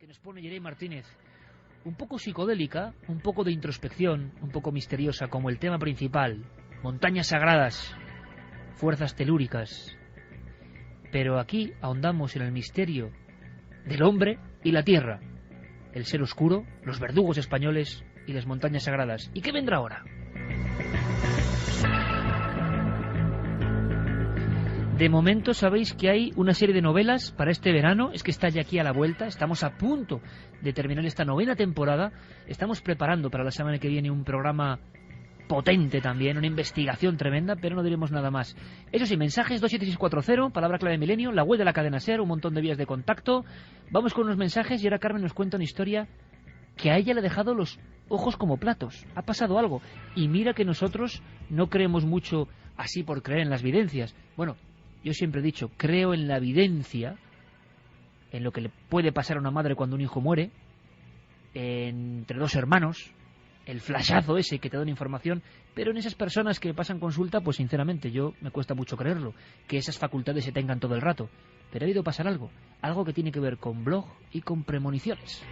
que nos pone Yerey Martínez, un poco psicodélica, un poco de introspección, un poco misteriosa, como el tema principal, montañas sagradas, fuerzas telúricas. Pero aquí ahondamos en el misterio del hombre y la tierra, el ser oscuro, los verdugos españoles y las montañas sagradas. ¿Y qué vendrá ahora? De momento sabéis que hay una serie de novelas para este verano, es que está ya aquí a la vuelta, estamos a punto de terminar esta 9ª temporada, estamos preparando para la semana que viene un programa potente también, una investigación tremenda, pero no diremos nada más. Eso sí, mensajes 27640, palabra clave milenio, la web de la cadena SER, un montón de vías de contacto. Vamos con unos mensajes y ahora Carmen nos cuenta una historia que a ella le ha dejado los ojos como platos. Ha pasado algo. Y mira que nosotros no creemos mucho así por creer en las videncias. Bueno, yo siempre he dicho, creo en la evidencia, en lo que le puede pasar a una madre cuando un hijo muere, entre dos hermanos, el flashazo ese que te da una información, pero en esas personas que pasan consulta, pues sinceramente yo me cuesta mucho creerlo, que esas facultades se tengan todo el rato. Pero ha ido a pasar algo que tiene que ver con blog y con premoniciones.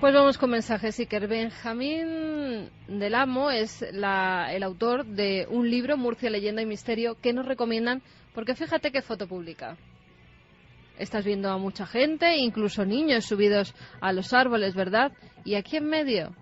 Pues vamos con mensajes, Iker. Benjamín del Amo es el autor de un libro, Murcia, leyenda y misterio, que nos recomiendan, porque fíjate qué foto publica. Estás viendo a mucha gente, incluso niños subidos a los árboles, ¿verdad? Y aquí en medio,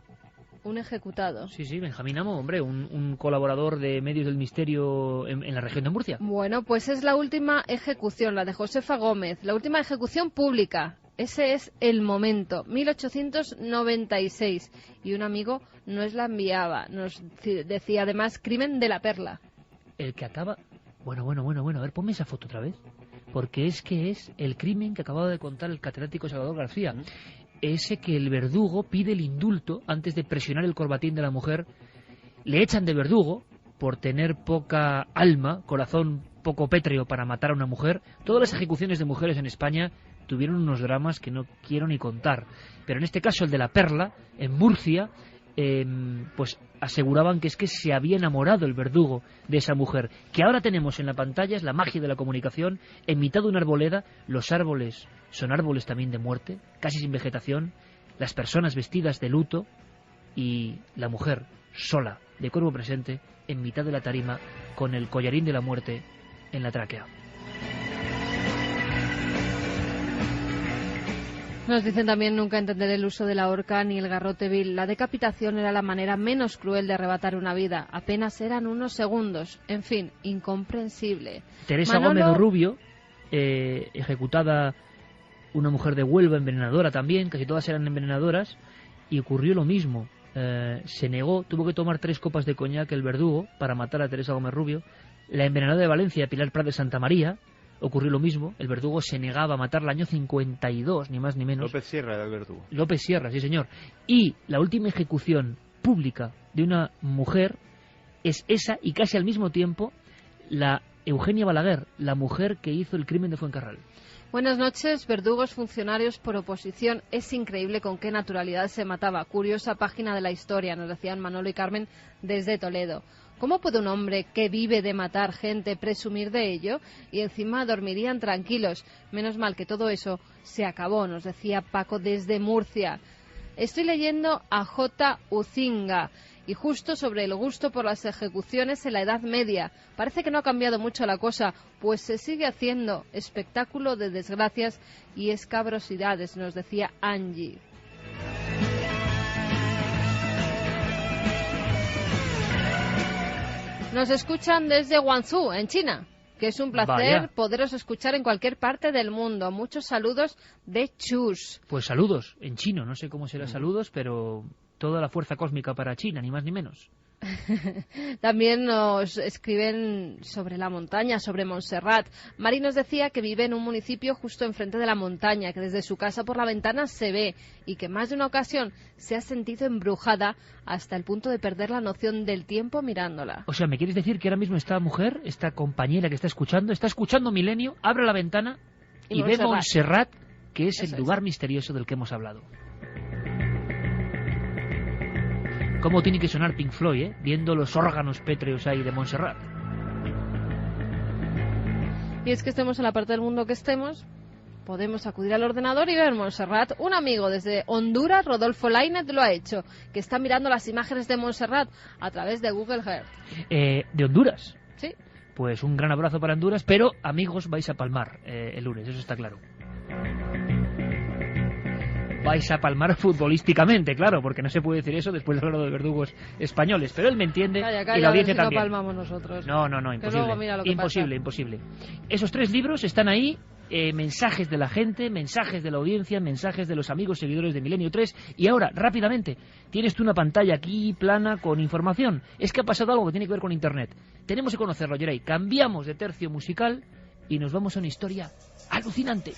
un ejecutado. Sí, Benjamín Amo, hombre, un colaborador de Medios del Misterio en la región de Murcia. Bueno, pues es la última ejecución, la de Josefa Gómez, la última ejecución pública. Ese es el momento, 1896. Y un amigo nos la enviaba. Nos decía además, crimen de la Perla. El que acaba... Bueno, a ver, ponme esa foto otra vez. Porque es el crimen que acababa de contar el catedrático Salvador García. Ese que el verdugo pide el indulto antes de presionar el corbatín de la mujer. Le echan de verdugo por tener poca alma, corazón poco pétreo para matar a una mujer. Todas las ejecuciones de mujeres en España tuvieron unos dramas que no quiero ni contar. Pero en este caso, el de la Perla, en Murcia, pues aseguraban que se había enamorado el verdugo de esa mujer. Que ahora tenemos en la pantalla es la magia de la comunicación. En mitad de una arboleda, los árboles son árboles también de muerte, casi sin vegetación, las personas vestidas de luto y la mujer sola, de cuerpo presente, en mitad de la tarima, con el collarín de la muerte en la tráquea. Nos dicen también nunca entender el uso de la horca ni el garrote vil. La decapitación era la manera menos cruel de arrebatar una vida. Apenas eran unos segundos. En fin, incomprensible. Teresa Gómez Rubio, ejecutada, una mujer de Huelva, envenenadora también, casi todas eran envenenadoras, y ocurrió lo mismo. Se negó, tuvo que tomar 3 copas de coñac el verdugo para matar a Teresa Gómez Rubio. La envenenadora de Valencia, Pilar Prat de Santa María, ocurrió lo mismo, el verdugo se negaba a matarla año 52, ni más ni menos. López Sierra era el verdugo. López Sierra, sí señor. Y la última ejecución pública de una mujer es esa, y casi al mismo tiempo, la Eugenia Balaguer, la mujer que hizo el crimen de Fuencarral. Buenas noches, verdugos, funcionarios por oposición. Es increíble con qué naturalidad se mataba. Curiosa página de la historia, nos decían Manolo y Carmen desde Toledo. ¿Cómo puede un hombre que vive de matar gente presumir de ello? Y encima dormirían tranquilos. Menos mal que todo eso se acabó, nos decía Paco desde Murcia. Estoy leyendo a J. Ucinga y justo sobre el gusto por las ejecuciones en la Edad Media. Parece que no ha cambiado mucho la cosa, pues se sigue haciendo espectáculo de desgracias y escabrosidades, nos decía Angie. Nos escuchan desde Guangzhou, en China, que es un placer poderos escuchar en cualquier parte del mundo. Muchos saludos de Chus. Pues saludos, en chino, no sé cómo será saludos, pero toda la fuerza cósmica para China, ni más ni menos. También nos escriben sobre la montaña, sobre Montserrat. Mari nos decía que vive en un municipio justo enfrente de la montaña, que desde su casa por la ventana se ve y que más de una ocasión se ha sentido embrujada hasta el punto de perder la noción del tiempo mirándola. O sea, ¿me quieres decir que ahora mismo esta mujer, esta compañera que está escuchando Milenio, abre la ventana y ve Montserrat, que es el lugar misterioso del que hemos hablado? ¿Cómo tiene que sonar Pink Floyd, viendo los órganos pétreos ahí de Montserrat? Y es que estemos en la parte del mundo que estemos, podemos acudir al ordenador y ver Montserrat. Un amigo desde Honduras, Rodolfo Lainez, lo ha hecho, que está mirando las imágenes de Montserrat a través de Google Earth. ¿De Honduras? Sí. Pues un gran abrazo para Honduras, pero amigos, vais a palmar el lunes, eso está claro. Vais a palmar futbolísticamente, claro, porque no se puede decir eso después de hablar de verdugos españoles, pero él me entiende, calla, y la audiencia si también. No palmamos nosotros. No, imposible. Luego mira lo que imposible. Esos 3 libros están ahí, mensajes de la gente, mensajes de la audiencia, mensajes de los amigos seguidores de Milenio 3, y ahora, rápidamente, tienes tú una pantalla aquí plana con información. Es que ha pasado algo que tiene que ver con Internet. Tenemos que conocerlo, Yeray. Cambiamos de tercio musical y nos vamos a una historia alucinante.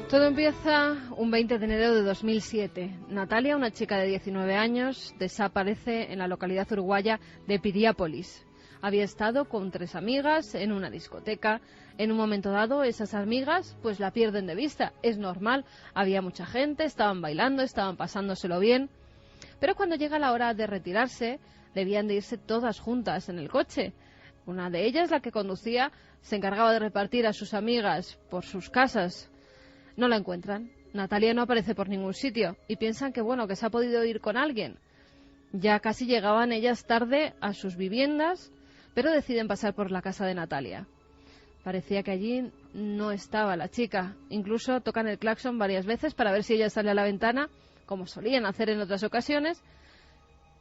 Todo empieza un 20 de enero de 2007. Natalia, una chica de 19 años, desaparece en la localidad uruguaya de Piriápolis. Había estado con 3 amigas en una discoteca. En un momento dado, esas amigas pues la pierden de vista. Es normal, había mucha gente, estaban bailando, estaban pasándoselo bien. Pero cuando llega la hora de retirarse, debían de irse todas juntas en el coche. Una de ellas, la que conducía, se encargaba de repartir a sus amigas por sus casas. No la encuentran. Natalia no aparece por ningún sitio y piensan que que se ha podido ir con alguien. Ya casi llegaban ellas tarde a sus viviendas, pero deciden pasar por la casa de Natalia. Parecía que allí no estaba la chica. Incluso tocan el claxon varias veces para ver si ella sale a la ventana, como solían hacer en otras ocasiones,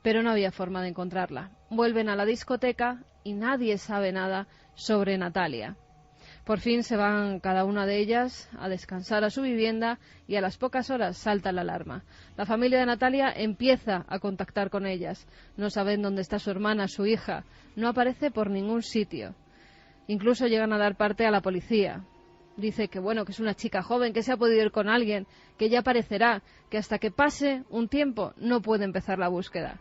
pero no había forma de encontrarla. Vuelven a la discoteca y nadie sabe nada sobre Natalia. Por fin se van cada una de ellas a descansar a su vivienda y a las pocas horas salta la alarma. La familia de Natalia empieza a contactar con ellas. No saben dónde está su hermana, su hija. No aparece por ningún sitio. Incluso llegan a dar parte a la policía. Dice que que es una chica joven, que se ha podido ir con alguien, que ya aparecerá, que hasta que pase un tiempo no puede empezar la búsqueda.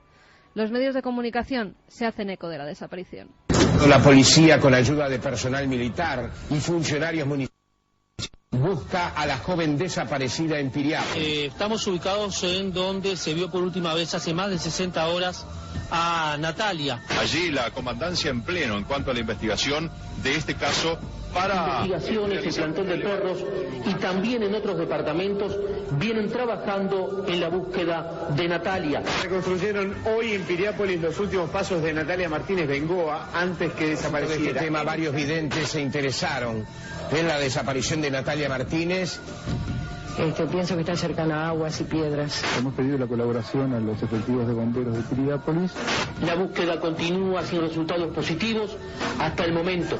Los medios de comunicación se hacen eco de la desaparición. La policía, con ayuda de personal militar y funcionarios municipales, busca a la joven desaparecida en Piriápolis. Estamos ubicados en donde se vio por última vez hace más de 60 horas a Natalia. Allí la comandancia en pleno en cuanto a la investigación de este caso para... Investigaciones, el plantón de perros y también en otros departamentos vienen trabajando en la búsqueda de Natalia. Reconstruyeron hoy en Piriápolis los últimos pasos de Natalia Martínez Bengoa antes que desapareciera. Sobre este tema varios videntes se interesaron en la desaparición de Natalia Martínez. Pienso que está cercana a aguas y piedras. Hemos pedido la colaboración a los efectivos de bomberos de Piriápolis. La búsqueda continúa sin resultados positivos hasta el momento.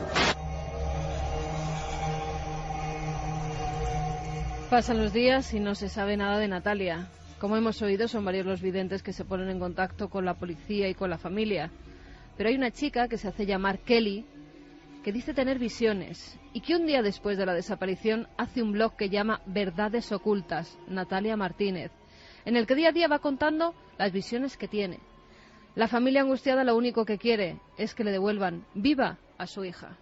Pasan los días y no se sabe nada de Natalia. Como hemos oído, son varios los videntes que se ponen en contacto con la policía y con la familia. Pero hay una chica que se hace llamar Kelly, que dice tener visiones y que un día después de la desaparición hace un blog que llama Verdades Ocultas, Natalia Martínez, en el que día a día va contando las visiones que tiene. La familia angustiada lo único que quiere es que le devuelvan viva a su hija.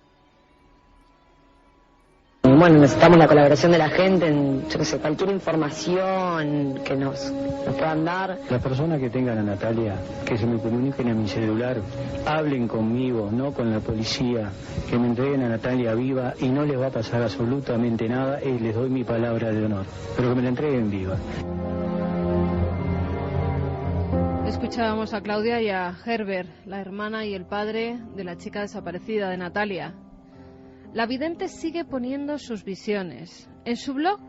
Bueno, necesitamos la colaboración de la gente en, cualquier información que nos puedan dar. Las personas que tengan a Natalia, que se me comuniquen a mi celular, hablen conmigo, no con la policía, que me entreguen a Natalia viva y no les va a pasar absolutamente nada y les doy mi palabra de honor, pero que me la entreguen viva. Escuchábamos a Claudia y a Herbert, la hermana y el padre de la chica desaparecida de Natalia. La vidente sigue poniendo sus visiones. En su blog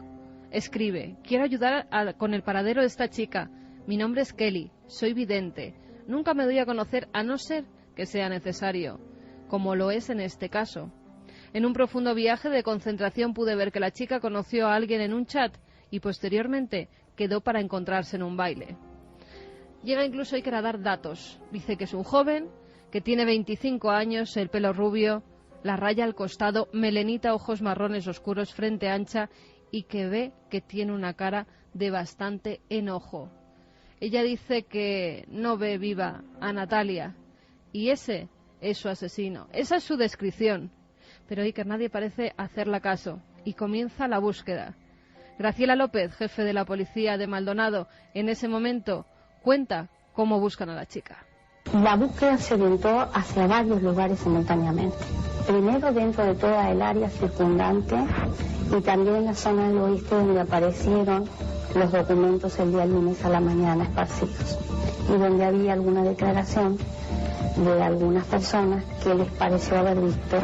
escribe: quiero ayudar con el paradero de esta chica. Mi nombre es Kelly, soy vidente. Nunca me doy a conocer a no ser que sea necesario, como lo es en este caso. En un profundo viaje de concentración pude ver que la chica conoció a alguien en un chat y posteriormente quedó para encontrarse en un baile. Llega incluso a dar datos. Dice que es un joven, que tiene 25 años, el pelo rubio, la raya al costado, melenita, ojos marrones oscuros, frente ancha y que ve que tiene una cara de bastante enojo. Ella dice que no ve viva a Natalia y ese es su asesino. Esa es su descripción. Pero Iker, nadie parece hacerla caso y comienza la búsqueda. Graciela López, jefe de la policía de Maldonado, en ese momento cuenta cómo buscan a la chica. La búsqueda se orientó hacia varios lugares simultáneamente. Primero dentro de toda el área circundante y también en la zona del oeste donde aparecieron los documentos el día lunes a la mañana esparcidos y donde había alguna declaración de algunas personas que les pareció haber visto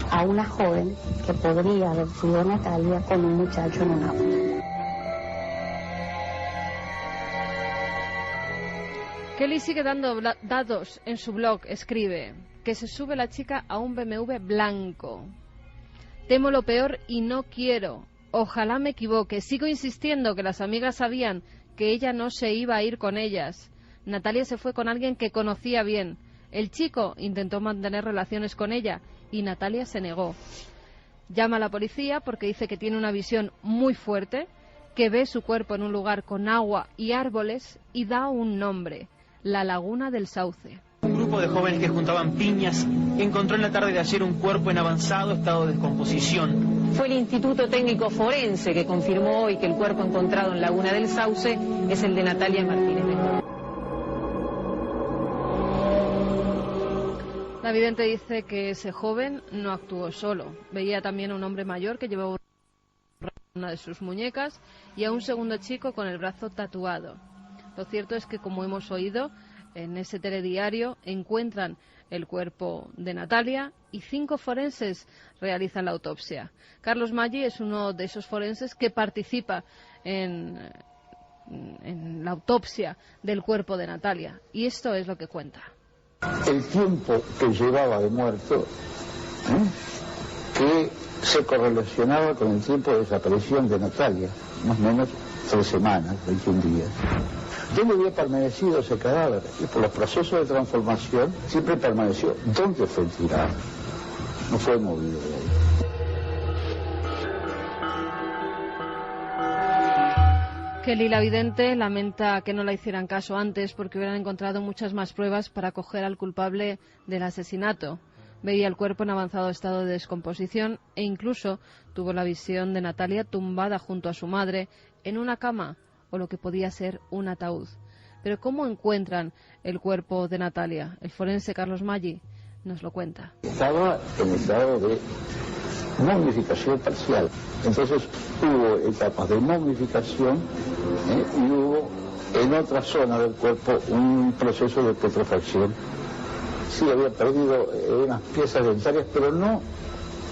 a una joven que podría haber sido Natalia con un muchacho en un auto. Kelly sigue dando datos en su blog. Escribe que se sube la chica a un BMW blanco. Temo lo peor y no quiero. Ojalá me equivoque. Sigo insistiendo que las amigas sabían que ella no se iba a ir con ellas. Natalia se fue con alguien que conocía bien. El chico intentó mantener relaciones con ella y Natalia se negó. Llama a la policía porque dice que tiene una visión muy fuerte, que ve su cuerpo en un lugar con agua y árboles y da un nombre: la Laguna del Sauce. Un grupo de jóvenes que juntaban piñas encontró en la tarde de ayer un cuerpo en avanzado estado de descomposición. Fue el Instituto Técnico Forense que confirmó hoy que el cuerpo encontrado en Laguna del Sauce es el de Natalia Martínez Bengoa. La vidente dice que ese joven no actuó solo. Veía también a un hombre mayor que llevaba una de sus muñecas y a un segundo chico con el brazo tatuado. Lo cierto es que, como hemos oído, en ese telediario encuentran el cuerpo de Natalia y 5 forenses realizan la autopsia. Carlos Maggi es uno de esos forenses que participa en la autopsia del cuerpo de Natalia. Y esto es lo que cuenta. El tiempo que llevaba de muerto, que se correlacionaba con el tiempo de desaparición de Natalia, más o menos 3 semanas, 21 días. ¿Dónde había permanecido ese cadáver? Y por los procesos de transformación siempre permaneció. ¿Dónde fue tirado? No fue movido de ahí. Kelly, la vidente, lamenta que no la hicieran caso antes porque hubieran encontrado muchas más pruebas para coger al culpable del asesinato. Veía el cuerpo en avanzado estado de descomposición e incluso tuvo la visión de Natalia tumbada junto a su madre en una cama o lo que podía ser un ataúd. Pero ¿cómo encuentran el cuerpo de Natalia? El forense Carlos Maggi nos lo cuenta. Estaba en estado de momificación parcial. Entonces hubo etapas de momificación y hubo en otra zona del cuerpo un proceso de putrefacción. Sí, había perdido unas piezas dentarias, pero no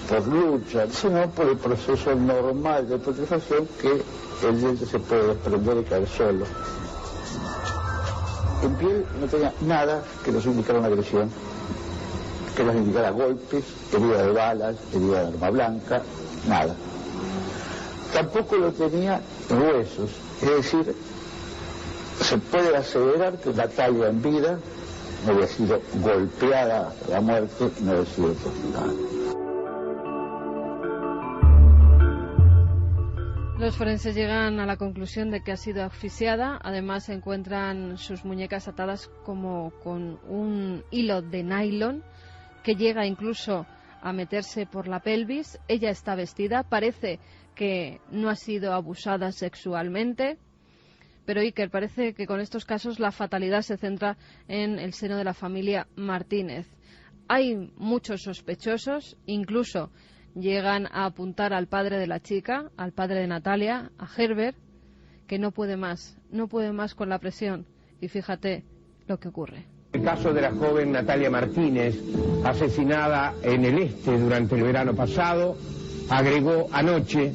por lucha, sino por el proceso normal de putrefacción que el diente se puede desprender y caer solo. En piel no tenía nada que nos indicara una agresión, que nos indicara golpes, herida de balas, herida de arma blanca, nada. Tampoco lo tenía en huesos, es decir, se puede aseverar que Natalia en vida no había sido golpeada hasta la muerte, no había sido torturada. Los forenses llegan a la conclusión de que ha sido asfixiada. Además, se encuentran sus muñecas atadas como con un hilo de nylon que llega incluso a meterse por la pelvis. Ella está vestida, parece que no ha sido abusada sexualmente. Pero Iker, parece que con estos casos la fatalidad se centra en el seno de la familia Martínez. Hay muchos sospechosos, incluso llegan a apuntar al padre de la chica, al padre de Natalia, a Herbert, que no puede más con la presión. Y fíjate lo que ocurre. El caso de la joven Natalia Martínez, asesinada en el este durante el verano pasado, agregó anoche,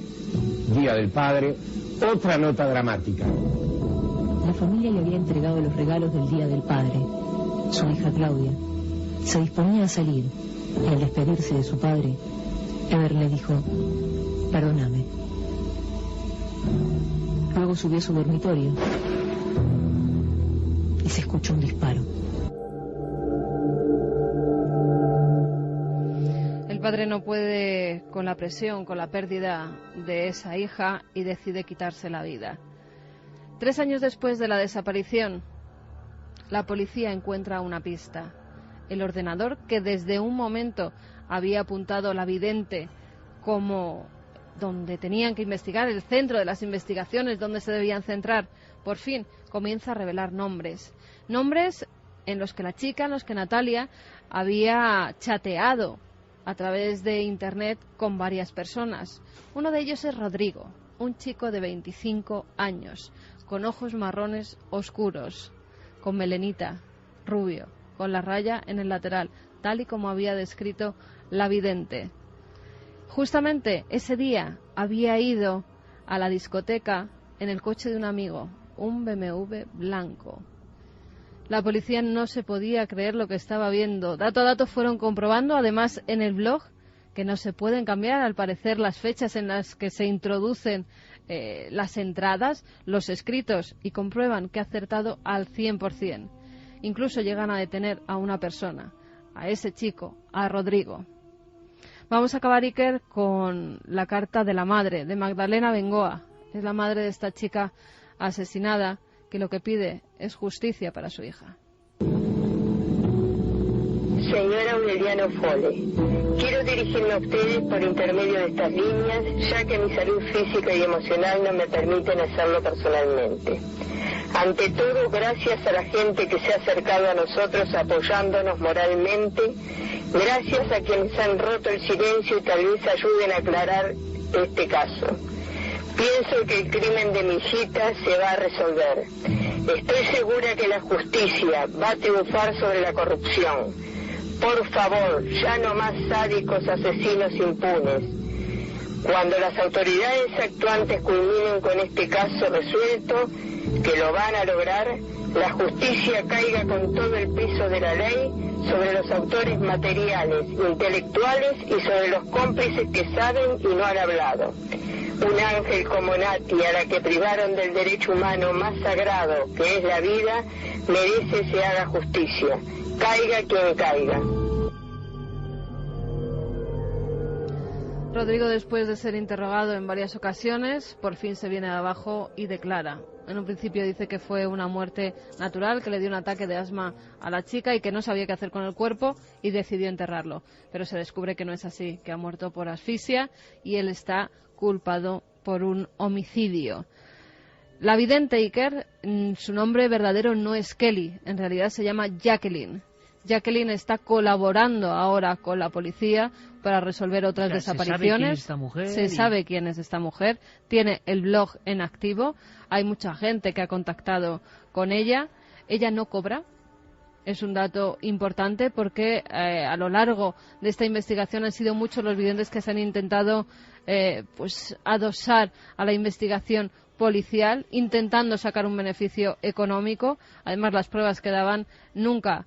Día del Padre, otra nota dramática. La familia le había entregado los regalos del Día del Padre. Su hija Claudia se disponía a salir y al despedirse de su padre, Ever le dijo: perdóname. Luego subió a su dormitorio y se escuchó un disparo. El padre no puede con la presión, con la pérdida de esa hija y decide quitarse la vida. 3 años después de la desaparición, la policía encuentra una pista. El ordenador que desde un momento había apuntado la vidente como donde tenían que investigar, el centro de las investigaciones, donde se debían centrar, por fin comienza a revelar nombres. Nombres en los que Natalia había chateado a través de Internet con varias personas. Uno de ellos es Rodrigo, un chico de 25 años, con ojos marrones oscuros, con melenita, rubio, con la raya en el lateral, tal y como había descrito la vidente. Justamente ese día había ido a la discoteca en el coche de un amigo, un BMW blanco. La policía no se podía creer lo que estaba viendo. Dato a dato fueron comprobando, además en el blog, que no se pueden cambiar al parecer las fechas en las que se introducen las entradas, los escritos, y comprueban que ha acertado al 100%. Incluso llegan a detener a una persona, a ese chico, a Rodrigo. Vamos a acabar, Iker, con la carta de la madre, de Magdalena Bengoa. Es la madre de esta chica asesinada, que lo que pide es justicia para su hija. Señora Aureliano Fole, quiero dirigirme a ustedes por intermedio de estas líneas, ya que mi salud física y emocional no me permiten hacerlo personalmente. Ante todo, gracias a la gente que se ha acercado a nosotros apoyándonos moralmente, gracias a quienes han roto el silencio y tal vez ayuden a aclarar este caso. Pienso que el crimen de mi hijita se va a resolver. Estoy segura que la justicia va a triunfar sobre la corrupción. Por favor, ya no más sádicos asesinos impunes. Cuando las autoridades actuantes culminen con este caso resuelto, que lo van a lograr, la justicia caiga con todo el peso de la ley sobre los autores materiales, intelectuales y sobre los cómplices que saben y no han hablado. Un ángel como Nati, a la que privaron del derecho humano más sagrado, que es la vida, merece se haga justicia. Caiga quien caiga. Rodrigo, después de ser interrogado en varias ocasiones, por fin se viene de abajo y declara. En un principio dice que fue una muerte natural, que le dio un ataque de asma a la chica y que no sabía qué hacer con el cuerpo y decidió enterrarlo. Pero se descubre que no es así, que ha muerto por asfixia y él está culpado por un homicidio. La vidente, Iker, su nombre verdadero no es Kelly, en realidad se llama Jacqueline. Jacqueline está colaborando ahora con la policía para resolver otras desapariciones. Se sabe quién es esta mujer, tiene el blog en activo, hay mucha gente que ha contactado con ella. Ella no cobra, es un dato importante porque a lo largo de esta investigación han sido muchos los videntes que se han intentado adosar a la investigación policial, intentando sacar un beneficio económico. Además, las pruebas que daban nunca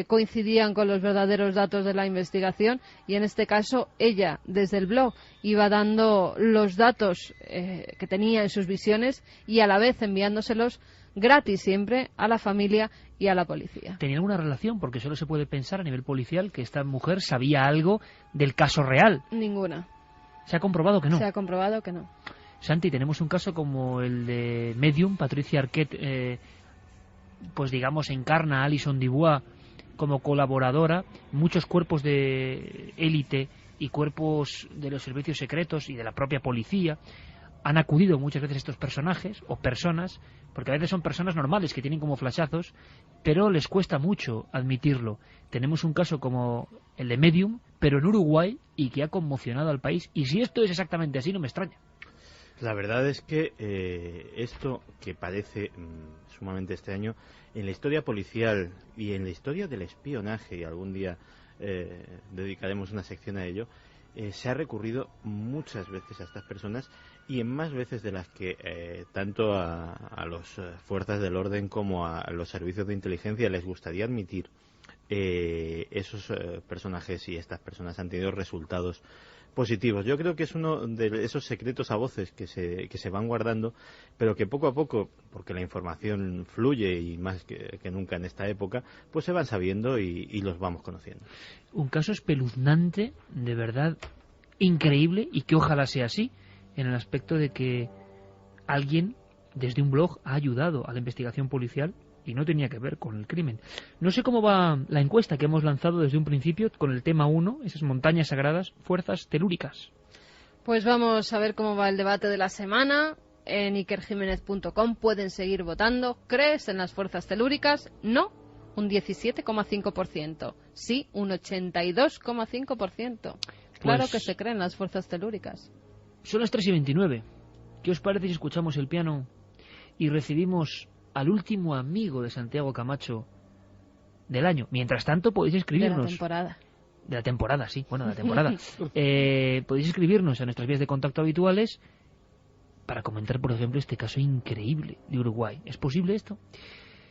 coincidían con los verdaderos datos de la investigación, y en este caso ella desde el blog iba dando los datos que tenía en sus visiones y a la vez enviándoselos gratis siempre a la familia y a la policía. ¿Tenía alguna relación? Porque solo se puede pensar a nivel policial que esta mujer sabía algo del caso real. Ninguna. ¿Se ha comprobado que no? Se ha comprobado que no. Santi, tenemos un caso como el de Medium. Patricia Arquette, encarna a Alison Dubois como colaboradora. Muchos cuerpos de élite y cuerpos de los servicios secretos y de la propia policía han acudido muchas veces a estos personajes o personas, porque a veces son personas normales que tienen como flashazos, pero les cuesta mucho admitirlo. Tenemos un caso como el de Medium, pero en Uruguay, y que ha conmocionado al país, y si esto es exactamente así, no me extraña. La verdad es que esto que parece sumamente extraño, en la historia policial y en la historia del espionaje, y algún día dedicaremos una sección a ello, se ha recurrido muchas veces a estas personas, y en más veces de las que tanto a las fuerzas del orden como a los servicios de inteligencia les gustaría admitir. Esos personajes y estas personas han tenido resultados positivos. Yo creo que es uno de esos secretos a voces que se van guardando, pero que poco a poco, porque la información fluye y más que nunca en esta época, pues se van sabiendo y los vamos conociendo. Un caso espeluznante, de verdad increíble, y que ojalá sea así, en el aspecto de que alguien desde un blog ha ayudado a la investigación policial y no tenía que ver con el crimen. No sé cómo va la encuesta que hemos lanzado desde un principio con el tema 1, esas montañas sagradas, fuerzas telúricas. Pues vamos a ver cómo va el debate de la semana. en ikerjiménez.com. Pueden seguir votando. ¿Crees en las fuerzas telúricas? No, un 17,5%. Sí, un 82,5%. Claro Pues que se creen las fuerzas telúricas. Son las 3:29. ¿Qué os parece si escuchamos el piano y recibimos al último amigo de Santiago Camacho del año? Mientras tanto, podéis escribirnos. De la temporada. De la temporada, sí. Bueno, de la temporada. Podéis escribirnos a nuestras vías de contacto habituales para comentar, por ejemplo, este caso increíble de Uruguay. ¿Es posible esto?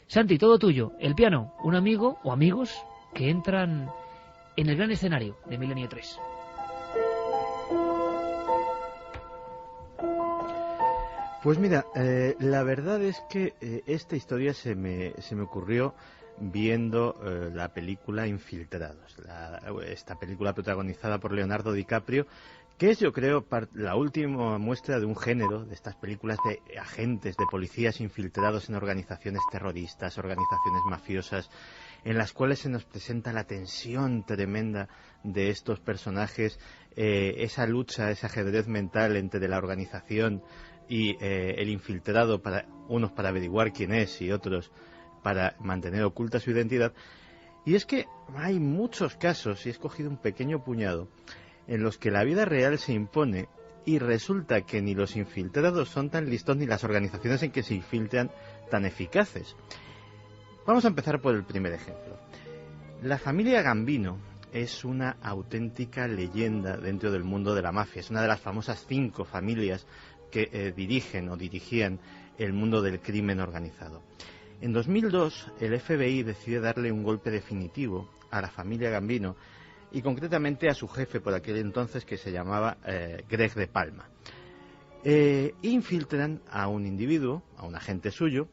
Santi, todo tuyo. El piano, un amigo o amigos que entran en el gran escenario de Milenio 3. Pues mira, la verdad es que esta historia se me ocurrió viendo la película Infiltrados, esta película protagonizada por Leonardo DiCaprio, que es, yo creo, la última muestra de un género, de estas películas de agentes, de policías infiltrados en organizaciones terroristas, organizaciones mafiosas, en las cuales se nos presenta la tensión tremenda de estos personajes, esa lucha, ese ajedrez mental entre la organización y el infiltrado, unos para averiguar quién es y otros para mantener oculta su identidad. Y es que hay muchos casos, y he escogido un pequeño puñado, en los que la vida real se impone y resulta que ni los infiltrados son tan listos ni las organizaciones en que se infiltran tan eficaces. Vamos a empezar por el primer ejemplo. La familia Gambino es una auténtica leyenda dentro del mundo de la mafia. Es una de las famosas 5 familias que dirigen o dirigían el mundo del crimen organizado. En 2002, el FBI decide darle un golpe definitivo a la familia Gambino y concretamente a su jefe por aquel entonces, que se llamaba Greg de Palma. Infiltran a un individuo, a un agente suyo,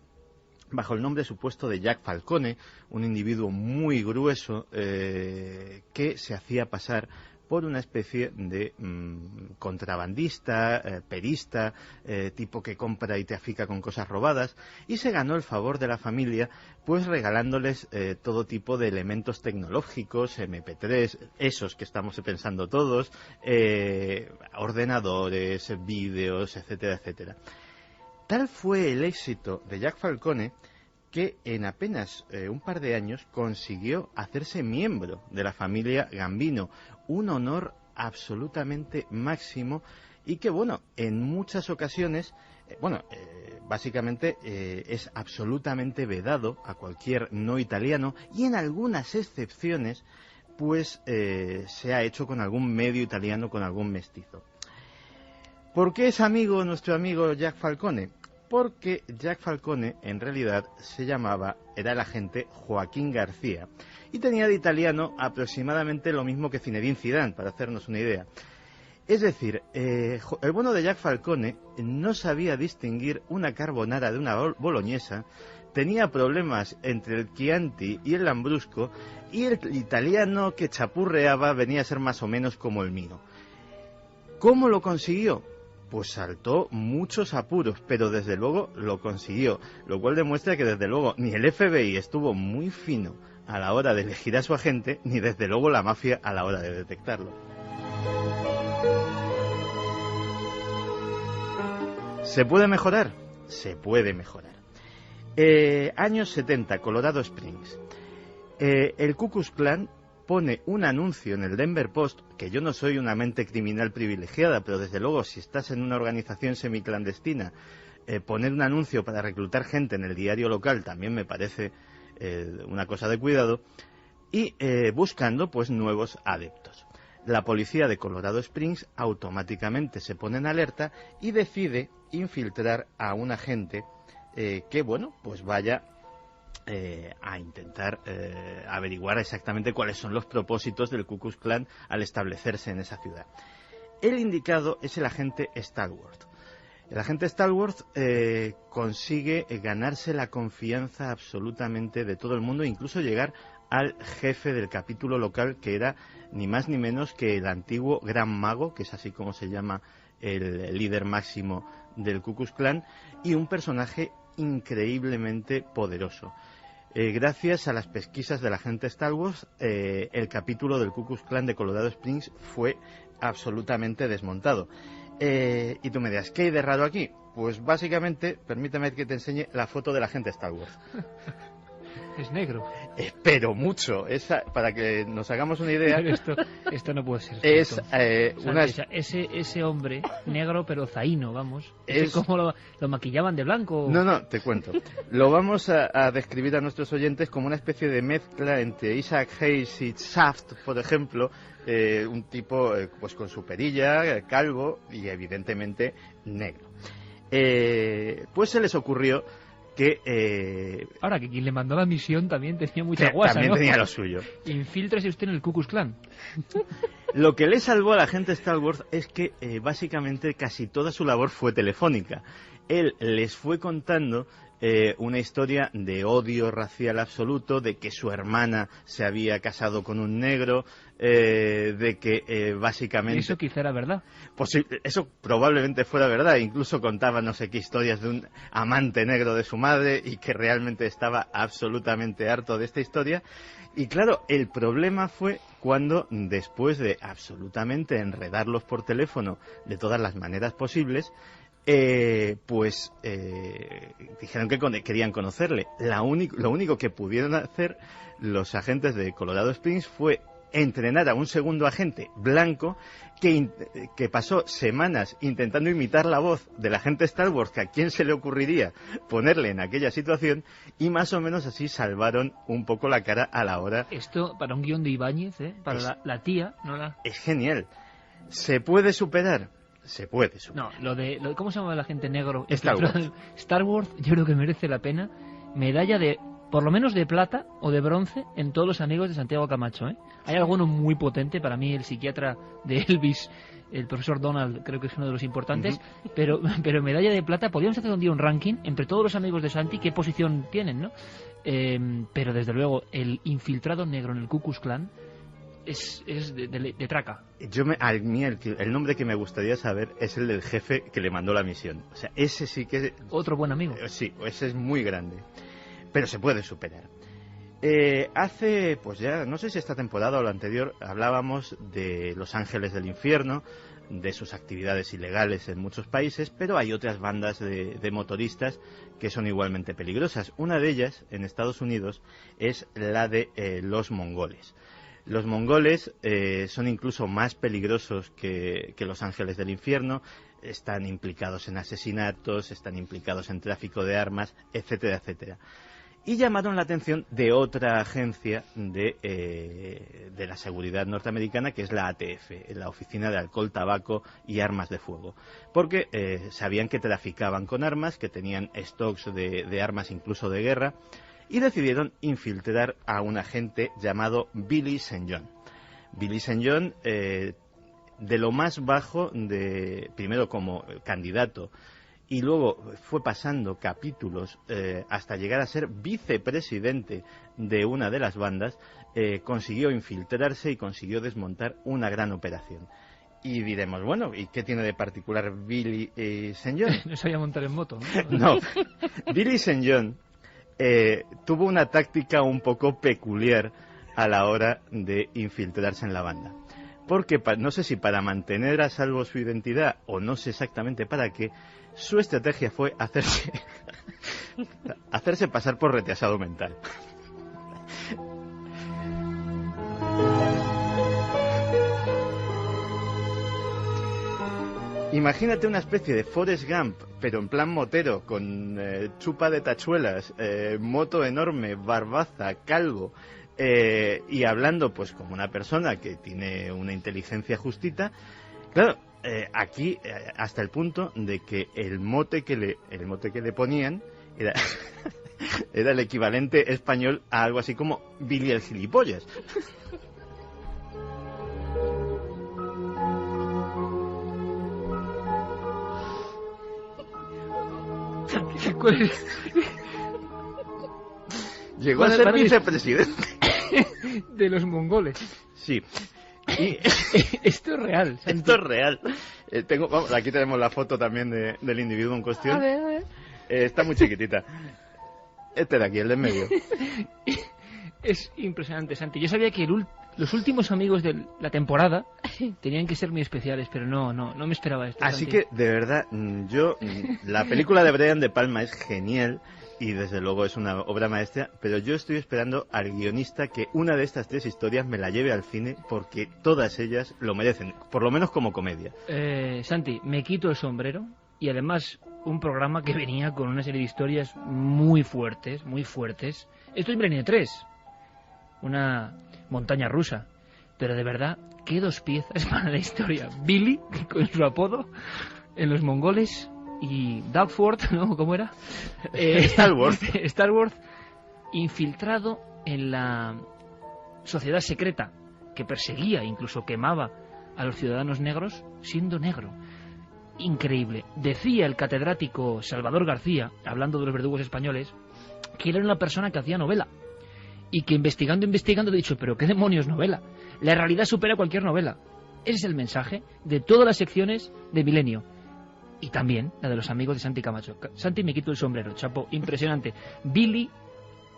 bajo el nombre supuesto de Jack Falcone, un individuo muy grueso que se hacía pasar por una especie de contrabandista, perista, tipo que compra y trafica con cosas robadas, y se ganó el favor de la familia pues regalándoles todo tipo de elementos tecnológicos, MP3, esos que estamos pensando todos, ordenadores, vídeos, etcétera, etcétera. Tal fue el éxito de Jack Falcone que en apenas un par de años consiguió hacerse miembro de la familia Gambino, un honor absolutamente máximo y que, bueno, en muchas ocasiones, básicamente es absolutamente vedado a cualquier no italiano y en algunas excepciones, pues se ha hecho con algún medio italiano, con algún mestizo. ¿Por qué es amigo nuestro amigo Jack Falcone? Porque Jack Falcone en realidad era el agente Joaquín García y tenía de italiano aproximadamente lo mismo que Zinedine Zidane, para hacernos una idea. Es decir, el bueno de Jack Falcone no sabía distinguir una carbonara de una boloñesa, tenía problemas entre el Chianti y el Lambrusco y el italiano que chapurreaba venía a ser más o menos como el mío. ¿Cómo lo consiguió? Pues saltó muchos apuros, pero desde luego lo consiguió, lo cual demuestra que desde luego ni el FBI estuvo muy fino a la hora de elegir a su agente, ni desde luego la mafia a la hora de detectarlo. ¿Se puede mejorar? Se puede mejorar. Años 70, Colorado Springs. El Ku Klux Klan pone un anuncio en el Denver Post, que yo no soy una mente criminal privilegiada, pero desde luego si estás en una organización semiclandestina, poner un anuncio para reclutar gente en el diario local también me parece una cosa de cuidado, y buscando pues nuevos adeptos. La policía de Colorado Springs automáticamente se pone en alerta y decide infiltrar a un agente que, bueno, pues vaya a intentar averiguar exactamente cuáles son los propósitos del Ku Klux Klan al establecerse en esa ciudad. El indicado es el agente Stallworth. El agente Stallworth consigue ganarse la confianza absolutamente de todo el mundo, incluso llegar al jefe del capítulo local, que era ni más ni menos que el antiguo Gran Mago, que es así como se llama el líder máximo del Ku Klux Klan, y un personaje increíblemente poderoso. Gracias a las pesquisas del agente Stallworth, el capítulo del Ku Klux Klan de Colorado Springs fue absolutamente desmontado. Y tú me dirás, ¿qué hay de raro aquí? Pues básicamente, permíteme que te enseñe la foto de la gente Star Wars. Es negro. Pero mucho, para que nos hagamos una idea. Pero esto no puede ser. Es ese hombre negro pero zaino, vamos. Es como lo maquillaban de blanco. No, te cuento. Lo vamos a describir a nuestros oyentes como una especie de mezcla entre Isaac Hayes y Shaft, por ejemplo. Un tipo pues con su perilla, calvo y evidentemente negro. Pues se les ocurrió que... Ahora, que quien le mandó la misión también tenía mucha guasa, también ¿no? tenía lo suyo. Infíltrese usted en el Ku Klux Klan. Lo que le salvó a la gente Star Wars es que básicamente casi toda su labor fue telefónica. Él les fue contando una historia de odio racial absoluto, de que su hermana se había casado con un negro, de que básicamente... ¿Y eso quizá era verdad? Pues sí, eso probablemente fuera verdad. Incluso contaba no sé qué historias de un amante negro de su madre y que realmente estaba absolutamente harto de esta historia. Y claro, el problema fue cuando, después de absolutamente enredarlos por teléfono de todas las maneras posibles, dijeron que querían conocerle. Lo único que pudieron hacer los agentes de Colorado Springs fue entrenar a un segundo agente blanco que pasó semanas intentando imitar la voz del agente Star Wars, que a quién se le ocurriría ponerle en aquella situación, y más o menos así salvaron un poco la cara a la hora. Esto para un guión de Ibáñez, para la tía, no la... Es genial. ¿Se puede superar? Se puede superar. No, ¿cómo se llama el agente negro? Star Wars. Star Wars, yo creo que merece la pena. Medalla de, por lo menos de plata o de bronce en todos los amigos de Santiago Camacho, ¿eh? Hay alguno muy potente, para mí el psiquiatra de Elvis, el profesor Donald, creo que es uno de los importantes, pero medalla de plata. Podríamos hacer un día un ranking entre todos los amigos de Santi, qué posición tienen, ¿no? Pero desde luego, el infiltrado negro en el Ku Klux Klan es de traca. A mí el nombre que me gustaría saber es el del jefe que le mandó la misión. O sea, ese sí que... Otro buen amigo. Sí, ese es muy grande. Pero se puede superar. Hace, pues ya, no sé si esta temporada o la anterior, hablábamos de Los Ángeles del Infierno, de sus actividades ilegales en muchos países, pero hay otras bandas de motoristas que son igualmente peligrosas. Una de ellas, en Estados Unidos, es la de los mongoles. Los mongoles son incluso más peligrosos que Los Ángeles del Infierno. Están implicados en asesinatos, están implicados en tráfico de armas, etcétera, etcétera. Y llamaron la atención de otra agencia de la seguridad norteamericana, que es la ATF, la Oficina de Alcohol, Tabaco y Armas de Fuego. Porque sabían que traficaban con armas, que tenían stocks de armas incluso de guerra, y decidieron infiltrar a un agente llamado Billy St. John. Billy St. John, de lo más bajo, primero como candidato, y luego fue pasando capítulos hasta llegar a ser vicepresidente de una de las bandas, consiguió infiltrarse y consiguió desmontar una gran operación. Y diremos, bueno, ¿y qué tiene de particular Billy St. John? No sabía montar en moto, ¿no? No, Billy St. John tuvo una táctica un poco peculiar a la hora de infiltrarse en la banda. Porque no sé si para mantener a salvo su identidad o no sé exactamente para qué, su estrategia fue hacerse pasar por retrasado mental. Imagínate una especie de Forrest Gump, pero en plan motero, con chupa de tachuelas, moto enorme, barbaza, calvo, y hablando pues como una persona que tiene una inteligencia justita. Claro, aquí hasta el punto de que el mote que le ponían era era el equivalente español a algo así como Billy el gilipollas. Llegó a ser vicepresidente de los mongoles. Sí. Y esto es real. Santi. Esto es real. Vamos, aquí tenemos la foto también del individuo en cuestión. A ver. Está muy chiquitita. Este de aquí, el de en medio. Es impresionante, Santi. Yo sabía que Los últimos amigos de la temporada tenían que ser muy especiales, pero no me esperaba esto. Así Santi. que, de verdad, la película de Brian De Palma es genial y desde luego es una obra maestra, pero yo estoy esperando al guionista que una de estas 3 historias me la lleve al cine porque todas ellas lo merecen, por lo menos como comedia. Santi, me quito el sombrero y además un programa que venía con una serie de historias muy fuertes, muy fuertes. Esto es Milenio 3, una montaña rusa, pero de verdad, qué 2 piezas para la historia. Billy, con su apodo, en los mongoles, y Dagford, ¿no? ¿Cómo era? Star Wars. Star Wars, infiltrado en la sociedad secreta que perseguía, incluso quemaba a los ciudadanos negros, siendo negro. Increíble. Decía el catedrático Salvador García, hablando de los verdugos españoles, que él era una persona que hacía novela. Y que investigando he dicho, pero ¿qué demonios novela? La realidad supera cualquier novela. Ese es el mensaje de todas las secciones de Milenio. Y también la de los amigos de Santi Camacho. Santi, me quito el sombrero, chapo, impresionante. Billy,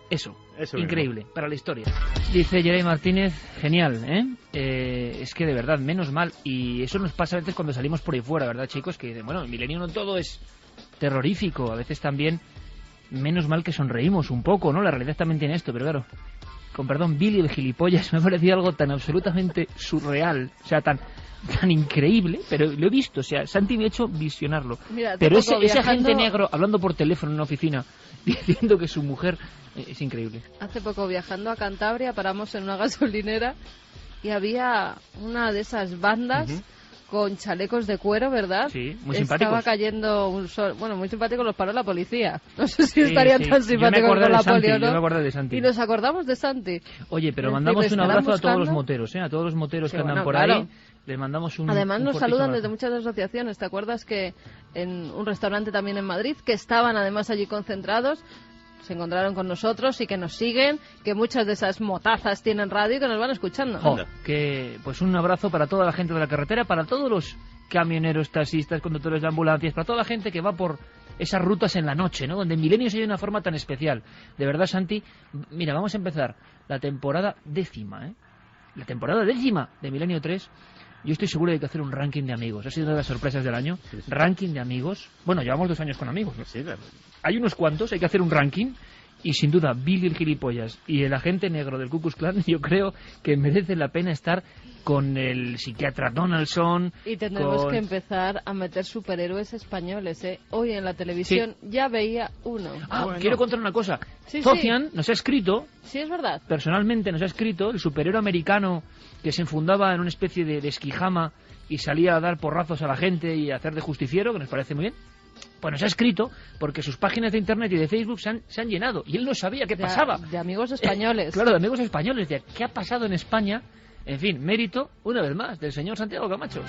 eso increíble, mismo. Para la historia. Dice Jeremy Martínez, genial, es que de verdad, menos mal. Y eso nos pasa a veces cuando salimos por ahí fuera, ¿verdad, chicos? Que, bueno, en Milenio no todo es terrorífico, a veces también... Menos mal que sonreímos un poco, ¿no? La realidad también tiene esto, pero claro, con perdón, Billy el gilipollas me ha parecido algo tan absolutamente surreal, o sea, tan increíble, pero lo he visto, o sea, Santi me ha hecho visionarlo. Mira, pero ese agente negro hablando por teléfono en una oficina, diciendo que su mujer es increíble. Hace poco, viajando a Cantabria, paramos en una gasolinera y había una de esas bandas... con chalecos de cuero, ¿verdad? Sí, muy simpáticos. Estaba cayendo un sol... Bueno, muy simpático los paró la policía. No sé si estarían tan simpáticos con la poli o no. Yo me acuerdo de Santi. Y nos acordamos de Santi. Oye, pero mandamos un abrazo a todos los moteros, a todos los moteros que andan por ahí. Les mandamos un Además nos saludan abrazo. desde muchas asociaciones. ¿Te acuerdas que en un restaurante también en Madrid, que estaban además allí concentrados, se encontraron con nosotros y que nos siguen, que muchas de esas motazas tienen radio y que nos van escuchando? Que pues un abrazo para toda la gente de la carretera, para todos los camioneros, taxistas, conductores de ambulancias, para toda la gente que va por esas rutas en la noche, ¿no? Donde en Milenio se hay una forma tan especial. De verdad, Santi, mira, vamos a empezar la temporada 10ª, La temporada 10ª de Milenio 3. Yo estoy seguro de que hay que hacer un ranking de amigos. Ha sido una de las sorpresas del año. Sí. Ranking de amigos. Bueno, llevamos 2 años con amigos, ¿no? Sí, claro. Hay unos cuantos, hay que hacer un ranking. Y sin duda, Billy el gilipollas y el agente negro del Ku Klux Klan, yo creo que merece la pena estar con el psiquiatra Donaldson. Y tendremos que empezar a meter superhéroes españoles, Hoy en la televisión ya veía uno. Quiero contar una cosa. Sí, Zocian nos ha escrito... Sí, es verdad. Personalmente nos ha escrito el superhéroe americano que se enfundaba en una especie de esquijama y salía a dar porrazos a la gente y a hacer de justiciero, que nos parece muy bien. Pues nos ha escrito porque sus páginas de internet y de Facebook se han llenado y él no sabía qué pasaba. De amigos españoles. Claro, de amigos españoles. De qué ha pasado en España. En fin, mérito, una vez más, del señor Santiago Camacho.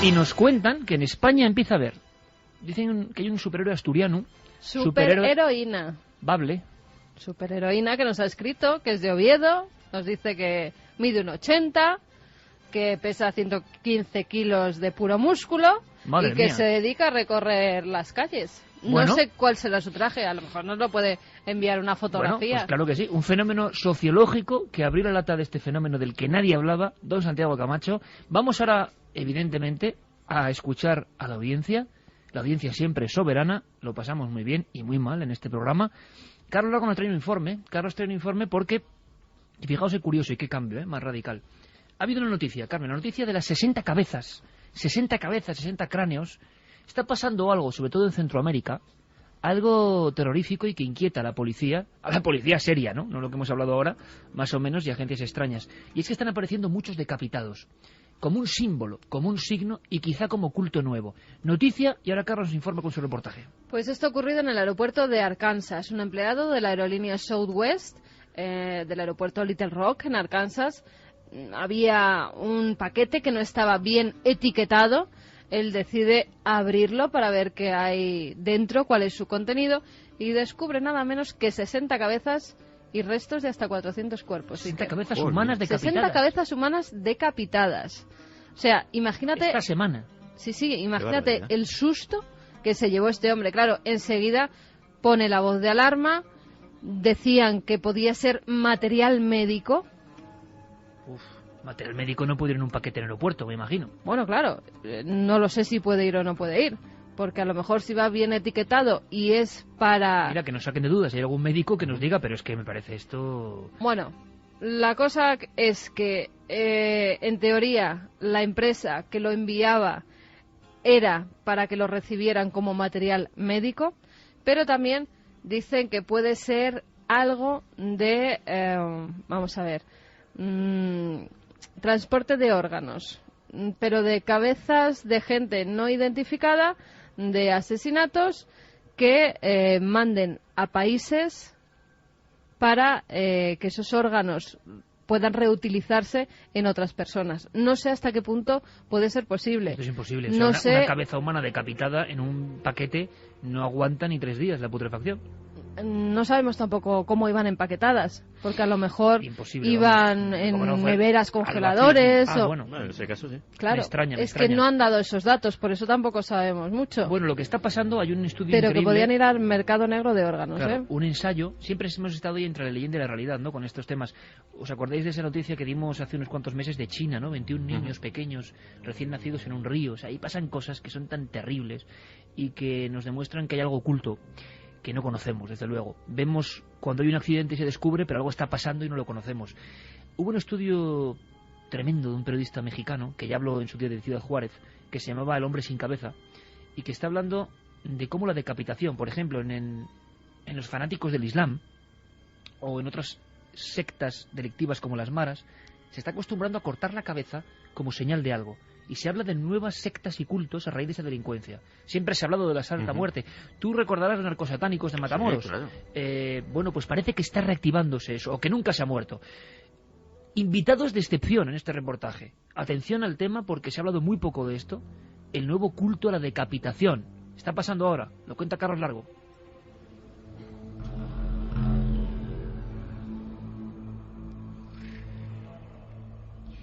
Y nos cuentan que en España empieza a haber. Dicen que hay un superhéroe asturiano. Superheroína. Bable. Superheroína que nos ha escrito, que es de Oviedo. Nos dice que mide 1,80, que pesa 115 kilos de puro músculo. Madre y que mía. se dedica a recorrer las calles. Bueno. No sé cuál será su traje, a lo mejor nos lo puede enviar una fotografía. Bueno, pues claro que sí, un fenómeno sociológico que abrió la lata de este fenómeno del que nadie hablaba, don Santiago Camacho. Vamos ahora, evidentemente, a escuchar a la audiencia siempre soberana, lo pasamos muy bien y muy mal en este programa. Carlos Lago nos trae un informe, porque, y fijaos el curioso y qué cambio, más radical. Ha habido una noticia, Carmen, la noticia de las 60 cabezas, 60 cráneos. Está pasando algo, sobre todo en Centroamérica, algo terrorífico y que inquieta a la policía seria, ¿no? No lo que hemos hablado ahora, más o menos, y agencias extrañas. Y es que están apareciendo muchos decapitados, como un símbolo, como un signo y quizá como culto nuevo. Noticia, y ahora Carlos nos informa con su reportaje. Pues esto ha ocurrido en el aeropuerto de Arkansas. Un empleado de la aerolínea Southwest, del aeropuerto Little Rock, en Arkansas, había un paquete que no estaba bien etiquetado. Él decide abrirlo para ver qué hay dentro, cuál es su contenido, y descubre nada menos que 60 cabezas y restos de hasta 400 cuerpos. 60 cabezas humanas decapitadas. 60 cabezas humanas decapitadas. O sea, imagínate... Esta semana. Sí, imagínate el susto que se llevó este hombre. Claro, enseguida pone la voz de alarma, decían que podía ser material médico. Material médico no puede ir en un paquete en el aeropuerto, me imagino. Bueno, claro, no lo sé si puede ir o no puede ir, porque a lo mejor si va bien etiquetado y es para... Mira, que nos saquen de dudas, si hay algún médico que nos diga, pero es que me parece esto... Bueno, la cosa es que, en teoría, la empresa que lo enviaba era para que lo recibieran como material médico, pero también dicen que puede ser algo de... vamos a ver... transporte de órganos, pero de cabezas de gente no identificada, de asesinatos que manden a países para que esos órganos puedan reutilizarse en otras personas. No sé hasta qué punto puede ser posible. Esto es imposible. No o sea, sé... una cabeza humana decapitada en un paquete no aguanta ni 3 días la putrefacción. No sabemos tampoco cómo iban empaquetadas, porque a lo mejor Imposible, iban en neveras congeladores o... Bueno, en ese caso sí. Claro, me extraña. Que no han dado esos datos, por eso tampoco sabemos mucho. Bueno, lo que está pasando, hay un estudio pero increíble... que podían ir al mercado negro de órganos, claro, un ensayo. Siempre hemos estado ahí entre la leyenda y la realidad, ¿no?, con estos temas. ¿Os acordáis de esa noticia que dimos hace unos cuantos meses de China, ¿no? 21 niños pequeños, recién nacidos en un río. O sea, ahí pasan cosas que son tan terribles y que nos demuestran que hay algo oculto que no conocemos, desde luego. Vemos cuando hay un accidente y se descubre, pero algo está pasando y no lo conocemos. Hubo un estudio tremendo de un periodista mexicano, que ya habló en su día de Ciudad Juárez, que se llamaba El hombre sin cabeza, y que está hablando de cómo la decapitación, por ejemplo, en los fanáticos del Islam, o en otras sectas delictivas como las maras, se está acostumbrando a cortar la cabeza como señal de algo. Y se habla de nuevas sectas y cultos a raíz de esa delincuencia. Siempre se ha hablado de la Santa Muerte. Tú recordarás los narcosatánicos de Matamoros. Sí, claro. Bueno, pues parece que está reactivándose eso, o que nunca se ha muerto. Invitados de excepción en este reportaje. Atención al tema, porque se ha hablado muy poco de esto. El nuevo culto a la decapitación. Está pasando ahora. Lo cuenta Carlos Largo.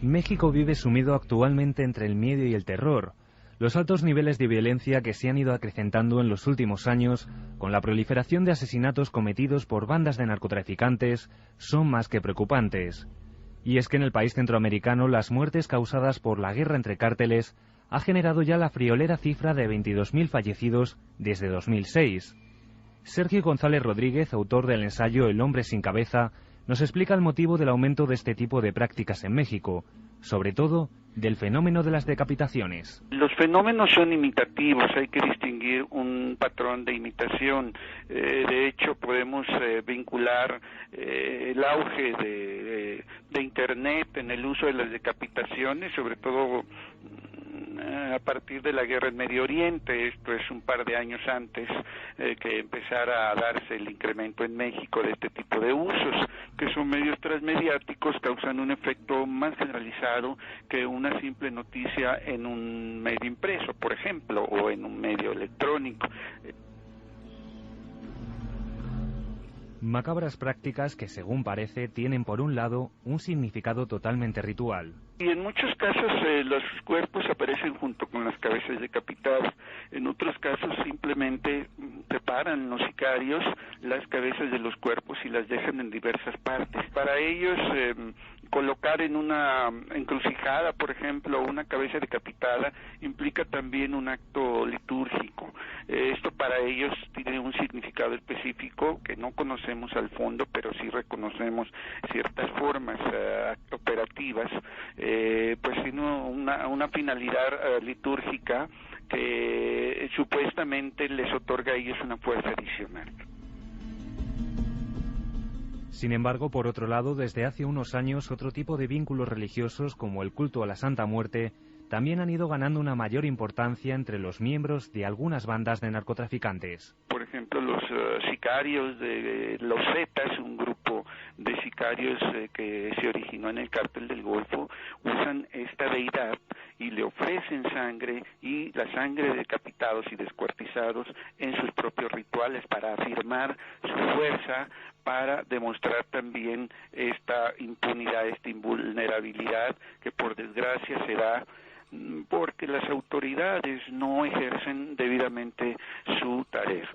México vive sumido actualmente entre el miedo y el terror. Los altos niveles de violencia que se han ido acrecentando en los últimos años, con la proliferación de asesinatos cometidos por bandas de narcotraficantes, son más que preocupantes. Y es que en el país centroamericano las muertes causadas por la guerra entre cárteles ha generado ya la friolera cifra de 22.000 fallecidos desde 2006. Sergio González Rodríguez, autor del ensayo El hombre sin cabeza, nos explica el motivo del aumento de este tipo de prácticas en México, sobre todo del fenómeno de las decapitaciones. Los fenómenos son imitativos, hay que distinguir un patrón de imitación. De hecho, podemos vincular el auge de Internet en el uso de las decapitaciones, sobre todo a partir de la guerra en Medio Oriente. Esto es un par de años antes que empezara a darse el incremento en México de este tipo de usos, que son medios transmediáticos, causan un efecto más generalizado que una simple noticia en un medio impreso, por ejemplo, o en un medio electrónico. Macabras prácticas que, según parece, tienen por un lado un significado totalmente ritual. Y en muchos casos los cuerpos aparecen junto con las cabezas decapitadas. En otros casos simplemente preparan los sicarios las cabezas de los cuerpos y las dejan en diversas partes. Para ellos colocar en una encrucijada, por ejemplo, una cabeza decapitada implica también un acto litúrgico. Esto para ellos tiene un significado específico que no conocemos al fondo, pero sí reconocemos ciertas formas operativas, pues tiene una finalidad litúrgica que supuestamente les otorga a ellos una fuerza adicional. Sin embargo, por otro lado, desde hace unos años otro tipo de vínculos religiosos, como el culto a la Santa Muerte, también han ido ganando una mayor importancia entre los miembros de algunas bandas de narcotraficantes. Por ejemplo, los sicarios de los Zetas, un grupo de sicarios que se originó en el cártel del Golfo, usan esta deidad y le ofrecen sangre y la sangre de decapitados y descuartizados en sus propios rituales para afirmar su fuerza, para demostrar también esta impunidad, esta invulnerabilidad que por desgracia se da porque las autoridades no ejercen debidamente su tarea.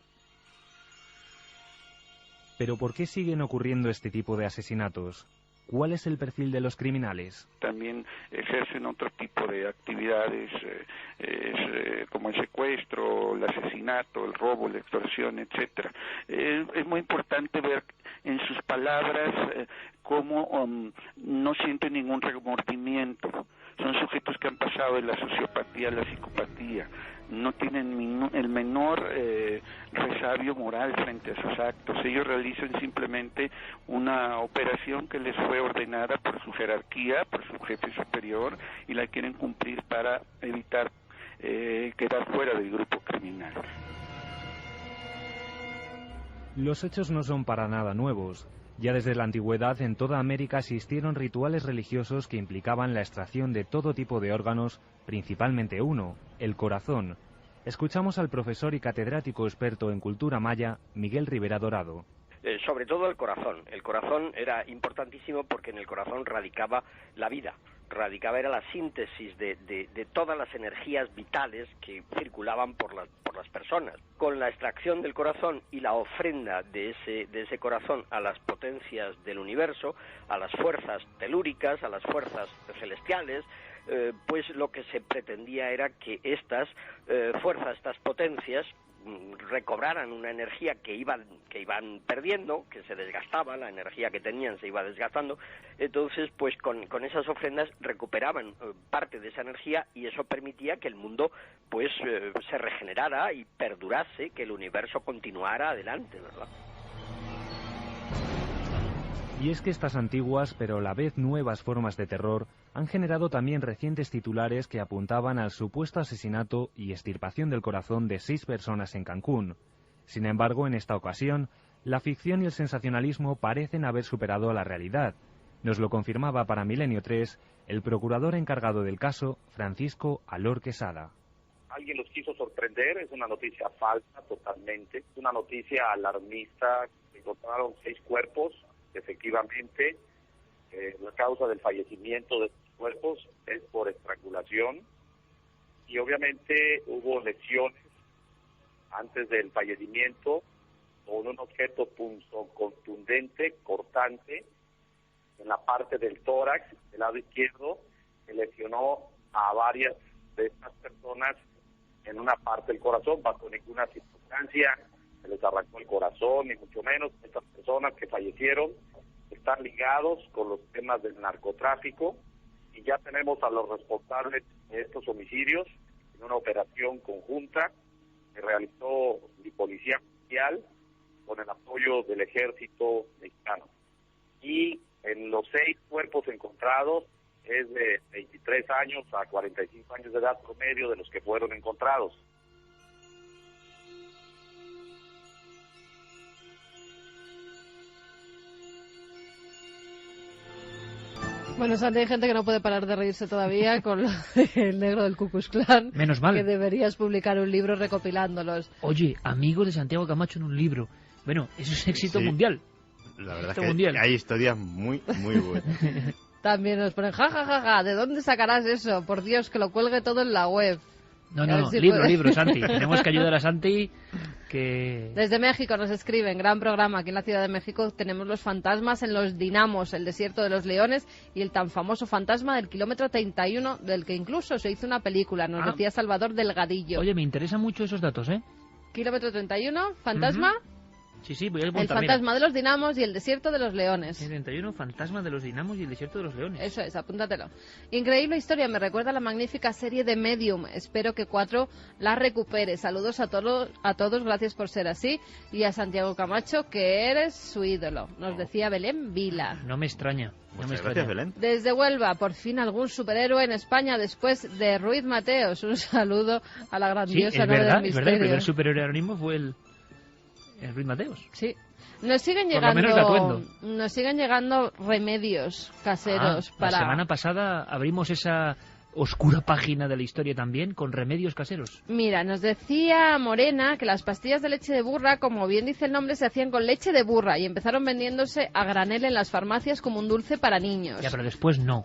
Pero ¿por qué siguen ocurriendo este tipo de asesinatos? ¿Cuál es el perfil de los criminales? También ejercen otro tipo de actividades como el secuestro, el asesinato, el robo, la extorsión, etcétera. Es muy importante ver en sus palabras cómo no sienten ningún remordimiento. Son sujetos que han pasado de la sociopatía a la psicopatía. No tienen el menor resabio moral frente a sus actos. Ellos realizan simplemente una operación que les fue ordenada por su jerarquía, por su jefe superior, y la quieren cumplir para evitar quedar fuera del grupo criminal. Los hechos no son para nada nuevos. Ya desde la antigüedad en toda América existieron rituales religiosos que implicaban la extracción de todo tipo de órganos, principalmente uno, el corazón. Escuchamos al profesor y catedrático experto en cultura maya, Miguel Rivera Dorado. Sobre todo el corazón. El corazón era importantísimo porque en el corazón radicaba la vida. Era la síntesis de todas las energías vitales que circulaban por las personas. Con la extracción del corazón y la ofrenda de ese corazón a las potencias del universo, a las fuerzas telúricas, a las fuerzas celestiales, pues lo que se pretendía era que estas fuerzas, estas potencias, recobraran una energía que iban perdiendo, que se desgastaba, la energía que tenían se iba desgastando. Entonces pues con esas ofrendas recuperaban parte de esa energía, y eso permitía que el mundo pues se regenerara y perdurase, que el universo continuara adelante, ¿verdad? Y es que estas antiguas, pero a la vez nuevas formas de terror han generado también recientes titulares que apuntaban al supuesto asesinato y extirpación del corazón de 6 personas en Cancún. Sin embargo, en esta ocasión, la ficción y el sensacionalismo parecen haber superado a la realidad. Nos lo confirmaba para Milenio 3 el procurador encargado del caso, Francisco Alor Quesada. Alguien los quiso sorprender, es una noticia falsa totalmente, es una noticia alarmista. Encontraron 6 cuerpos. Efectivamente, la causa del fallecimiento de estos cuerpos es por estrangulación, y obviamente hubo lesiones antes del fallecimiento con un objeto contundente, cortante, en la parte del tórax, del lado izquierdo, que lesionó a varias de estas personas en una parte del corazón. Bajo ninguna circunstancia se les arrancó el corazón, ni mucho menos. Estas personas que fallecieron están ligados con los temas del narcotráfico, y ya tenemos a los responsables de estos homicidios en una operación conjunta que realizó la Policía Judicial con el apoyo del Ejército Mexicano. Y en los 6 cuerpos encontrados es de 23 años a 45 años de edad promedio de los que fueron encontrados. Bueno, Santi, hay gente que no puede parar de reírse todavía con el negro del Ku Klux Klan. Menos mal. Que deberías publicar un libro recopilándolos. Oye, amigos de Santiago Camacho en un libro. Bueno, eso es éxito mundial. La verdad es que hay historias muy, muy buenas. También nos ponen, ja, ¿de dónde sacarás eso? Por Dios, que lo cuelgue todo en la web. No, libro, Santi. Tenemos que ayudar a Santi, que... Desde México nos escriben, gran programa. Aquí en la Ciudad de México tenemos los fantasmas en los dinamos, el desierto de los leones y el tan famoso fantasma del kilómetro 31, del que incluso se hizo una película, nos decía Salvador Delgadillo. Oye, me interesan mucho esos datos, ¿eh? Kilómetro 31, fantasma... Sí, voy a apuntar. El fantasma de los dinamos y el desierto de los leones. 71, fantasma de los dinamos y el desierto de los leones. Eso es, apúntatelo. Increíble historia, me recuerda a la magnífica serie de Medium. Espero que 4 la recupere. Saludos a todos, gracias por ser así. Y a Santiago Camacho, que eres su ídolo. Nos decía Belén Vila. No me extraña. Gracias, Belén. Desde Huelva, por fin algún superhéroe en España después de Ruiz Mateos. Un saludo a la grandiosa nave del misterio. Es verdad, el primer superhéroe anónimo fue el Ruiz Mateos. Sí. Nos siguen llegando remedios caseros para... La semana pasada abrimos esa oscura página de la historia también con remedios caseros. Mira, nos decía Morena que las pastillas de leche de burra, como bien dice el nombre, se hacían con leche de burra y empezaron vendiéndose a granel en las farmacias como un dulce para niños. Ya, pero después no.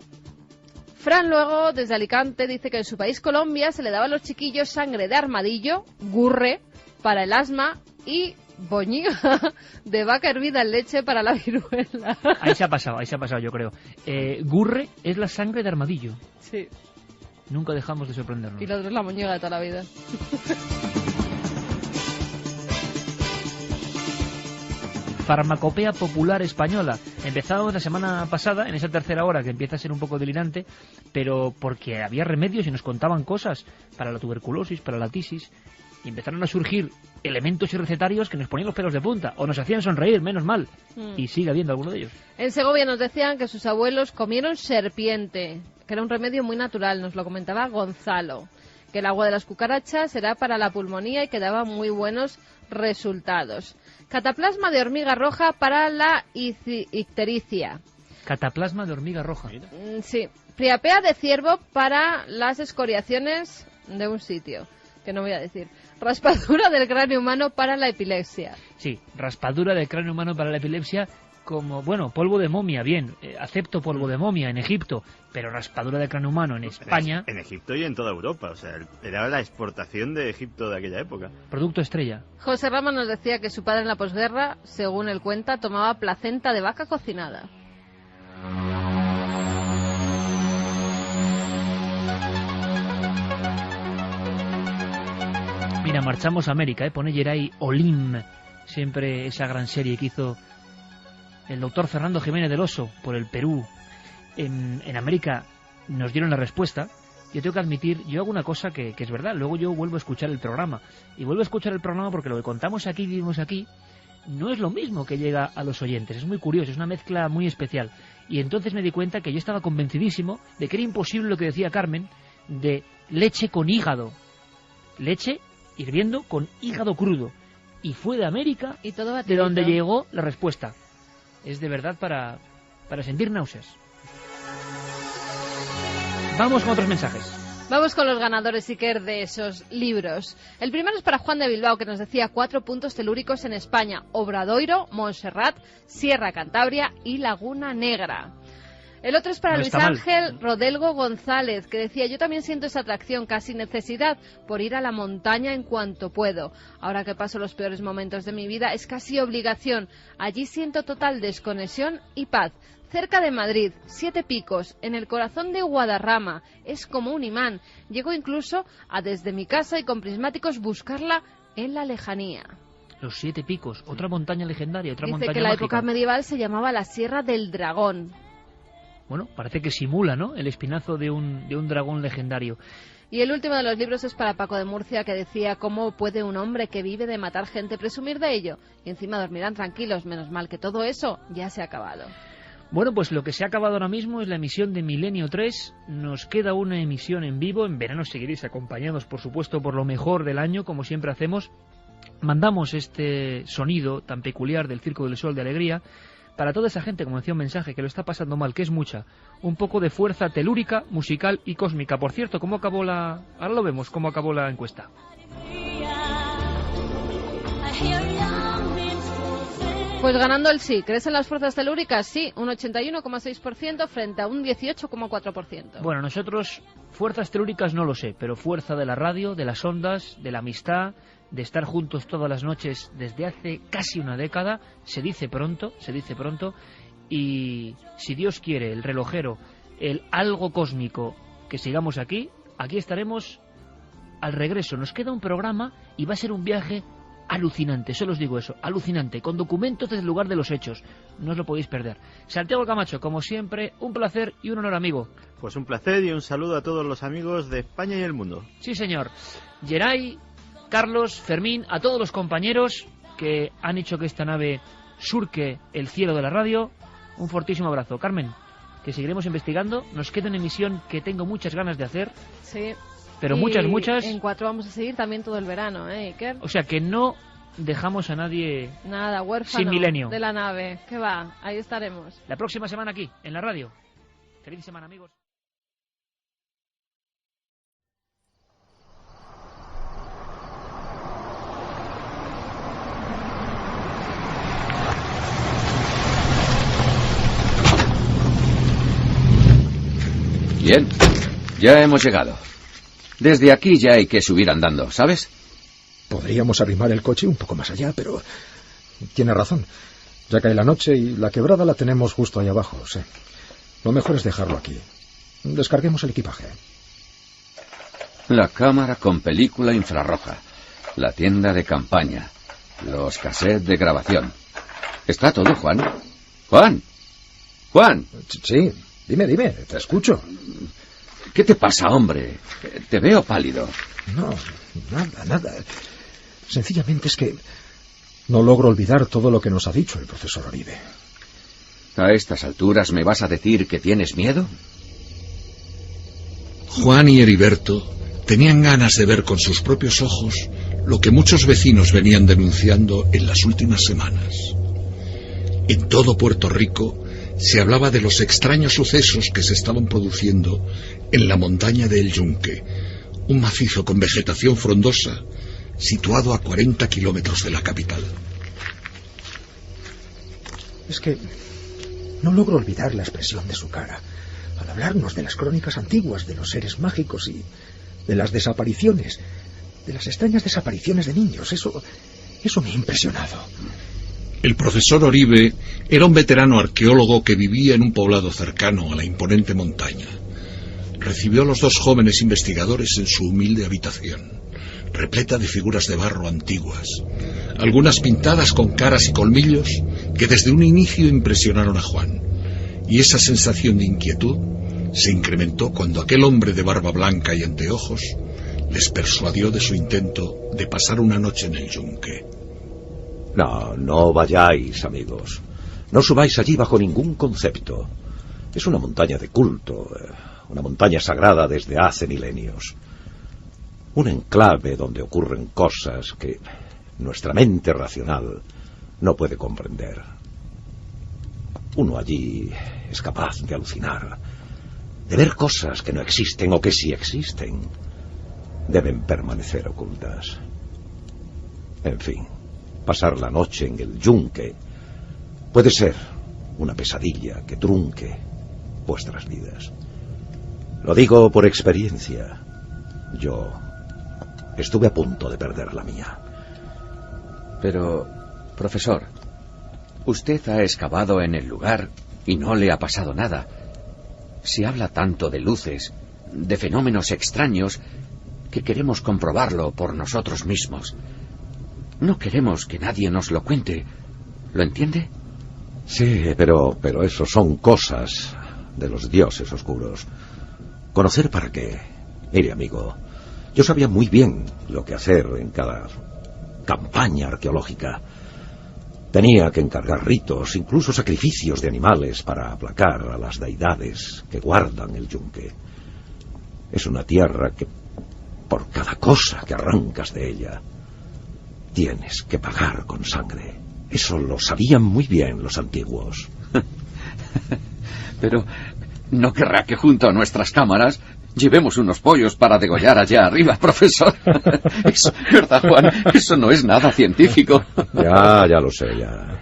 Fran luego, desde Alicante, dice que en su país, Colombia, se le daba a los chiquillos sangre de armadillo, gurre, para el asma y boñiga de vaca hervida en leche para la viruela. Ahí se ha pasado, yo creo. Gurre es la sangre de armadillo. Sí. Nunca dejamos de sorprendernos. Y lo otro es la moñiga de toda la vida. Farmacopea popular española. Empezamos la semana pasada, en esa tercera hora, que empieza a ser un poco delirante, pero porque había remedios y nos contaban cosas para la tuberculosis, para la tisis, y empezaron a surgir elementos y recetarios que nos ponían los pelos de punta, o nos hacían sonreír, menos mal, y sigue habiendo alguno de ellos. En Segovia nos decían que sus abuelos comieron serpiente, que era un remedio muy natural, nos lo comentaba Gonzalo, que el agua de las cucarachas era para la pulmonía y que daba muy buenos resultados. Cataplasma de hormiga roja para la ictericia. Cataplasma de hormiga roja. Sí. Priapea de ciervo para las escoriaciones de un sitio, que no voy a decir. Raspadura del cráneo humano para la epilepsia. Sí, raspadura del cráneo humano para la epilepsia. Como, bueno, polvo de momia, bien, acepto polvo de momia en Egipto, pero raspadura de cráneo humano en España... En Egipto y en toda Europa, o sea, era la exportación de Egipto de aquella época. Producto estrella. José Ramos nos decía que su padre en la posguerra, según él cuenta, tomaba placenta de vaca cocinada. Mira, marchamos a América, pone Geray Olim, siempre esa gran serie que hizo el doctor Fernando Jiménez del Oso por el Perú. En América nos dieron la respuesta. Yo tengo que admitir, yo hago una cosa que es verdad, luego yo vuelvo a escuchar el programa. Y vuelvo a escuchar el programa porque lo que contamos aquí, vivimos aquí, no es lo mismo que llega a los oyentes. Es muy curioso, es una mezcla muy especial. Y entonces me di cuenta que yo estaba convencidísimo de que era imposible lo que decía Carmen, de leche con hígado. Leche hirviendo con hígado crudo. Y fue de América y todo de donde llegó la respuesta. Es de verdad para sentir náuseas. Vamos con otros mensajes. Vamos con los ganadores, Iker, de esos libros. El primero es para Juan de Bilbao, que nos decía 4 puntos telúricos en España: Obradoiro, Montserrat, Sierra Cantabria y Laguna Negra. El otro es para Luis Ángel Rodelgo González, que decía: yo también siento esa atracción, casi necesidad, por ir a la montaña en cuanto puedo. Ahora que paso los peores momentos de mi vida, es casi obligación. Allí siento total desconexión y paz. Cerca de Madrid, 7 Picos, en el corazón de Guadarrama. Es como un imán. Llego incluso a desde mi casa y con prismáticos buscarla en la lejanía. Los 7 Picos, otra montaña legendaria, otra montaña mágica. Dice que la época medieval se llamaba la Sierra del Dragón. Bueno, parece que simula, ¿no?, el espinazo de un dragón legendario. Y el último de los libros es para Paco de Murcia, que decía: ¿cómo puede un hombre que vive de matar gente presumir de ello? Y encima dormirán tranquilos, menos mal que todo eso ya se ha acabado. Bueno, pues lo que se ha acabado ahora mismo es la emisión de Milenio 3. Nos queda una emisión en vivo. En verano seguiréis acompañados, por supuesto, por lo mejor del año, como siempre hacemos. Mandamos este sonido tan peculiar del Circo del Sol de Alegría para toda esa gente, como decía un mensaje, que lo está pasando mal, que es mucha. Un poco de fuerza telúrica, musical y cósmica. Por cierto, ¿cómo acabó la...? Ahora lo vemos, cómo acabó la encuesta. Pues ganando el sí. ¿Crees en las fuerzas telúricas? Sí, un 81,6% frente a un 18,4%. Bueno, nosotros, fuerzas telúricas no lo sé, pero fuerza de la radio, de las ondas, de la amistad, de estar juntos todas las noches desde hace casi una década, se dice pronto, y si Dios quiere, el relojero, el algo cósmico, que sigamos aquí estaremos al regreso. Nos queda un programa y va a ser un viaje alucinante, solo os digo eso, alucinante, con documentos desde el lugar de los hechos. No os lo podéis perder. Santiago Camacho, como siempre, un placer y un honor, amigo. Pues un placer y un saludo a todos los amigos de España y el mundo. Sí, señor. Geray, Carlos, Fermín, a todos los compañeros que han hecho que esta nave surque el cielo de la radio, un fortísimo abrazo. Carmen, que seguiremos investigando, nos queda una emisión que tengo muchas ganas de hacer. Sí. Pero muchas. En 4 vamos a seguir también todo el verano, Iker. O sea que no dejamos a nadie nada huérfano sin Milenio de la nave. ¿Qué va? Ahí estaremos. La próxima semana aquí, en la radio. Feliz semana, amigos. Bien, ya hemos llegado. Desde aquí ya hay que subir andando, ¿sabes? Podríamos arrimar el coche un poco más allá, pero tiene razón. Ya cae la noche y la quebrada la tenemos justo ahí abajo, sí. Lo mejor es dejarlo aquí. Descarguemos el equipaje. La cámara con película infrarroja, la tienda de campaña, los cassettes de grabación. ¿Está todo, Juan? ¡Juan! ¡Juan! Sí, dime, te escucho. ¿Qué te pasa, hombre? Te veo pálido. No, nada. Sencillamente es que no logro olvidar todo lo que nos ha dicho el profesor Oribe. ¿A estas alturas me vas a decir que tienes miedo? Juan y Heriberto tenían ganas de ver con sus propios ojos lo que muchos vecinos venían denunciando en las últimas semanas. En todo Puerto Rico se hablaba de los extraños sucesos que se estaban produciendo en la montaña de El Yunque, un macizo con vegetación frondosa situado a 40 kilómetros de la capital. Es que no logro olvidar la expresión de su cara al hablarnos de las crónicas antiguas, de los seres mágicos y de las desapariciones, de las extrañas desapariciones de niños. Eso me ha impresionado. El profesor Oribe era un veterano arqueólogo que vivía en un poblado cercano a la imponente montaña. Recibió a los dos jóvenes investigadores en su humilde habitación, repleta de figuras de barro antiguas, algunas pintadas con caras y colmillos que desde un inicio impresionaron a Juan, y esa sensación de inquietud se incrementó cuando aquel hombre de barba blanca y anteojos les persuadió de su intento de pasar una noche en El Yunque. No vayáis, amigos. No subáis allí bajo ningún concepto. Es una montaña de culto, una montaña sagrada desde hace milenios. Un enclave donde ocurren cosas que nuestra mente racional no puede comprender. Uno allí es capaz de alucinar, de ver cosas que no existen o que sí existen. Deben permanecer ocultas. En fin, pasar la noche en El Yunque puede ser una pesadilla que trunque vuestras vidas. Lo digo por experiencia. Yo estuve a punto de perder la mía. Pero, profesor, usted ha excavado en el lugar y no le ha pasado nada. Se habla tanto de luces, de fenómenos extraños, que queremos comprobarlo por nosotros mismos. No queremos que nadie nos lo cuente. ¿Lo entiende? Sí, pero eso son cosas de los dioses oscuros. ¿Conocer para qué? Mire, amigo, yo sabía muy bien lo que hacer en cada campaña arqueológica. Tenía que encargar ritos, incluso sacrificios de animales para aplacar a las deidades que guardan El Yunque. Es una tierra que, por cada cosa que arrancas de ella, tienes que pagar con sangre. Eso lo sabían muy bien los antiguos. Pero ¿no querrá que junto a nuestras cámaras llevemos unos pollos para degollar allá arriba, profesor? Eso, ¿verdad, Juan? Eso no es nada científico. Ya lo sé, ya.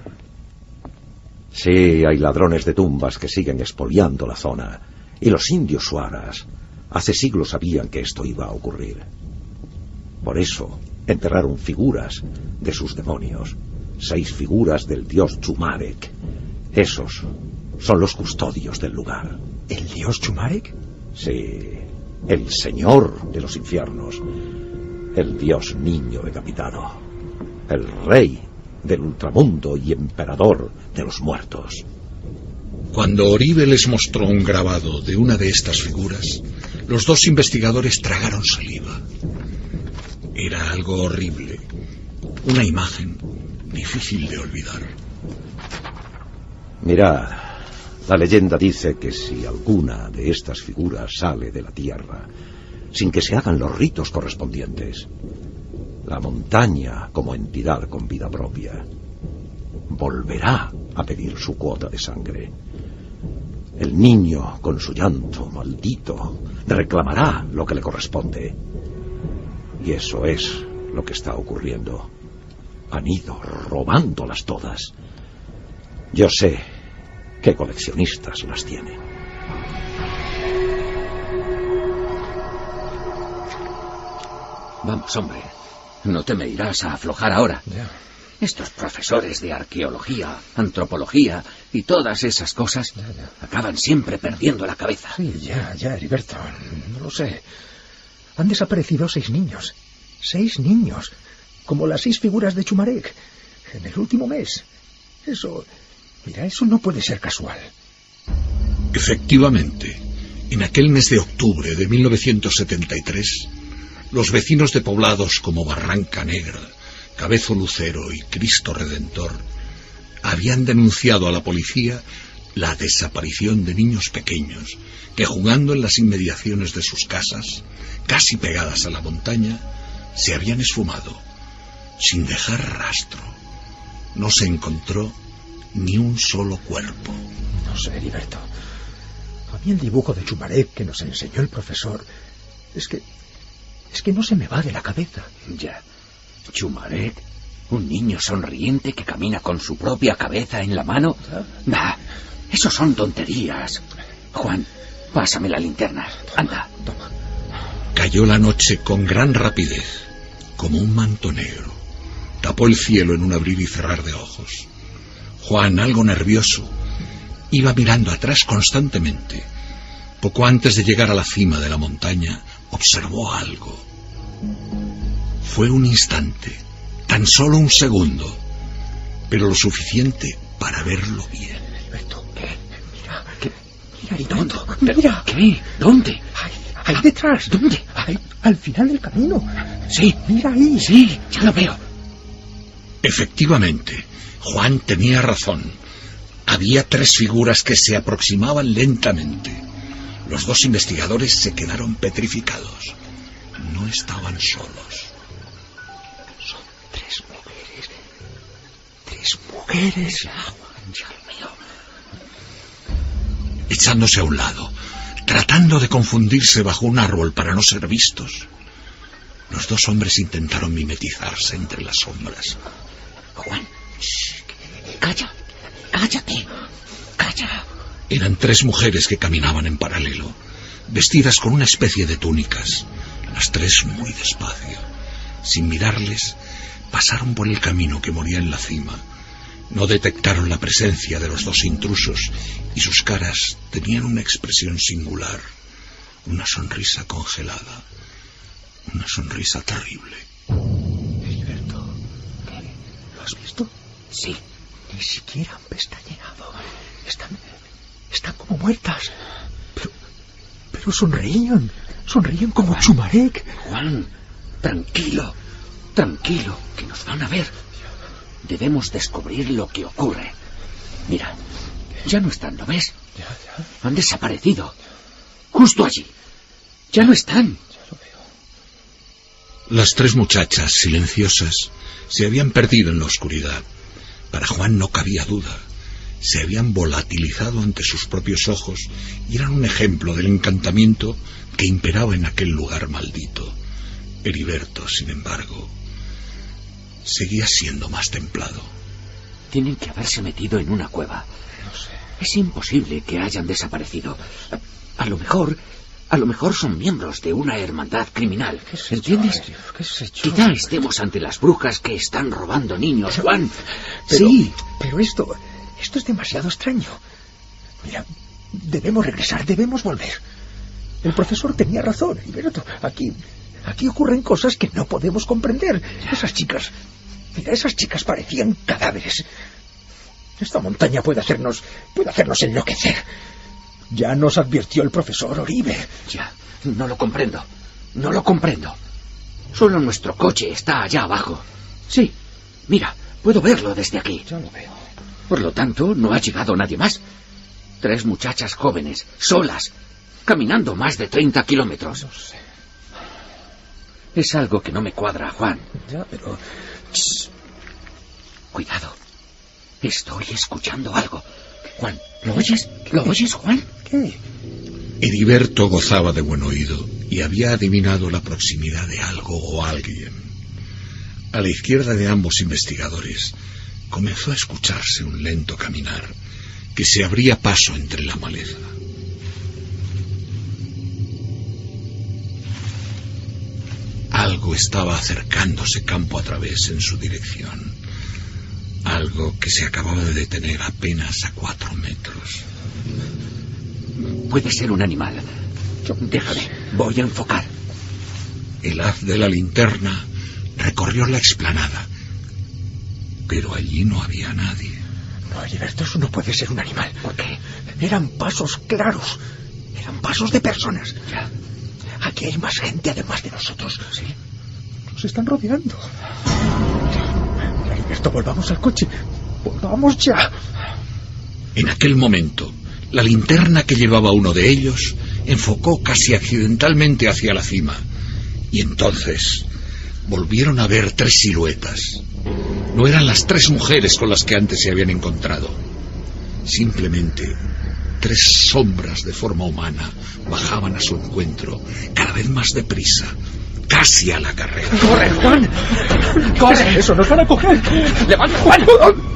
Sí, hay ladrones de tumbas que siguen expoliando la zona. Y los indios suaras hace siglos sabían que esto iba a ocurrir. Por eso enterraron figuras de sus demonios. 6 figuras del dios Chumarek. Esos son los custodios del lugar. ¿El dios Chumarek? Sí, el señor de los infiernos. El dios niño decapitado. El rey del ultramundo y emperador de los muertos. Cuando Oribe les mostró un grabado de una de estas figuras, los dos investigadores tragaron saliva. Era algo horrible, una imagen difícil de olvidar. Mirad, la leyenda dice que si alguna de estas figuras sale de la tierra, sin que se hagan los ritos correspondientes, la montaña, como entidad con vida propia, volverá a pedir su cuota de sangre. El niño, con su llanto maldito, reclamará lo que le corresponde. Y eso es lo que está ocurriendo. Han ido robándolas todas. Yo sé qué coleccionistas las tienen. Vamos, hombre. No te me irás a aflojar ahora. Ya. Estos profesores de arqueología, antropología y todas esas cosas acaban siempre perdiendo la cabeza. Sí, ya, Heriberto. No lo sé. Han desaparecido 6 niños. 6 niños. Como las 6 figuras de Chumarec. En el último mes. Eso no puede ser casual. Efectivamente, en aquel mes de octubre de 1973, los vecinos de poblados como Barranca Negra, Cabezo Lucero y Cristo Redentor habían denunciado a la policía la desaparición de niños pequeños que, jugando en las inmediaciones de sus casas, casi pegadas a la montaña, se habían esfumado, sin dejar rastro. No se encontró ni un solo cuerpo. No sé, Heriberto. A mí el dibujo de Chumarec que nos enseñó el profesor es que no se me va de la cabeza. Ya. Chumarec, un niño sonriente que camina con su propia cabeza en la mano. Nah, eso son tonterías. Juan, pásame la linterna. Anda. Toma. Cayó la noche con gran rapidez, como un manto negro. Tapó el cielo en un abrir y cerrar de ojos. Juan, algo nervioso, iba mirando atrás constantemente. Poco antes de llegar a la cima de la montaña, observó algo. Fue un instante, tan solo un segundo, pero lo suficiente para verlo bien. Heriberto, mira, ¿Dónde? mira. ¿Qué? ¿Dónde? Ahí detrás. ¿Dónde? Ahí, al final del camino. Sí. Mira ahí. Sí, ya lo veo. Efectivamente, Juan tenía razón. Había 3 figuras que se aproximaban lentamente. Los 2 investigadores se quedaron petrificados. No estaban solos. Son 3 mujeres. 3 mujeres. Ya, Juan, ya lo veo. Echándose a un lado, tratando de confundirse bajo un árbol para no ser vistos, los 2 hombres intentaron mimetizarse entre las sombras. Juan, calla, cállate, calla. Eran 3 mujeres que caminaban en paralelo, vestidas con una especie de túnicas. Las 3 muy despacio. Sin mirarles, pasaron por el camino que moría en la cima. No detectaron la presencia de los 2 intrusos y sus caras tenían una expresión singular, una sonrisa congelada, una sonrisa terrible. Heriberto, ¿lo has visto? Sí. Ni siquiera han pestañeado. Están como muertas. Pero sonreían como Juan, Chumarec. Juan, tranquilo, que nos van a ver. Debemos descubrir lo que ocurre. Mira, ya no están, ¿lo ves? Ya. Han desaparecido. Justo allí. Ya no están. Ya lo veo. Las 3 muchachas, silenciosas, se habían perdido en la oscuridad. Para Juan no cabía duda. Se habían volatilizado ante sus propios ojos y eran un ejemplo del encantamiento que imperaba en aquel lugar maldito. Heriberto, sin embargo, seguía siendo más templado. Tienen que haberse metido en una cueva. No sé. Es imposible que hayan desaparecido. A lo mejor son miembros de una hermandad criminal. ¿Entiendes? Quizá estemos ante las brujas que están robando niños, Juan. Sí. Pero esto es demasiado extraño. Mira, debemos regresar, debemos volver. El profesor tenía razón, Heriberto. Aquí ocurren cosas que no podemos comprender. Esas chicas parecían cadáveres. Esta montaña puede hacernos enloquecer. Ya nos advirtió el profesor Oribe. Ya, no lo comprendo. Solo nuestro coche está allá abajo. Sí, mira, puedo verlo desde aquí. Ya lo veo. Por lo tanto, no ha llegado nadie más. 3 muchachas jóvenes, solas, caminando más de 30 kilómetros. No sé. Es algo que no me cuadra, Juan. Ya, pero... Cuidado. Estoy escuchando algo. Juan, ¿lo oyes? ¿Lo oyes, Juan? ¿Qué? Heriberto gozaba de buen oído y había adivinado la proximidad de algo o alguien. A la izquierda de ambos investigadores comenzó a escucharse un lento caminar que se abría paso entre la maleza. Algo algo estaba acercándose campo a través en su dirección. Algo que se acababa de detener apenas a 4 metros. Puede ser un animal. Déjame, voy a enfocar. El haz de la linterna recorrió la explanada, pero allí no había nadie. No, Heriberto, eso no puede ser un animal. ¿Por qué? Eran pasos claros. Eran pasos de personas. Ya. Aquí hay más gente además de nosotros. ¿Sí? Nos están rodeando. Heriberto, volvamos al coche. Volvamos ya. En aquel momento, la linterna que llevaba uno de ellos enfocó casi accidentalmente hacia la cima. Y entonces volvieron a ver 3 siluetas. No eran las 3 mujeres con las que antes se habían encontrado. Simplemente 3 sombras de forma humana bajaban a su encuentro, cada vez más deprisa, casi a la carrera. ¡Corre, Juan! ¡Corre! ¡Eso nos van a coger! ¡Levanta, Juan!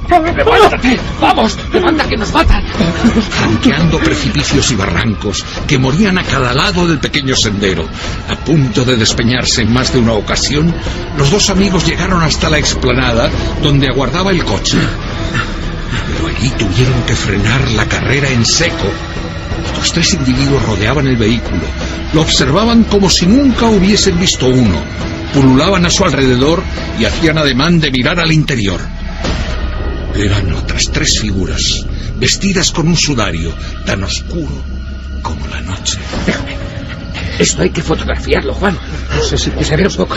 ¡Levántate! ¡Vamos! ¡Levanta, que nos matan! Franqueando precipicios y barrancos que morían a cada lado del pequeño sendero, a punto de despeñarse en más de una ocasión, los 2 amigos llegaron hasta la explanada donde aguardaba el coche. Pero allí tuvieron que frenar la carrera en seco. Los 3 individuos rodeaban el vehículo, lo observaban como si nunca hubiesen visto uno, pululaban a su alrededor y hacían ademán de mirar al interior. Eran otras 3 figuras, vestidas con un sudario tan oscuro como la noche. Déjame. Esto hay que fotografiarlo, Juan. No sé si... Espera un poco.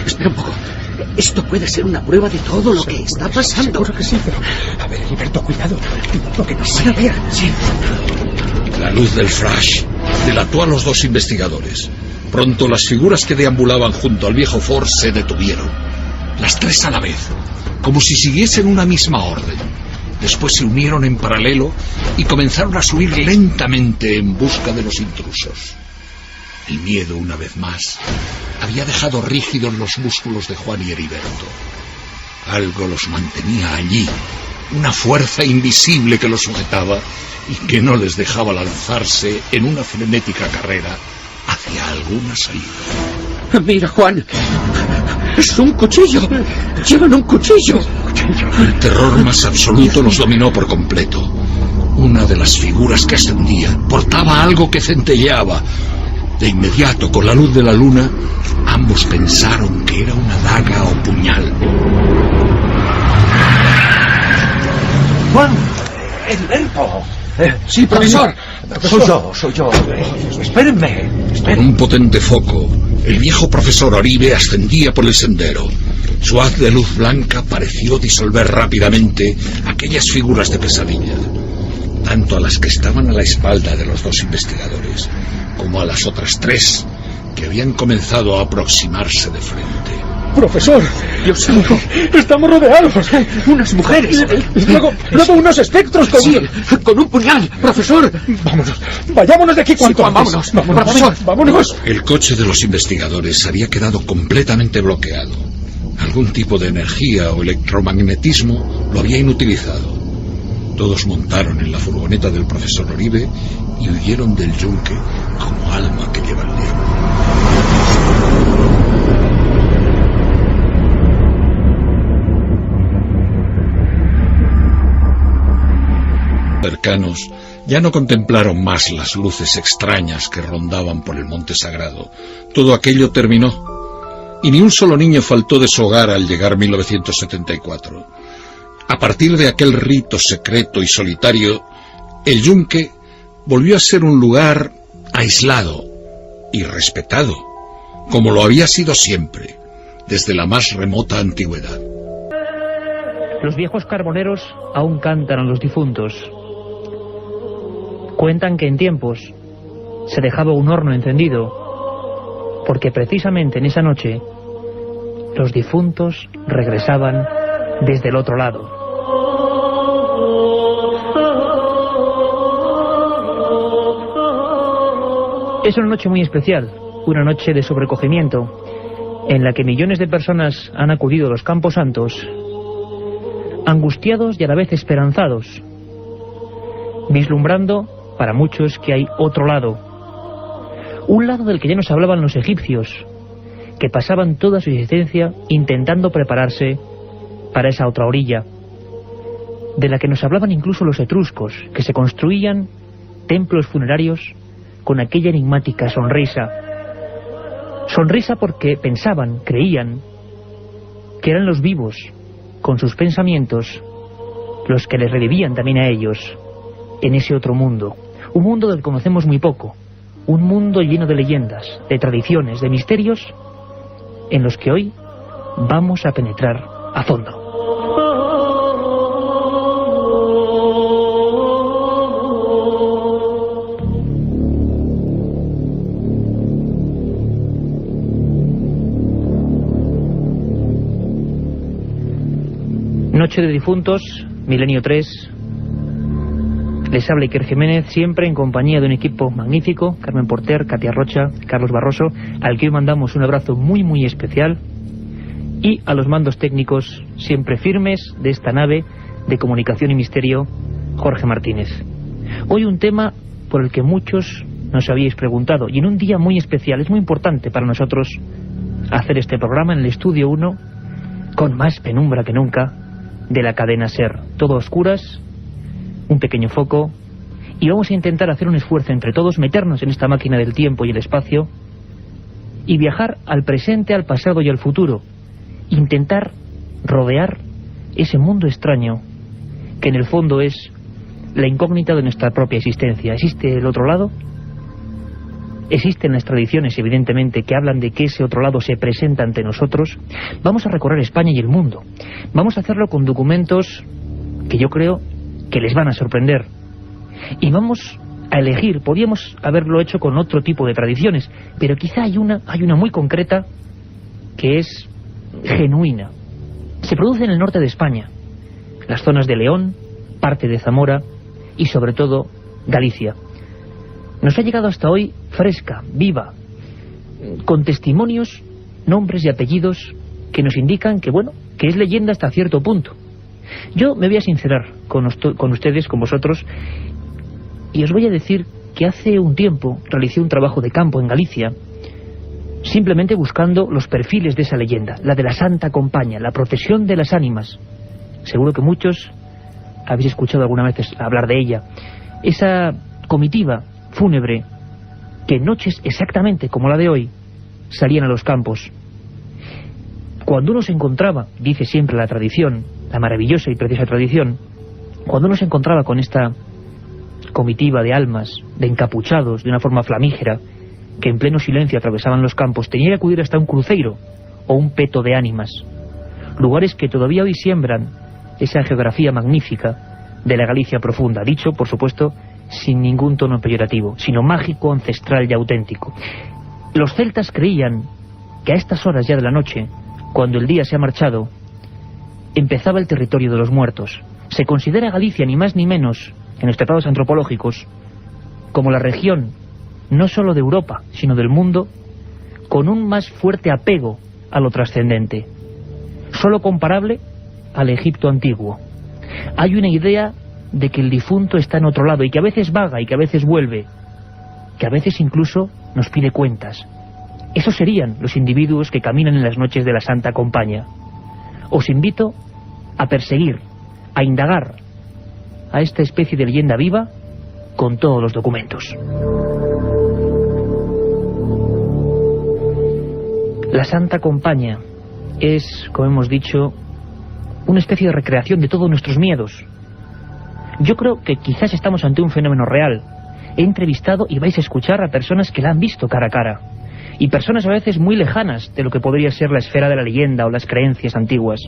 Espera un poco. Esto puede ser una prueba de todo lo que está pasando. Seguro que sí, pero... A ver, Heriberto, cuidado. Cuidado, que nos van a ver. Sí. La luz del flash delató a los 2 investigadores. Pronto las figuras que deambulaban junto al viejo Ford se detuvieron. Las 3 a la vez, como si siguiesen una misma orden. Después se unieron en paralelo y comenzaron a subir lentamente en busca de los intrusos. El miedo, una vez más, había dejado rígidos los músculos de Juan y Heriberto. Algo los mantenía allí, una fuerza invisible que los sujetaba y que no les dejaba lanzarse en una frenética carrera hacia alguna salida. Mira, Juan, es un cuchillo. Llevan un cuchillo. El terror más absoluto los dominó por completo. Una de las figuras que ascendía portaba algo que centelleaba. De inmediato, con la luz de la luna, ambos pensaron que era una daga o puñal. Juan, Heriberto. Sí, profesor. Soy yo. Espérenme. Con un potente foco, el viejo profesor Oribe ascendía por el sendero. Su haz de luz blanca pareció disolver rápidamente aquellas figuras de pesadilla, tanto a las que estaban a la espalda de los 2 investigadores, como a las otras 3 que habían comenzado a aproximarse de frente. Profesor, Dios santo, estamos rodeados. Unas mujeres. Luego unos espectros con... Sí, con un puñal, profesor. Vámonos, vayámonos de aquí cuanto Juan, antes. Vámonos, profesor. Vámonos. El coche de los investigadores había quedado completamente bloqueado. Algún tipo de energía o electromagnetismo lo había inutilizado. Todos montaron en la furgoneta del profesor Oribe y huyeron del yunque como alma que lleva el diablo. Cercanos, ya no contemplaron más las luces extrañas que rondaban por el monte sagrado. Todo aquello terminó, y ni un solo niño faltó de su hogar al llegar 1974. A partir de aquel rito secreto y solitario, el yunque volvió a ser un lugar aislado y respetado, como lo había sido siempre, desde la más remota antigüedad. Los viejos carboneros aún cantan a los difuntos. Cuentan que en tiempos se dejaba un horno encendido, porque precisamente en esa noche los difuntos regresaban desde el otro lado. Es una noche muy especial, una noche de sobrecogimiento, en la que millones de personas han acudido a los Campos Santos, angustiados y a la vez esperanzados, vislumbrando para muchos que hay otro lado, un lado del que ya nos hablaban los egipcios, que pasaban toda su existencia intentando prepararse para esa otra orilla, de la que nos hablaban incluso los etruscos, que se construían templos funerarios con aquella enigmática sonrisa. Sonrisa porque pensaban, creían, que eran los vivos, con sus pensamientos, los que les revivían también a ellos en ese otro mundo. Un mundo del que conocemos muy poco, un mundo lleno de leyendas, de tradiciones, de misterios, en los que hoy vamos a penetrar a fondo. Noche de difuntos, Milenio 3. Les habla Iker Jiménez, siempre en compañía de un equipo magnífico, Carmen Porter, Katia Rocha, Carlos Barroso, al que hoy mandamos un abrazo muy muy especial, y a los mandos técnicos siempre firmes de esta nave de comunicación y misterio, Jorge Martínez. Hoy un tema por el que muchos nos habíais preguntado, y en un día muy especial. Es muy importante para nosotros hacer este programa en el Estudio 1, con más penumbra que nunca, de la cadena SER. Todo a oscuras, un pequeño foco, y vamos a intentar hacer un esfuerzo entre todos, meternos en esta máquina del tiempo y el espacio, y viajar al presente, al pasado y al futuro. Intentar rodear ese mundo extraño, que en el fondo es la incógnita de nuestra propia existencia. ¿Existe el otro lado? Existen las tradiciones, evidentemente, que hablan de que ese otro lado se presenta ante nosotros. Vamos a recorrer España y el mundo. Vamos a hacerlo con documentos que yo creo que les van a sorprender. Y vamos a elegir, podíamos haberlo hecho con otro tipo de tradiciones, pero quizá hay una muy concreta que es genuina. Se produce en el norte de España, las zonas de León, parte de Zamora y sobre todo Galicia. Nos ha llegado hasta hoy fresca, viva, con testimonios, nombres y apellidos que nos indican que, bueno, que es leyenda hasta cierto punto. Yo me voy a sincerar con ustedes, con vosotros, y os voy a decir que hace un tiempo realicé un trabajo de campo en Galicia, simplemente buscando los perfiles de esa leyenda, la de la Santa Compaña, la procesión de las ánimas. Seguro que muchos habéis escuchado alguna vez hablar de ella. Esa comitiva fúnebre que en noches exactamente como la de hoy salían a los campos. Cuando uno se encontraba, dice siempre la tradición, la maravillosa y preciosa tradición, cuando uno se encontraba con esta comitiva de almas, de encapuchados, de una forma flamígera, que en pleno silencio atravesaban los campos, tenía que acudir hasta un cruceiro o un peto de ánimas, lugares que todavía hoy siembran esa geografía magnífica de la Galicia profunda, dicho, por supuesto, sin ningún tono peyorativo, sino mágico, ancestral y auténtico. Los celtas creían que a estas horas ya de la noche, cuando el día se ha marchado, empezaba el territorio de los muertos. Se considera Galicia, ni más ni menos, en los tratados antropológicos, como la región, no solo de Europa, sino del mundo, con un más fuerte apego a lo trascendente, solo comparable al Egipto antiguo. Hay una idea de que el difunto está en otro lado y que a veces vaga y que a veces vuelve, que a veces incluso nos pide cuentas. Esos serían los individuos que caminan en las noches de la Santa Compaña. Os invito a perseguir, a indagar a esta especie de leyenda viva con todos los documentos. La Santa Compaña es, como hemos dicho, una especie de recreación de todos nuestros miedos. Yo creo que quizás estamos ante un fenómeno real. He entrevistado y vais a escuchar a personas que la han visto cara a cara, y personas a veces muy lejanas de lo que podría ser la esfera de la leyenda o las creencias antiguas.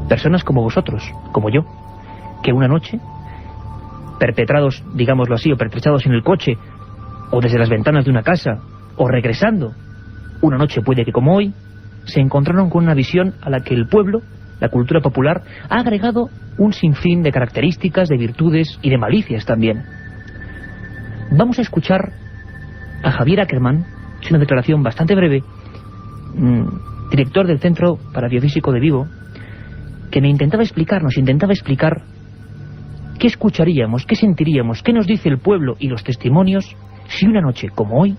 Personas como vosotros, como yo, que una noche, perpetrados, digámoslo así, o pertrechados en el coche, o desde las ventanas de una casa, o regresando, una noche puede que como hoy, se encontraron con una visión a la que el pueblo, la cultura popular, ha agregado un sinfín de características, de virtudes y de malicias también. Vamos a escuchar a Javier Ackerman, es una declaración bastante breve, director del Centro para Biofísico de Vigo, que nos intentaba explicar qué escucharíamos, qué sentiríamos, qué nos dice el pueblo y los testimonios si una noche como hoy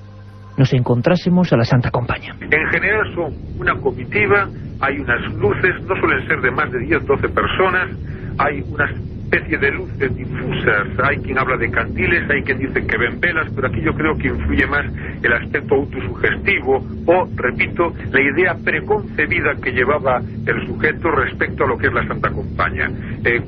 nos encontrásemos a la Santa Compañía. En general son una comitiva, hay unas luces, no suelen ser de más de 10, 12 personas, hay una especie de luces difusas, hay quien habla de candiles, hay quien dice que ven velas, pero aquí yo creo que influye más el aspecto autosugestivo o, repito, la idea preconcebida que llevaba el sujeto respecto a lo que es la Santa Compañía.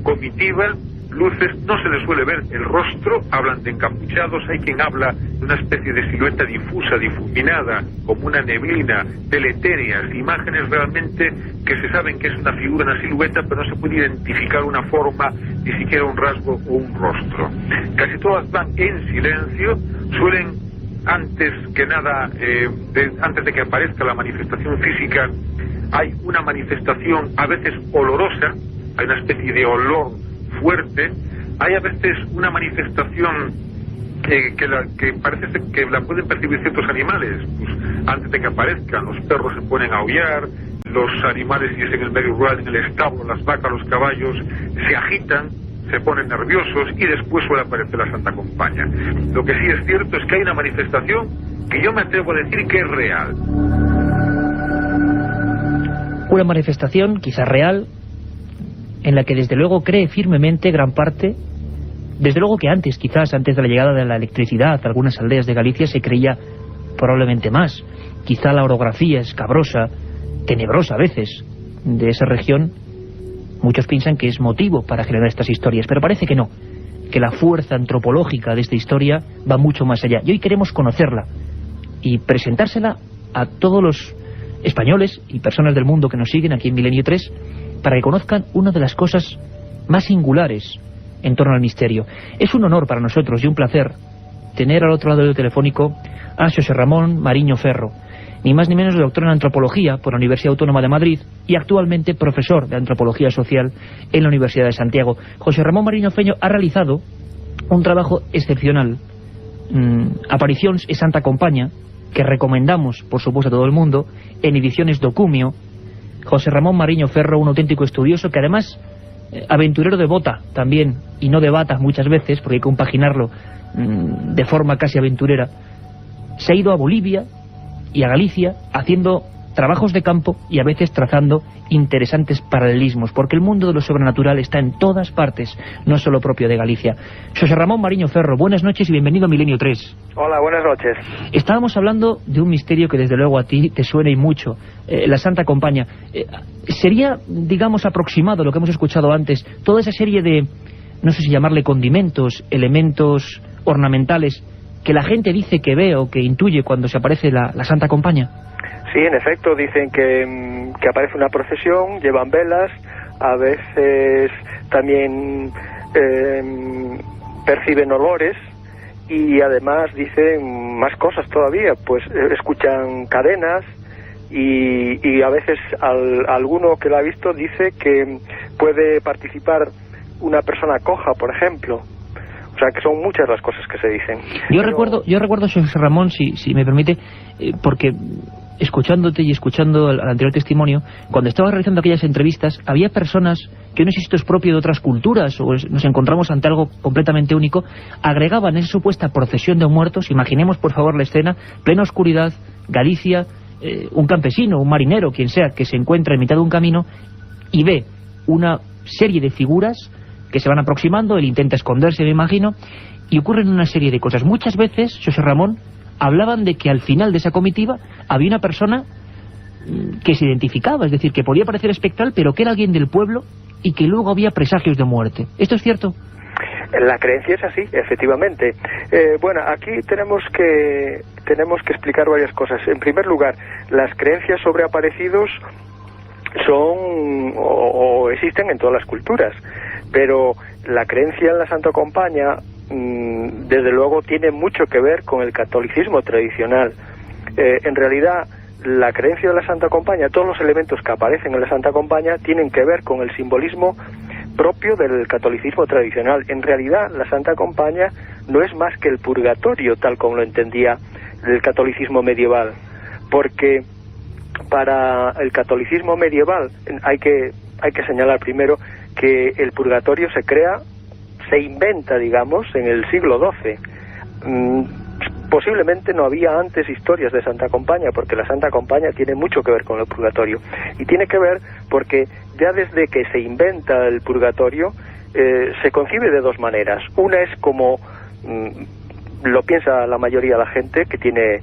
Comitiva, luces, no se les suele ver el rostro, hablan de encapuchados, hay quien habla de una especie de silueta difusa, difuminada, como una neblina, deletéreas, imágenes realmente que se saben que es una figura, una silueta, pero no se puede identificar una forma, ni siquiera un rasgo o un rostro. Casi todas van en silencio, suelen, antes que nada, antes de que aparezca la manifestación física, hay una manifestación a veces olorosa, hay una especie de olor fuerte, hay a veces una manifestación que parece que la pueden percibir ciertos animales, pues, antes de que aparezcan, los perros se ponen a aullar, los animales, si es en el medio rural, en el establo, las vacas, los caballos, se agitan, se ponen nerviosos y después suele aparecer la Santa Compañía. Lo que sí es cierto es que hay una manifestación que yo me atrevo a decir que es real. Una manifestación quizás real, en la que desde luego cree firmemente gran parte, desde luego que antes, quizás antes de la llegada de la electricidad, algunas aldeas de Galicia se creía probablemente más. Quizá la orografía escabrosa, tenebrosa a veces, de esa región, muchos piensan que es motivo para generar estas historias, pero parece que no, que la fuerza antropológica de esta historia va mucho más allá. Y hoy queremos conocerla y presentársela a todos los españoles y personas del mundo que nos siguen aquí en Milenio 3, para que conozcan una de las cosas más singulares en torno al misterio. Es un honor para nosotros y un placer tener al otro lado del telefónico a Xosé Ramón Mariño Ferro, ni más ni menos doctor en antropología por la Universidad Autónoma de Madrid y actualmente profesor de antropología social en la Universidad de Santiago. José Ramón Mariño Ferro ha realizado un trabajo excepcional, Aparicións e Santa Compañía, que recomendamos, por supuesto, a todo el mundo, en ediciones Documio. José Ramón Mariño Ferro, un auténtico estudioso que además, aventurero de bota también, y no de bata muchas veces, porque hay que compaginarlo de forma casi aventurera, se ha ido a Bolivia y a Galicia haciendo trabajos de campo y a veces trazando interesantes paralelismos, porque el mundo de lo sobrenatural está en todas partes, no solo propio de Galicia. Xosé Ramón Mariño Ferro, buenas noches y bienvenido a Milenio 3. Hola, buenas noches. Estábamos hablando de un misterio que desde luego a ti te suena y mucho, la Santa Compañía. ¿Sería, digamos, aproximado lo que hemos escuchado antes, toda esa serie de, no sé si llamarle condimentos, elementos ornamentales, que la gente dice que ve o que intuye cuando se aparece la Santa Compañía? Sí, en efecto, dicen que aparece una procesión, llevan velas, a veces también perciben olores y además dicen más cosas todavía, pues escuchan cadenas y a veces alguno que la ha visto dice que puede participar una persona coja, por ejemplo. O sea, que son muchas las cosas que se dicen. Yo recuerdo, José Ramón, si me permite, porque escuchándote y escuchando el anterior testimonio, cuando estaba realizando aquellas entrevistas, había personas que, no sé si esto es propio de otras culturas o nos encontramos ante algo completamente único, agregaban esa supuesta procesión de muertos. Imaginemos por favor la escena, plena oscuridad, Galicia, un campesino, un marinero, quien sea, que se encuentra en mitad de un camino y ve una serie de figuras que se van aproximando, él intenta esconderse, me imagino, y ocurren una serie de cosas. Muchas veces, José Ramón, hablaban de que al final de esa comitiva había una persona que se identificaba, es decir, que podía parecer espectral, pero que era alguien del pueblo y que luego había presagios de muerte. ¿Esto es cierto? La creencia es así, efectivamente. Bueno, aquí tenemos que explicar varias cosas. En primer lugar, las creencias sobre aparecidos son o existen en todas las culturas, pero la creencia en la Santa Compañía desde luego tiene mucho que ver con el catolicismo tradicional. En realidad, la creencia de la Santa Compañía, todos los elementos que aparecen en la Santa Compañía tienen que ver con el simbolismo propio del catolicismo tradicional. En realidad, la Santa Compañía no es más que el purgatorio, tal como lo entendía el catolicismo medieval, porque para el catolicismo medieval hay que señalar primero que el purgatorio se inventa, digamos, en el siglo XII. posiblemente no había antes historias de Santa Compaña, porque la Santa Compaña tiene mucho que ver con el purgatorio. Y tiene que ver porque ya desde que se inventa el purgatorio, se concibe de dos maneras. Una es como lo piensa la mayoría de la gente que tiene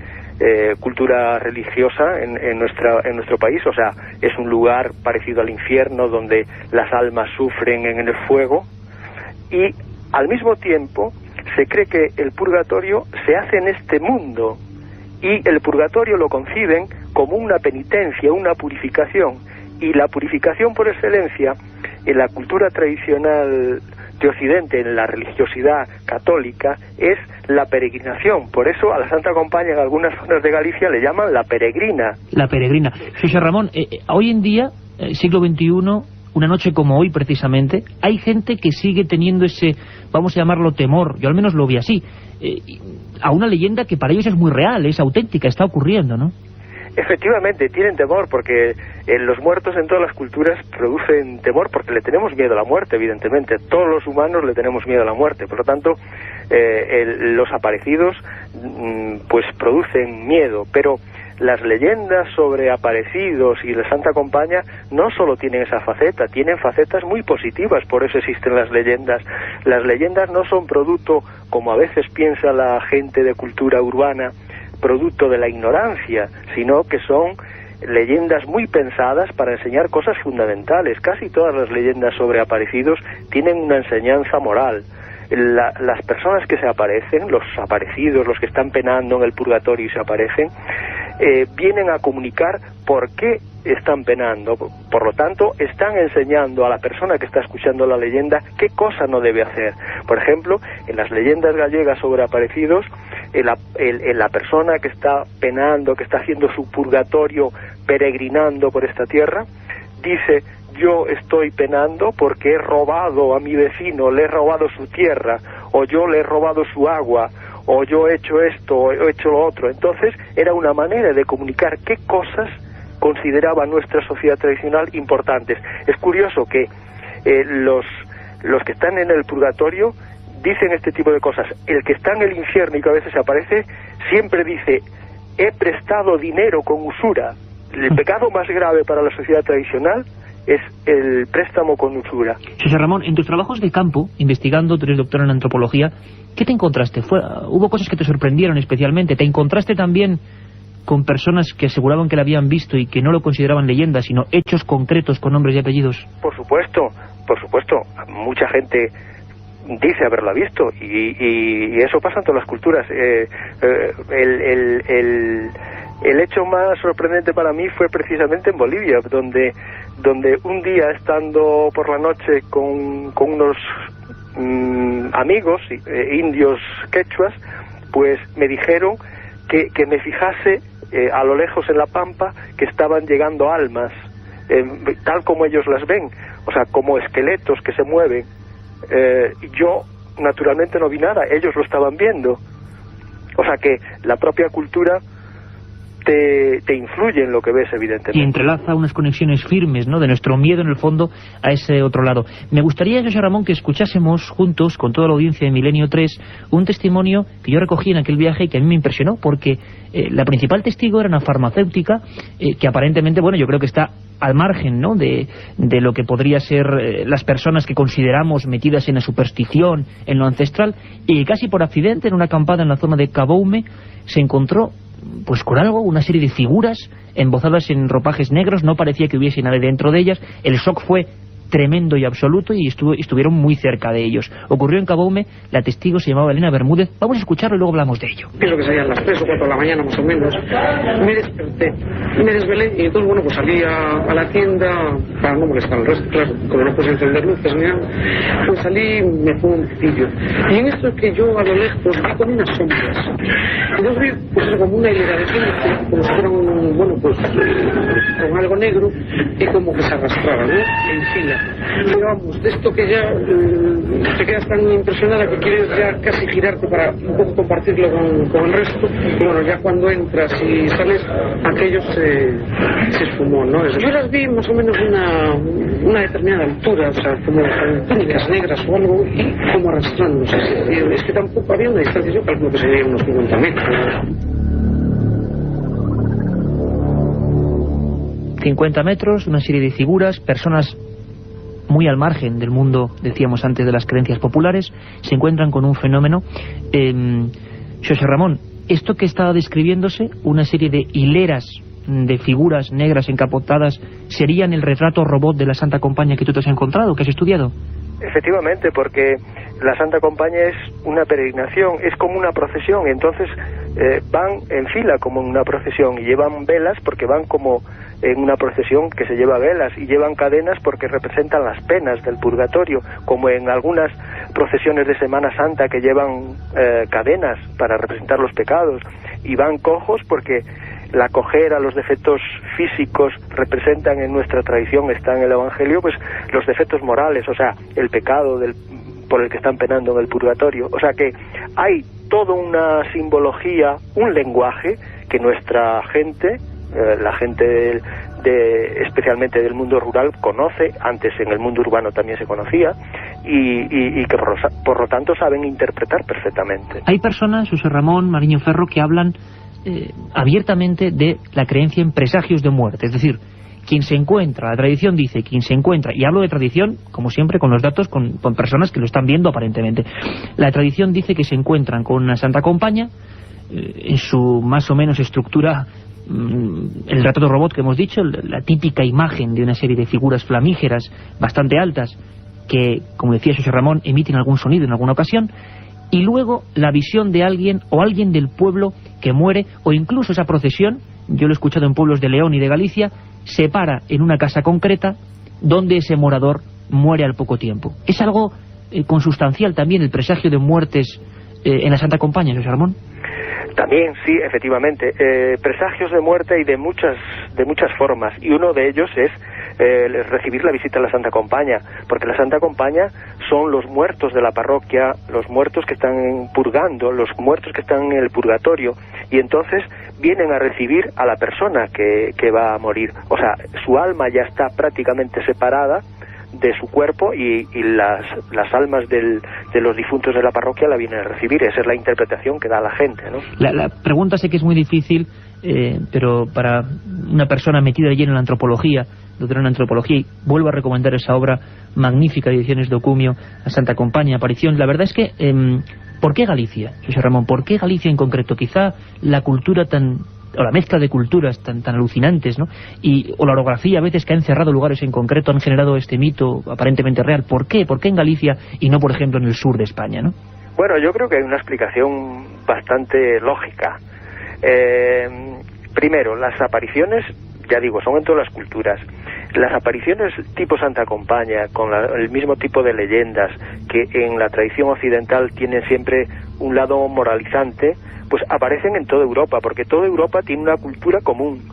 cultura religiosa en nuestro país, o sea, es un lugar parecido al infierno donde las almas sufren en el fuego, y al mismo tiempo se cree que el purgatorio se hace en este mundo, y el purgatorio lo conciben como una penitencia, una purificación, y la purificación por excelencia en la cultura tradicional de Occidente, en la religiosidad católica, es la peregrinación. Por eso a la Santa Compaña en algunas zonas de Galicia le llaman la peregrina. La peregrina. José Ramón, hoy en día, siglo XXI, una noche como hoy precisamente, hay gente que sigue teniendo ese, vamos a llamarlo temor, yo al menos lo vi así, a una leyenda que para ellos es muy real, es auténtica, está ocurriendo, ¿no? Efectivamente, tienen temor porque los muertos en todas las culturas producen temor porque le tenemos miedo a la muerte, evidentemente. Todos los humanos le tenemos miedo a la muerte. Por lo tanto, los aparecidos pues producen miedo. Pero las leyendas sobre aparecidos y la Santa Compaña no solo tienen esa faceta, tienen facetas muy positivas, por eso existen las leyendas. Las leyendas no son producto, como a veces piensa la gente de cultura urbana, producto de la ignorancia, sino que son leyendas muy pensadas para enseñar cosas fundamentales. Casi todas las leyendas sobre aparecidos tienen una enseñanza moral. Las personas que se aparecen, los aparecidos, los que están penando en el purgatorio y se aparecen, vienen a comunicar por qué están penando. Por lo tanto, están enseñando a la persona que está escuchando la leyenda qué cosa no debe hacer. Por ejemplo, en las leyendas gallegas sobre aparecidos, la persona que está penando, que está haciendo su purgatorio, peregrinando por esta tierra, dice: yo estoy penando porque he robado a mi vecino, le he robado su tierra, o yo le he robado su agua, o yo he hecho esto, o he hecho lo otro. Entonces era una manera de comunicar qué cosas consideraba nuestra sociedad tradicional importantes. Es curioso que los que están en el purgatorio dicen este tipo de cosas. El que está en el infierno y que a veces aparece, siempre dice: he prestado dinero con usura. El pecado más grave para la sociedad tradicional es el préstamo con usura. José Ramón, en tus trabajos de campo, investigando, tú eres doctor en antropología, ¿qué te encontraste? ¿Hubo cosas que te sorprendieron especialmente? ¿Te encontraste también con personas que aseguraban que la habían visto y que no lo consideraban leyenda, sino hechos concretos con nombres y apellidos? Por supuesto. Mucha gente dice haberla visto y eso pasa en todas las culturas. El hecho más sorprendente para mí fue precisamente en Bolivia, donde un día, estando por la noche con unos amigos indios quechuas, pues me dijeron que me fijase a lo lejos en la pampa que estaban llegando almas, tal como ellos las ven, o sea, como esqueletos que se mueven. Yo naturalmente no vi nada, ellos lo estaban viendo. O sea que la propia cultura te influye en lo que ves, evidentemente. Y entrelaza unas conexiones firmes, ¿no?, de nuestro miedo, en el fondo, a ese otro lado. Me gustaría, José Ramón, que escuchásemos juntos, con toda la audiencia de Milenio 3, un testimonio que yo recogí en aquel viaje y que a mí me impresionó, porque la principal testigo era una farmacéutica que aparentemente, bueno, yo creo que está al margen, ¿no?, de lo que podría ser las personas que consideramos metidas en la superstición, en lo ancestral, y casi por accidente, en una acampada en la zona de Caboume, se encontró pues con algo, una serie de figuras embozadas en ropajes negros. No parecía que hubiese nadie dentro de ellas. El shock fue tremendo y absoluto y estuvieron muy cerca de ellos. Ocurrió en Caboume, la testigo se llamaba Elena Bermúdez. Vamos a escucharlo y luego hablamos de ello. Pienso que serían las 3 o 4 de la mañana más o menos. Me desperté, me desvelé y entonces, bueno, pues salí a la tienda para no molestar al resto, claro, como no pude encender luces ni nada, pues salí, me fue un pillo. Y en esto que yo a lo lejos vi como unas sombras. Entonces vi pues como una hilera de gente, como si fueran, bueno, pues con algo negro y como que se arrastraban, ¿no?, en fila. Pero vamos, de esto que ya te quedas tan impresionada que quieres ya casi girarte para un poco compartirlo con el resto. Y bueno, ya cuando entras y sales, aquello se esfumó, ¿no? Yo las vi más o menos una determinada altura, o sea, como con túnicas negras o algo, y como arrastrándose. Es que tampoco había una distancia, yo calculo que sería unos 50 metros. 50 metros, una serie de figuras, personas muy al margen del mundo, decíamos antes, de las creencias populares, se encuentran con un fenómeno. José Ramón, esto que estaba describiéndose, una serie de hileras de figuras negras encapotadas, ¿serían el retrato robot de la Santa Compañía que tú te has encontrado, que has estudiado? Efectivamente, porque la Santa Compañía es una peregrinación, es como una procesión, y entonces van en fila como en una procesión y llevan velas porque van como en una procesión que se lleva velas, y llevan cadenas porque representan las penas del purgatorio, como en algunas procesiones de Semana Santa que llevan cadenas para representar los pecados, y van cojos porque la cojera, los defectos físicos representan en nuestra tradición, está en el Evangelio, pues los defectos morales, o sea, el pecado por el que están penando en el purgatorio. O sea que hay toda una simbología, un lenguaje que nuestra gente, la gente especialmente del mundo rural, conoce. Antes en el mundo urbano también se conocía, y que por lo tanto saben interpretar perfectamente. Hay personas, José Ramón, Mariño Ferro, que hablan abiertamente de la creencia en presagios de muerte, es decir, quien se encuentra, la tradición dice, quien se encuentra, y hablo de tradición, como siempre, con los datos, con personas que lo están viendo aparentemente, la tradición dice que se encuentran con una Santa Compañía, en su más o menos estructura, el retrato robot que hemos dicho, la típica imagen de una serie de figuras flamígeras bastante altas, que, como decía José Ramón, emiten algún sonido en alguna ocasión, y luego la visión de alguien o alguien del pueblo que muere, o incluso esa procesión, yo lo he escuchado en pueblos de León y de Galicia, se para en una casa concreta donde ese morador muere al poco tiempo. Es algo consustancial también el presagio de muertes en la Santa Compañía, José Ramón. También, sí, efectivamente, presagios de muerte y de muchas formas, y uno de ellos es recibir la visita a la Santa Compañía, porque la Santa Compañía son los muertos de la parroquia, los muertos que están purgando, los muertos que están en el purgatorio, y entonces vienen a recibir a la persona que va a morir. O sea, su alma ya está prácticamente separada de su cuerpo, y las almas de los difuntos de la parroquia la vienen a recibir. Esa es la interpretación que da la gente, ¿no? La pregunta sé que es muy difícil, pero para una persona metida llena en la antropología, doctora en antropología, y vuelvo a recomendar esa obra magnífica de Ediciones de Ocumio, La Santa Compañía, Aparición. La verdad es que ¿por qué Galicia, José Ramón? ¿Por qué Galicia en concreto? Quizá la cultura o la mezcla de culturas tan alucinantes, ¿no? O la orografía a veces que ha encerrado lugares en concreto han generado este mito aparentemente real. ¿Por qué? ¿Por qué en Galicia y no, por ejemplo, en el sur de España, no? Bueno, yo creo que hay una explicación bastante lógica. Primero, las apariciones, ya digo, son en todas las culturas. Las apariciones tipo Santa Compañía, con el mismo tipo de leyendas que en la tradición occidental tienen siempre un lado moralizante, pues aparecen en toda Europa, porque toda Europa tiene una cultura común.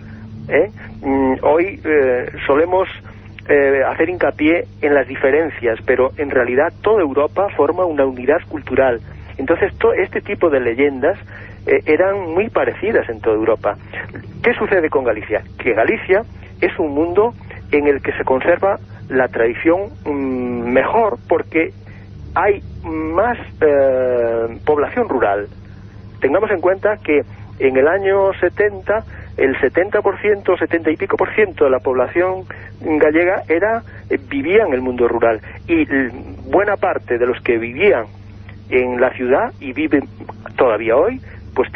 Hoy solemos hacer hincapié en las diferencias, pero en realidad toda Europa forma una unidad cultural. Entonces, este tipo de leyendas eran muy parecidas en toda Europa. ¿Qué sucede con Galicia? Que Galicia es un mundo en el que se conserva la tradición mejor, porque hay más población rural. Tengamos en cuenta que en el año 70, el 70%, 70 y pico por ciento de la población gallega vivía en el mundo rural, y buena parte de los que vivían en la ciudad y viven todavía hoy, pues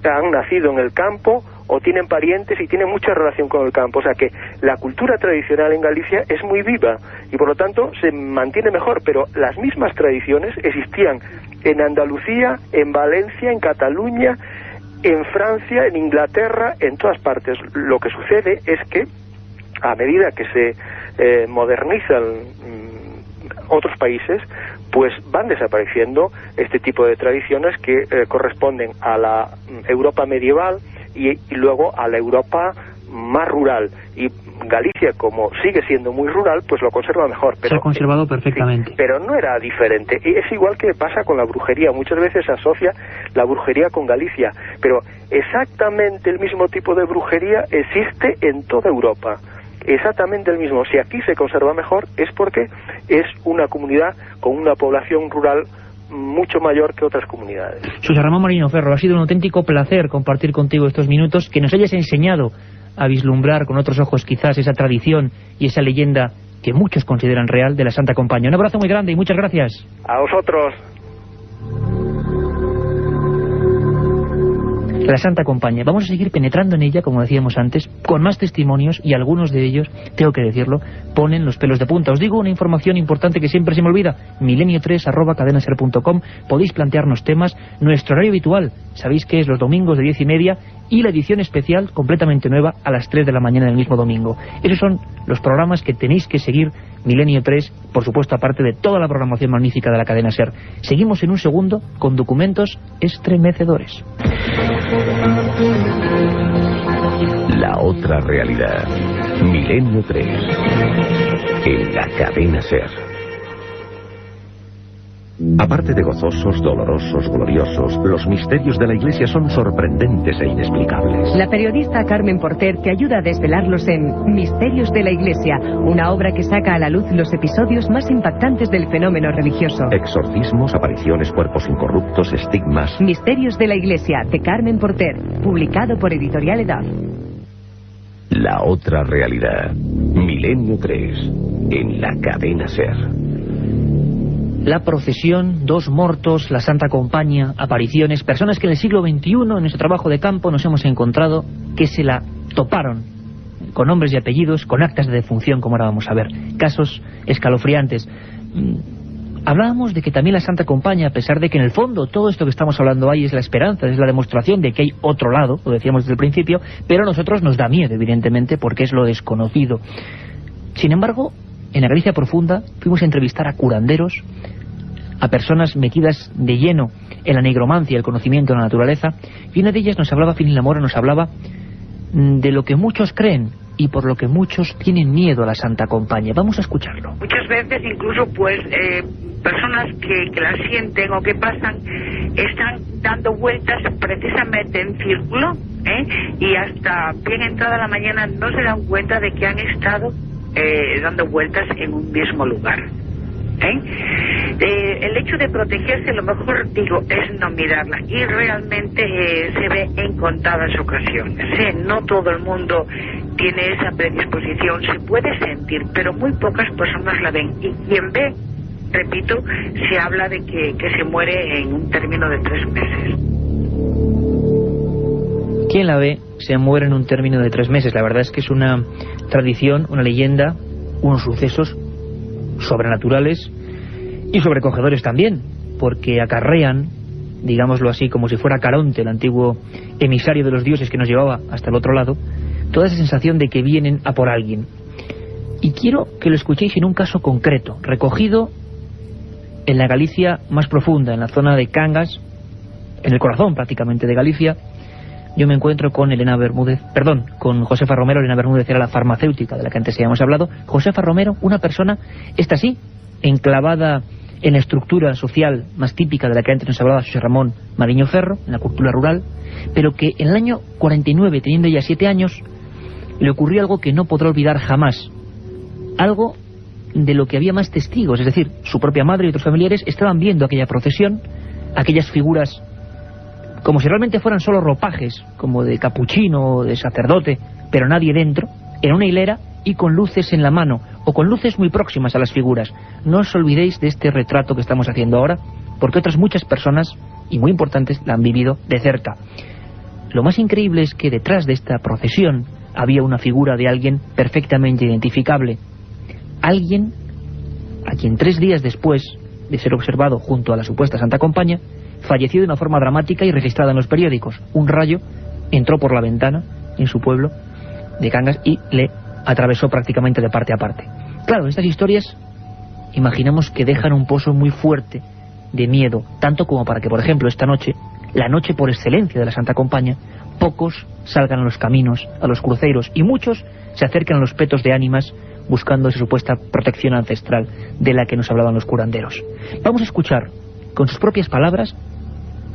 han nacido en el campo o tienen parientes y tienen mucha relación con el campo. O sea que la cultura tradicional en Galicia es muy viva y por lo tanto se mantiene mejor, pero las mismas tradiciones existían en Andalucía, en Valencia, en Cataluña, en Francia, en Inglaterra, en todas partes. Lo que sucede es que a medida que se modernizan otros países, pues van desapareciendo este tipo de tradiciones que corresponden a la Europa medieval y luego a la Europa más rural. Y Galicia, como sigue siendo muy rural, pues lo conserva mejor. Pero, se ha conservado perfectamente. Sí, pero no era diferente. Y es igual que pasa con la brujería. Muchas veces se asocia la brujería con Galicia, pero exactamente el mismo tipo de brujería existe en toda Europa. Exactamente el mismo. Si aquí se conserva mejor es porque es una comunidad con una población rural mucho mayor que otras comunidades. José Ramón Mariño Ferro, ha sido un auténtico placer compartir contigo estos minutos, que nos hayas enseñado a vislumbrar con otros ojos quizás esa tradición y esa leyenda que muchos consideran real de la Santa Compaña. Un abrazo muy grande y muchas gracias. A vosotros. La Santa Compaña. Vamos a seguir penetrando en ella, como decíamos antes, con más testimonios, y algunos de ellos, tengo que decirlo, ponen los pelos de punta. Os digo una información importante que siempre se me olvida: milenio3@cadenaser.com. Podéis plantearnos temas. Nuestro horario habitual, sabéis que es los domingos de 10:30, y la edición especial completamente nueva a las 3 de la mañana del mismo domingo. Esos son los programas que tenéis que seguir. Milenio 3, por supuesto, aparte de toda la programación magnífica de la cadena SER. Seguimos en un segundo con documentos estremecedores. La otra realidad. Milenio 3. En la cadena SER. Aparte de gozosos, dolorosos, gloriosos, los misterios de la Iglesia son sorprendentes e inexplicables. La periodista Carmen Porter te ayuda a desvelarlos en Misterios de la Iglesia, una obra que saca a la luz los episodios más impactantes del fenómeno religioso. Exorcismos, apariciones, cuerpos incorruptos, estigmas. Misterios de la Iglesia, de Carmen Porter, publicado por Editorial Edad. La otra realidad. Milenio 3. En la cadena SER. La procesión, dos muertos, la Santa Compaña, apariciones, personas que en el siglo XXI, en nuestro trabajo de campo, nos hemos encontrado que se la toparon con nombres y apellidos, con actas de defunción, como ahora vamos a ver. Casos escalofriantes. Hablábamos de que también la Santa Compaña, a pesar de que en el fondo todo esto que estamos hablando ahí es la esperanza, es la demostración de que hay otro lado, lo decíamos desde el principio, pero a nosotros nos da miedo, evidentemente, porque es lo desconocido. Sin embargo, en la Galicia profunda fuimos a entrevistar a curanderos, a personas metidas de lleno en la nigromancia, el conocimiento de la naturaleza, y una de ellas nos hablaba, Finila Mora, nos hablaba de lo que muchos creen y por lo que muchos tienen miedo a la Santa Compaña. Vamos a escucharlo. Muchas veces incluso pues personas que la sienten o que pasan están dando vueltas precisamente en círculo, y hasta bien entrada la mañana no se dan cuenta de que han estado dando vueltas en un mismo lugar. El hecho de protegerse, lo mejor digo, es no mirarla, y realmente se ve en contadas ocasiones. No todo el mundo tiene esa predisposición, se puede sentir, pero muy pocas personas la ven, y quien ve, repito, se habla de que se muere en un término de 3 meses. Quien la ve se muere en un término de 3 meses. La verdad es que es una tradición, una leyenda, unos sucesos sobrenaturales y sobrecogedores también, porque acarrean, digámoslo así, como si fuera Caronte, el antiguo emisario de los dioses que nos llevaba hasta el otro lado, toda esa sensación de que vienen a por alguien. Y quiero que lo escuchéis en un caso concreto, recogido en la Galicia más profunda, en la zona de Cangas, en el corazón prácticamente de Galicia. Yo me encuentro con con Josefa Romero. Elena Bermúdez era la farmacéutica de la que antes habíamos hablado. Josefa Romero, una persona, esta sí, enclavada en la estructura social más típica de la que antes nos hablaba José Ramón Mariño Ferro, en la cultura rural, pero que en el año 49, teniendo ya 7 años, le ocurrió algo que no podrá olvidar jamás. Algo de lo que había más testigos, es decir, su propia madre y otros familiares estaban viendo aquella procesión, aquellas figuras como si realmente fueran solo ropajes, como de capuchino o de sacerdote, pero nadie dentro, en una hilera y con luces en la mano, o con luces muy próximas a las figuras. No os olvidéis de este retrato que estamos haciendo ahora, porque otras muchas personas, y muy importantes, la han vivido de cerca. Lo más increíble es que detrás de esta procesión había una figura de alguien perfectamente identificable. Alguien a quien 3 días después de ser observado junto a la supuesta Santa Compaña, falleció de una forma dramática y registrada en los periódicos. Un rayo entró por la ventana en su pueblo de Cangas y le atravesó prácticamente de parte a parte. Claro, estas historias imaginamos que dejan un pozo muy fuerte de miedo, tanto como para que, por ejemplo, esta noche la noche por excelencia de la Santa Compaña, pocos salgan a los caminos, a los cruceros, y muchos se acercan a los petos de ánimas buscando esa supuesta protección ancestral de la que nos hablaban los curanderos. Vamos a escuchar con sus propias palabras.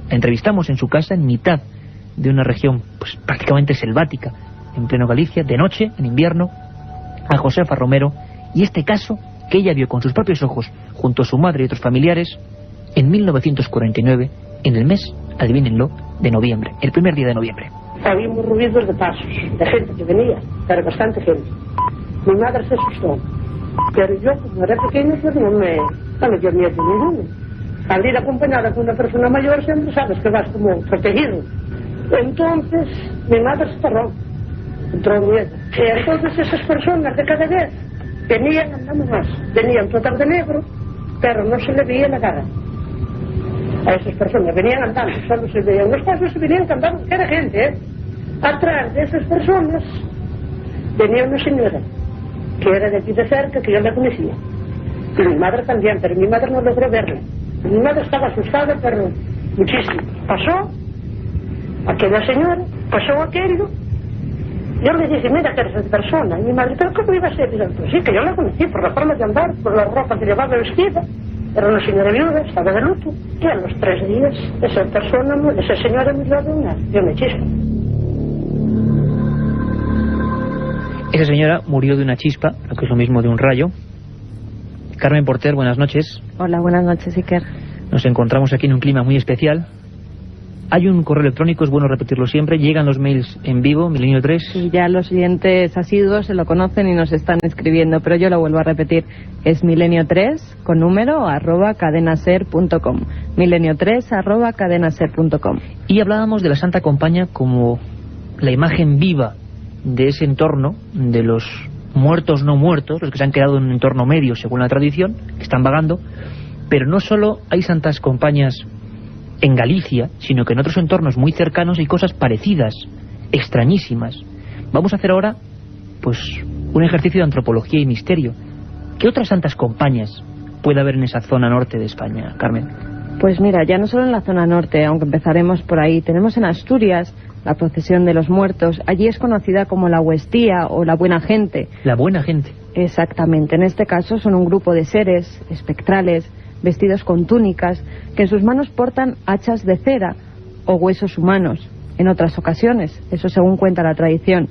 La entrevistamos en su casa, en mitad de una región pues prácticamente selvática, en pleno Galicia, de noche, en invierno, a Josefa Romero, y este caso que ella vio con sus propios ojos, junto a su madre y otros familiares, en 1949, en el mes, adivínenlo, de noviembre, el primer día de noviembre. Oímos ruidos de pasos, de gente que venía, pero bastante gente. Mi madre se asustó, pero yo, como era pequeño, pues no me dio miedo ninguno. Al ir acompañada con una persona mayor, siempre sabes que vas como protegido. Entonces, mi madre se paró, entró miedo. Y entonces esas personas de cada vez venían andando más, venían todas de negro, pero no se le veía la cara. A esas personas venían andando, solo se veían los pasos y venían cantando, que era gente, ¿eh? Atrás de esas personas venía una señora, que era de aquí de cerca, que yo la conocía. Y mi madre también, pero mi madre no logró verla. Mi madre estaba asustada, pero muchísimo. Pasó aquella señora, pasó aquello. Yo le dije, mira que eres esa persona. Y mi madre, ¿pero cómo iba a ser? Y yo, pues sí, que yo la conocí por la forma de andar, por la ropa que llevaba vestida. Era una señora viuda, estaba de luto. Y a los 3 días, esa señora murió de una chispa. Esa señora murió de una chispa, lo que es lo mismo de un rayo. Carmen Porter, buenas noches. Hola, buenas noches, Iker. Nos encontramos aquí en un clima muy especial. Hay un correo electrónico, es bueno repetirlo siempre. Llegan los mails en vivo, Milenio 3. Y ya los oyentes asiduos se lo conocen y nos están escribiendo, pero yo lo vuelvo a repetir. Es milenio3 con número @cadenaser.com. milenio3 @cadenaser.com. Y hablábamos de la Santa Compaña como la imagen viva de ese entorno, de los muertos no muertos, los que se han quedado en un entorno medio según la tradición, que están vagando. Pero no solo hay santas compañías en Galicia, sino que en otros entornos muy cercanos hay cosas parecidas, extrañísimas. Vamos a hacer ahora pues un ejercicio de antropología y misterio. ¿Qué otras santas compañías puede haber en esa zona norte de España, Carmen? Pues mira, ya no solo en la zona norte, aunque empezaremos por ahí. Tenemos en Asturias la procesión de los muertos. Allí es conocida como la Huestía o la Buena Gente. La Buena Gente. Exactamente. En este caso son un grupo de seres espectrales, vestidos con túnicas, que en sus manos portan hachas de cera o huesos humanos. En otras ocasiones, eso según cuenta la tradición.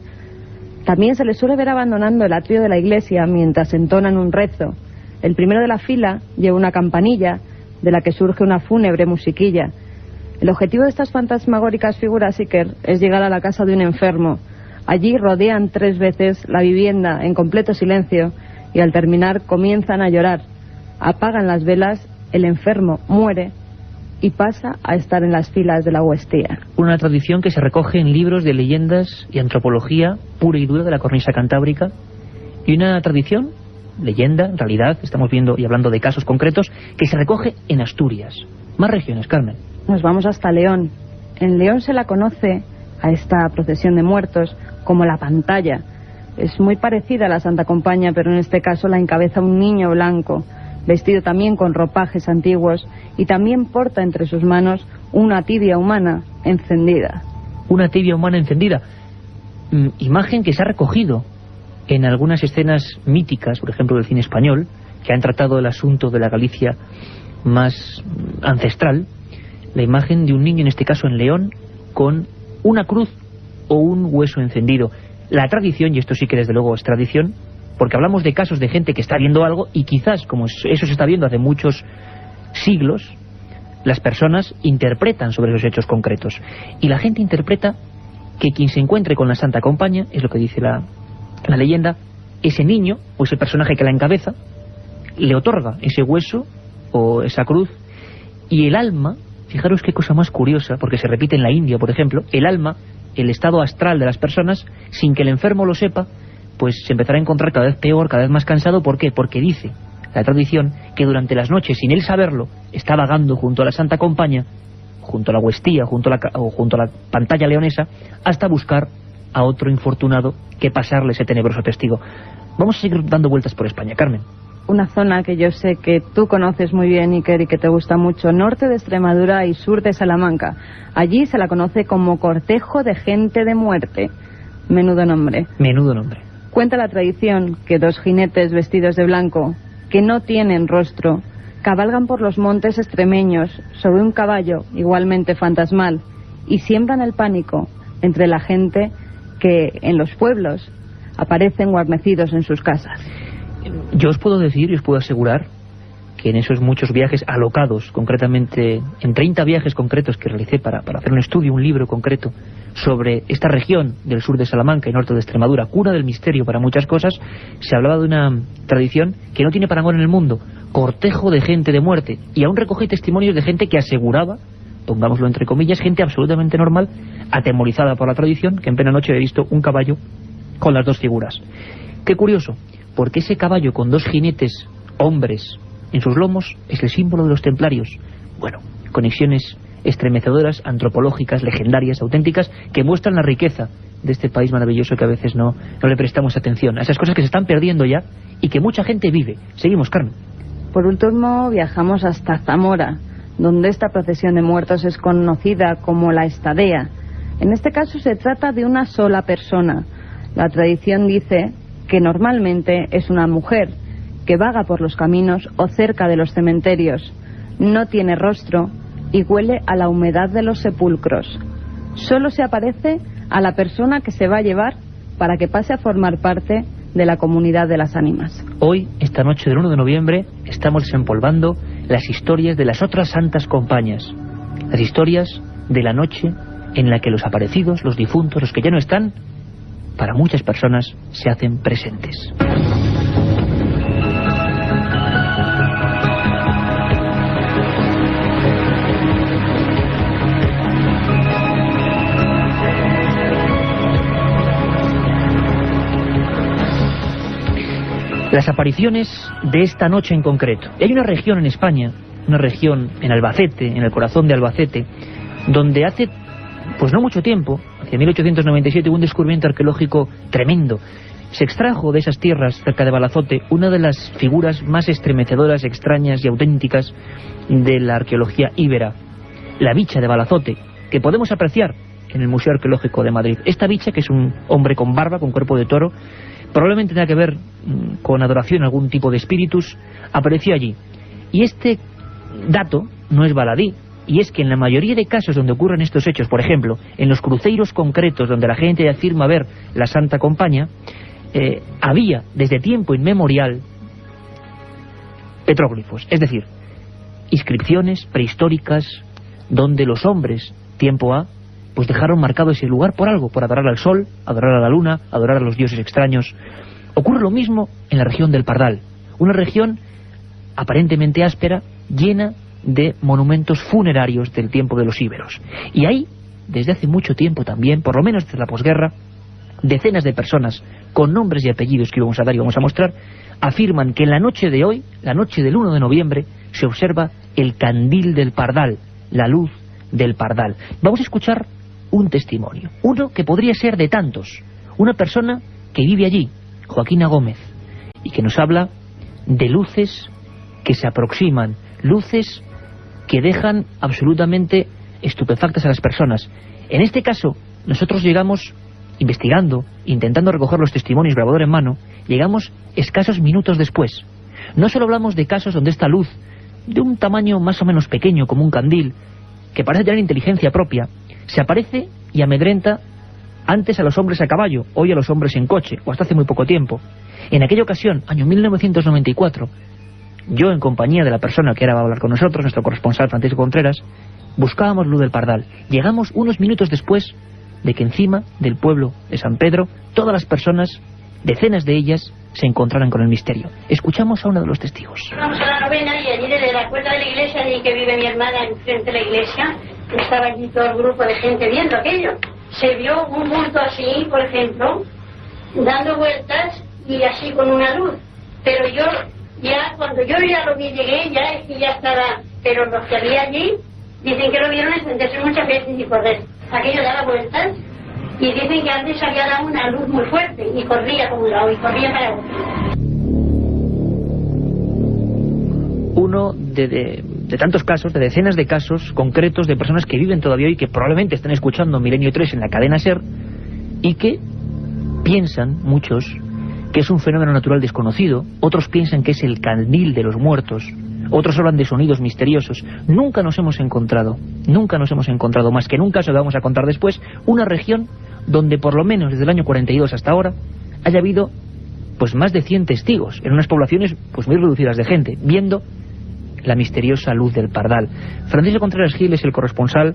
También se les suele ver abandonando el atrio de la iglesia mientras entonan un rezo. El primero de la fila lleva una campanilla de la que surge una fúnebre musiquilla. El objetivo de estas fantasmagóricas figuras, Iker, es llegar a la casa de un enfermo. Allí rodean 3 veces la vivienda en completo silencio y al terminar comienzan a llorar. Apagan las velas, el enfermo muere y pasa a estar en las filas de la Huestía. Una tradición que se recoge en libros de leyendas y antropología pura y dura de la cornisa cantábrica, y una tradición, leyenda, en realidad, estamos viendo y hablando de casos concretos, que se recoge en Asturias. Más regiones, Carmen. Nos vamos hasta León. En León se la conoce a esta procesión de muertos como la pantalla. Es muy parecida a la Santa Compaña, pero en este caso la encabeza un niño blanco, vestido también con ropajes antiguos, y también porta entre sus manos una tibia humana encendida. Una tibia humana encendida. Imagen que se ha recogido en algunas escenas míticas, por ejemplo del cine español, que han tratado el asunto de la Galicia más ancestral. La imagen de un niño, en este caso en León, con una cruz o un hueso encendido. La tradición, y esto sí que desde luego es tradición, porque hablamos de casos de gente que está viendo algo y quizás, como eso se está viendo hace muchos siglos, las personas interpretan sobre esos hechos concretos. Y la gente interpreta que quien se encuentre con la Santa Compaña, es lo que dice la leyenda, ese niño o ese personaje que la encabeza le otorga ese hueso o esa cruz, y el alma, fijaros qué cosa más curiosa, porque se repite en la India, por ejemplo, el alma, el estado astral de las personas, sin que el enfermo lo sepa, pues se empezará a encontrar cada vez peor, cada vez más cansado. ¿Por qué? Porque dice la tradición que durante las noches, sin él saberlo, está vagando junto a la Santa Compaña, junto a la Huestía, junto a la pantalla leonesa, hasta buscar a otro infortunado que pasarle ese tenebroso testigo. Vamos a seguir dando vueltas por España, Carmen. una zona que yo sé que tú conoces muy bien, Iker, y que te gusta mucho, norte de Extremadura y sur de Salamanca. Allí se la conoce como cortejo de gente de muerte. Menudo nombre. Menudo nombre. Cuenta la tradición que 2 jinetes vestidos de blanco, que no tienen rostro, cabalgan por los montes extremeños sobre un caballo igualmente fantasmal y siembran el pánico entre la gente que en los pueblos aparecen guarnecidos en sus casas. Yo os puedo decir y os puedo asegurar que en esos muchos viajes alocados, concretamente en 30 viajes concretos que realicé para hacer un estudio, un libro concreto sobre esta región del sur de Salamanca y norte de Extremadura, cuna del misterio para muchas cosas, se hablaba de una tradición que no tiene parangón en el mundo, cortejo de gente de muerte, y aún recogí testimonios de gente que aseguraba, pongámoslo entre comillas, gente absolutamente normal, atemorizada por la tradición, que en plena noche había visto un caballo con las 2 figuras. Qué curioso, porque ese caballo con 2 jinetes, hombres, en sus lomos, es el símbolo de los templarios. Bueno, conexiones estremecedoras, antropológicas, legendarias, auténticas, que muestran la riqueza de este país maravilloso que a veces no le prestamos atención. A esas cosas que se están perdiendo ya y que mucha gente vive. Seguimos, Carmen. Por último, viajamos hasta Zamora, donde esta procesión de muertos es conocida como la Estadea. En este caso se trata de una sola persona. La tradición dice que normalmente es una mujer que vaga por los caminos o cerca de los cementerios. No tiene rostro y huele a la humedad de los sepulcros. Solo se aparece a la persona que se va a llevar para que pase a formar parte de la comunidad de las ánimas. Hoy, esta noche del 1 de noviembre, estamos desempolvando las historias de las otras santas compañías. Las historias de la noche en la que los aparecidos, los difuntos, los que ya no están, para muchas personas se hacen presentes. Las apariciones de esta noche en concreto. Y hay una región en España, una región en Albacete, en el corazón de Albacete, donde hace pues no mucho tiempo, hacia 1897, hubo un descubrimiento arqueológico tremendo. Se extrajo de esas tierras, cerca de Balazote, una de las figuras más estremecedoras, extrañas y auténticas de la arqueología íbera, la bicha de Balazote, que podemos apreciar en el Museo Arqueológico de Madrid. Esta bicha, que es un hombre con barba, con cuerpo de toro, probablemente tenga que ver con adoración a algún tipo de espíritus, apareció allí. Y este dato no es baladí, y es que en la mayoría de casos donde ocurren estos hechos, por ejemplo, en los cruceiros concretos donde la gente afirma ver la Santa Compañía, había desde tiempo inmemorial petróglifos, es decir, inscripciones prehistóricas donde los hombres, tiempo A, pues dejaron marcado ese lugar por algo, por adorar al sol, adorar a la luna, adorar a los dioses extraños. Ocurre lo mismo en la región del Pardal, una región aparentemente áspera, llena de monumentos funerarios del tiempo de los íberos. Y ahí, desde hace mucho tiempo también, por lo menos desde la posguerra, decenas de personas con nombres y apellidos que íbamos a dar y vamos a mostrar, afirman que en la noche de hoy, la noche del 1 de noviembre, se observa el candil del Pardal, la luz del Pardal. Vamos a escuchar un testimonio, uno que podría ser de tantos, una persona que vive allí, Joaquina Gómez, y que nos habla de luces que se aproximan, luces que dejan absolutamente estupefactas a las personas. En este caso, nosotros llegamos investigando, intentando recoger los testimonios, grabador en mano, llegamos escasos minutos después. No solo hablamos de casos donde esta luz, de un tamaño más o menos pequeño, como un candil, que parece tener inteligencia propia, se aparece y amedrenta antes a los hombres a caballo, hoy a los hombres en coche, o hasta hace muy poco tiempo. En aquella ocasión, año 1994, yo, en compañía de la persona que ahora va a hablar con nosotros, nuestro corresponsal Francisco Contreras, buscábamos luz del Pardal. Llegamos unos minutos después de que encima del pueblo de San Pedro, todas las personas, decenas de ellas, se encontraran con el misterio. Escuchamos a uno de los testigos. Vamos a la novena y allí desde la puerta de la iglesia, allí que vive mi hermana enfrente de la iglesia, estaba allí todo el grupo de gente viendo aquello. Se vio un bulto así, por ejemplo, dando vueltas y así con una luz. Pero yo, ya cuando yo ya lo vi, llegué, ya es que ya estaba, pero los que había allí dicen que lo vieron encenderse muchas veces y correr. Aquello daba vueltas y dicen que antes había dado una luz muy fuerte y corría por un lado y corría para otro. uno de tantos casos, de decenas de casos concretos de personas que viven todavía hoy, que probablemente están escuchando Milenio 3 en la cadena SER, y que piensan, muchos, que es un fenómeno natural desconocido, otros piensan que es el candil de los muertos, otros hablan de sonidos misteriosos. Nunca nos hemos encontrado más que en un caso que vamos a contar después, una región donde por lo menos desde el año 42 hasta ahora haya habido pues más de 100 testigos, en unas poblaciones pues muy reducidas de gente, viendo la misteriosa luz del Pardal. Francisco Contreras Gil es el corresponsal,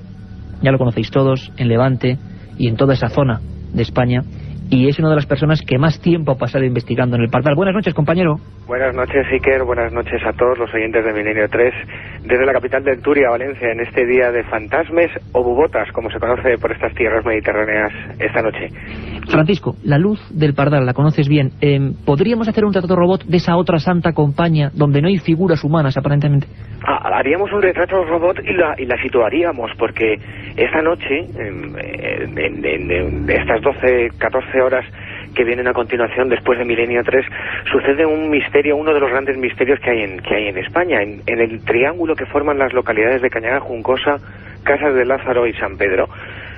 ya lo conocéis todos, en Levante y en toda esa zona de España, y es una de las personas que más tiempo ha pasado investigando en el Pardal. Buenas noches, compañero. Buenas noches, Iker. Buenas noches a todos los oyentes de Milenio 3, desde la capital de Turia, Valencia, en este día de fantasmes o bubotas, como se conoce por estas tierras mediterráneas esta noche. Francisco, la luz del Pardal, la conoces bien. ¿Podríamos hacer un retrato robot de esa otra santa compañía donde no hay figuras humanas, aparentemente? Haríamos un retrato robot y la situaríamos, porque esta noche, en estas 12, 14 horas que vienen a continuación después de Milenio 3, sucede un misterio, uno de los grandes misterios que hay en España, en el triángulo que forman las localidades de Cañada Juncosa, Casas de Lázaro y San Pedro.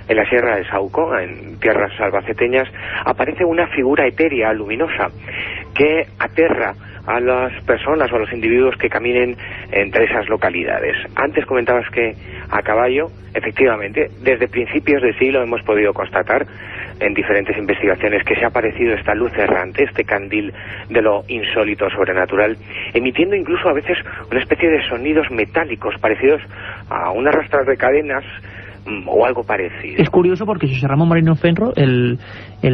En la Sierra de Sauco, en tierras albaceteñas, aparece una figura etérea, luminosa, que aterra a las personas o a los individuos que caminen entre esas localidades. Antes comentabas que a caballo, efectivamente, desde principios de siglo hemos podido constatar en diferentes investigaciones que se ha aparecido esta luz errante, este candil de lo insólito, sobrenatural, emitiendo incluso a veces una especie de sonidos metálicos parecidos a un arrastrar de cadenas o algo parecido. Es curioso porque José Ramón Marino Fenro, el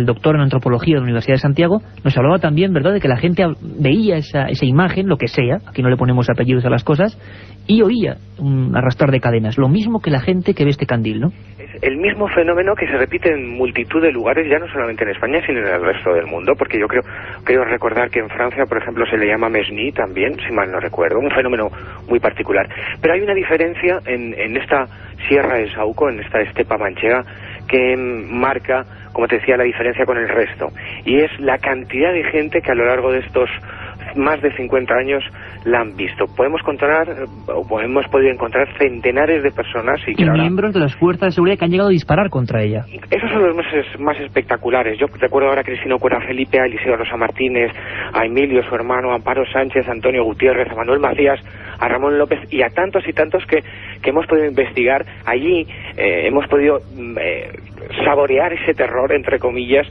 doctor en antropología de la Universidad de Santiago, nos hablaba también, ¿verdad?, de que la gente veía esa imagen, lo que sea, aquí no le ponemos apellidos a las cosas, y oía un arrastrar de cadenas, lo mismo que la gente que ve este candil, ¿no? Es el mismo fenómeno que se repite en multitud de lugares, ya no solamente en España, sino en el resto del mundo, porque yo creo recordar que en Francia, por ejemplo, se le llama Mesny también, si mal no recuerdo, un fenómeno muy particular. Pero hay una diferencia en esta Sierra de Sauco, en esta estepa manchega, que marca, como te decía, la diferencia con el resto, y es la cantidad de gente que a lo largo de estos más de 50 años la han visto. Hemos podido encontrar centenares de personas y miembros de las fuerzas de seguridad que han llegado a disparar contra ella. Esos son los más espectaculares. Yo recuerdo ahora a Cristino Cuera Felipe, a Eliseo Rosa Martínez, a Emilio, su hermano, a Amparo Sánchez, a Antonio Gutiérrez, a Manuel Macías, a Ramón López y a tantos y tantos que hemos podido investigar. Allí hemos podido saborear ese terror, entre comillas,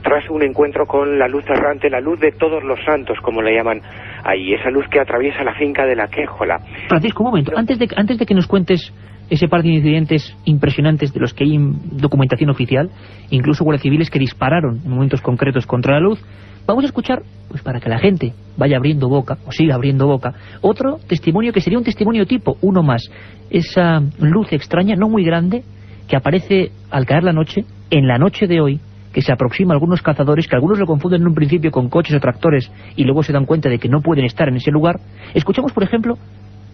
tras un encuentro con la luz errante, la luz de todos los santos, como le llaman ahí, esa luz que atraviesa la finca de la Quéjola. Francisco, un momento, antes de que nos cuentes ese par de incidentes impresionantes de los que hay documentación oficial, incluso guardias civiles que dispararon en momentos concretos contra la luz, vamos a escuchar, pues para que la gente vaya abriendo boca, o siga abriendo boca, otro testimonio que sería un testimonio tipo, uno más, esa luz extraña, no muy grande, que aparece al caer la noche, en la noche de hoy, que se aproxima a algunos cazadores, que algunos lo confunden en un principio con coches o tractores y luego se dan cuenta de que no pueden estar en ese lugar. Escuchamos, por ejemplo,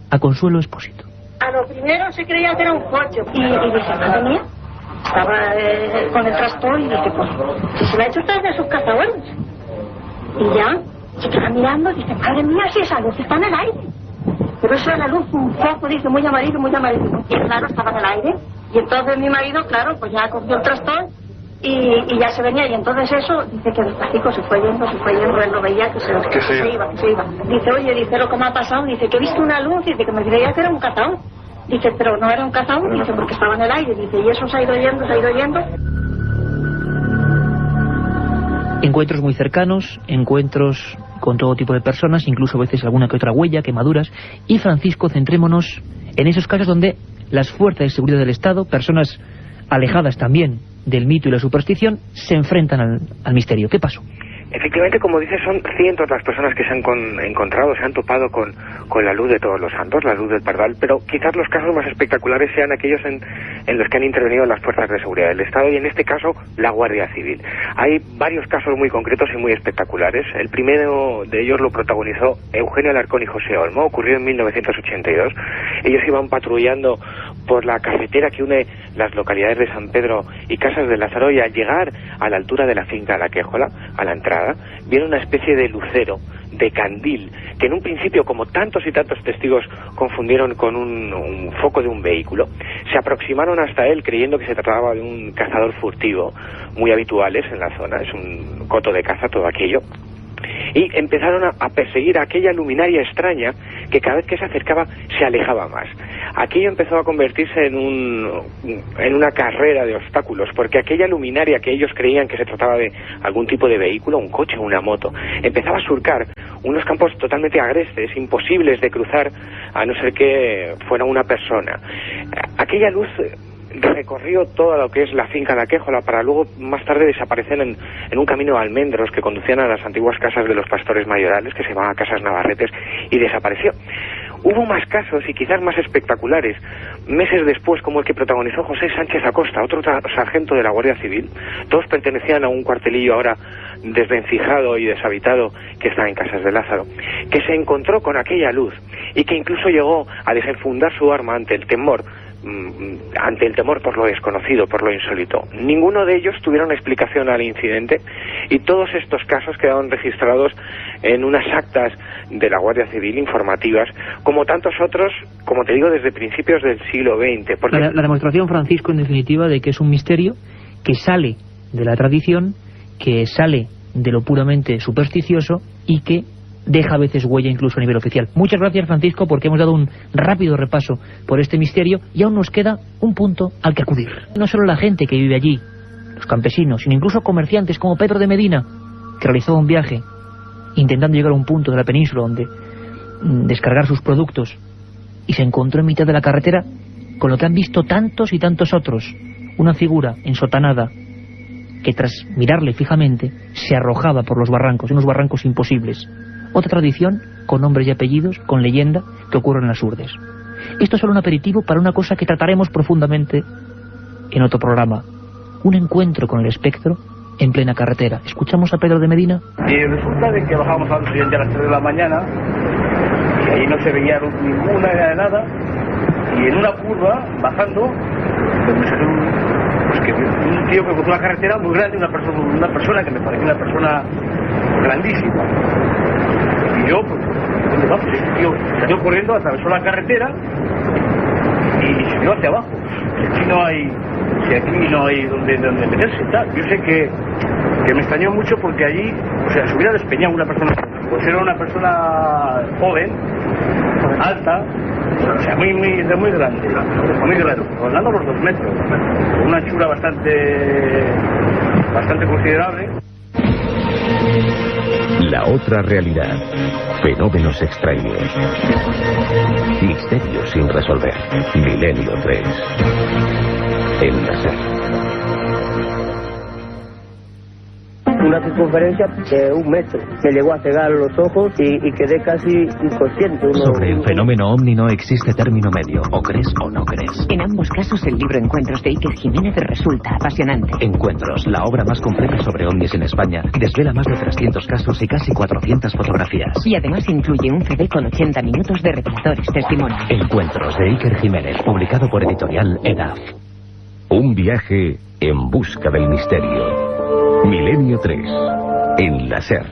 a Consuelo Espósito. A lo primero se creía que era un coche y dije, madre mía, estaba con el tractor y dije, pues, si se me ha hecho usted de sus cazadores. Y ya, se queda mirando y dice, madre mía, si esa luz está en el aire. Pero eso era la luz, un foco, dice, muy amarillo, muy amarillo. Y claro, estaba en el aire. Y entonces mi marido, claro, pues ya cogió el tractor y ya se venía. Y entonces eso, dice que despacito se fue yendo, él lo veía que se iba. Dice, oye, dice, lo que me ha pasado, dice, que he visto una luz, dice, que me creía que era un cazador. Dice, pero no era un cazador, dice, porque estaba en el aire. Dice, y eso se ha ido yendo. Encuentros muy cercanos, encuentros con todo tipo de personas, incluso a veces alguna que otra huella, quemaduras. Y Francisco, centrémonos en esos casos donde las fuerzas de seguridad del Estado, personas alejadas también del mito y la superstición, se enfrentan al misterio. ¿Qué pasó? Efectivamente, como dices, son cientos las personas que se han encontrado, se han topado con la luz de todos los santos, la luz del Pardal, pero quizás los casos más espectaculares sean aquellos en los que han intervenido las fuerzas de seguridad del Estado y en este caso la Guardia Civil. Hay varios casos muy concretos y muy espectaculares. El primero de ellos lo protagonizó Eugenio Alarcón y José Olmo, ocurrió en 1982. Ellos iban patrullando por la carretera que une las localidades de San Pedro y Casas de Lázaro, y al llegar a la altura de la finca La Quéjola, a la entrada, vieron una especie de lucero de candil, que en un principio, como tantos y tantos testigos confundieron con un foco de un vehículo, se aproximaron hasta él creyendo que se trataba de un cazador furtivo, muy habituales en la zona, es un coto de caza todo aquello, y empezaron a perseguir a aquella luminaria extraña que cada vez que se acercaba se alejaba más. Aquello empezó a convertirse en una carrera de obstáculos, porque aquella luminaria que ellos creían que se trataba de algún tipo de vehículo, un coche o una moto, empezaba a surcar unos campos totalmente agrestes, imposibles de cruzar a no ser que fuera una persona. Aquella luz recorrió todo lo que es la finca de Aquéjola para luego más tarde desaparecer en un camino de almendros que conducían a las antiguas casas de los pastores mayorales, que se llamaban Casas Navarretes, y desapareció. Hubo más casos y quizás más espectaculares meses después, como el que protagonizó José Sánchez Acosta, otro sargento de la Guardia Civil. Todos pertenecían a un cuartelillo ahora desvencijado y deshabitado que está en Casas de Lázaro, que se encontró con aquella luz y que incluso llegó a desenfundar su arma ante el temor por lo desconocido, por lo insólito. Ninguno de ellos tuvieron explicación al incidente y todos estos casos quedaron registrados en unas actas de la Guardia Civil informativas, como tantos otros, como te digo, desde principios del siglo XX. Porque la demostración, Francisco, en definitiva, de que es un misterio que sale de la tradición, que sale de lo puramente supersticioso y que deja a veces huella incluso a nivel oficial. Muchas gracias, Francisco, porque hemos dado un rápido repaso por este misterio y aún nos queda un punto al que acudir. No solo la gente que vive allí, los campesinos, sino incluso comerciantes como Pedro de Medina, que realizaba un viaje intentando llegar a un punto de la península donde descargar sus productos y se encontró en mitad de la carretera con lo que han visto tantos y tantos otros, una figura ensotanada que tras mirarle fijamente se arrojaba por los barrancos, unos barrancos imposibles. Otra tradición con nombres y apellidos, con leyenda, que ocurre en las Urdes. Esto es solo un aperitivo para una cosa que trataremos profundamente en otro programa. Un encuentro con el espectro en plena carretera. ¿Escuchamos a Pedro de Medina? Y resulta de que bajamos al siguiente a las 3 de la mañana y ahí no se veía luz ninguna de nada, y en una curva, bajando, pues me salió un tío que cruzó la carretera muy grande, una persona que me parecía una persona grandísima. Y yo, pues, ¿dónde va? Pues este tío salió corriendo, atravesó la carretera y siguió hacia abajo. Aquí no hay donde meterse, tal. Yo sé que me extrañó mucho porque allí, o sea, se hubiera despeñado una persona, pues era una persona joven, alta, o sea, muy grande, rondando los 2 metros, con una anchura bastante considerable. La otra realidad. Fenómenos extraños. Misterios sin resolver. Milenio 3. En la SER. Una circunferencia de 1 metro. Me llegó a cegar los ojos y quedé casi inconsciente. Sobre el fenómeno ovni no existe término medio. O crees o no crees. En ambos casos el libro Encuentros de Iker Jiménez resulta apasionante. Encuentros, la obra más completa sobre ovnis en España, desvela más de 300 casos y casi 400 fotografías. Y además incluye un CD con 80 minutos de reveladores testimonios. Encuentros de Iker Jiménez, publicado por editorial EDAF. Un viaje en busca del misterio. Milenio 3, en la SER.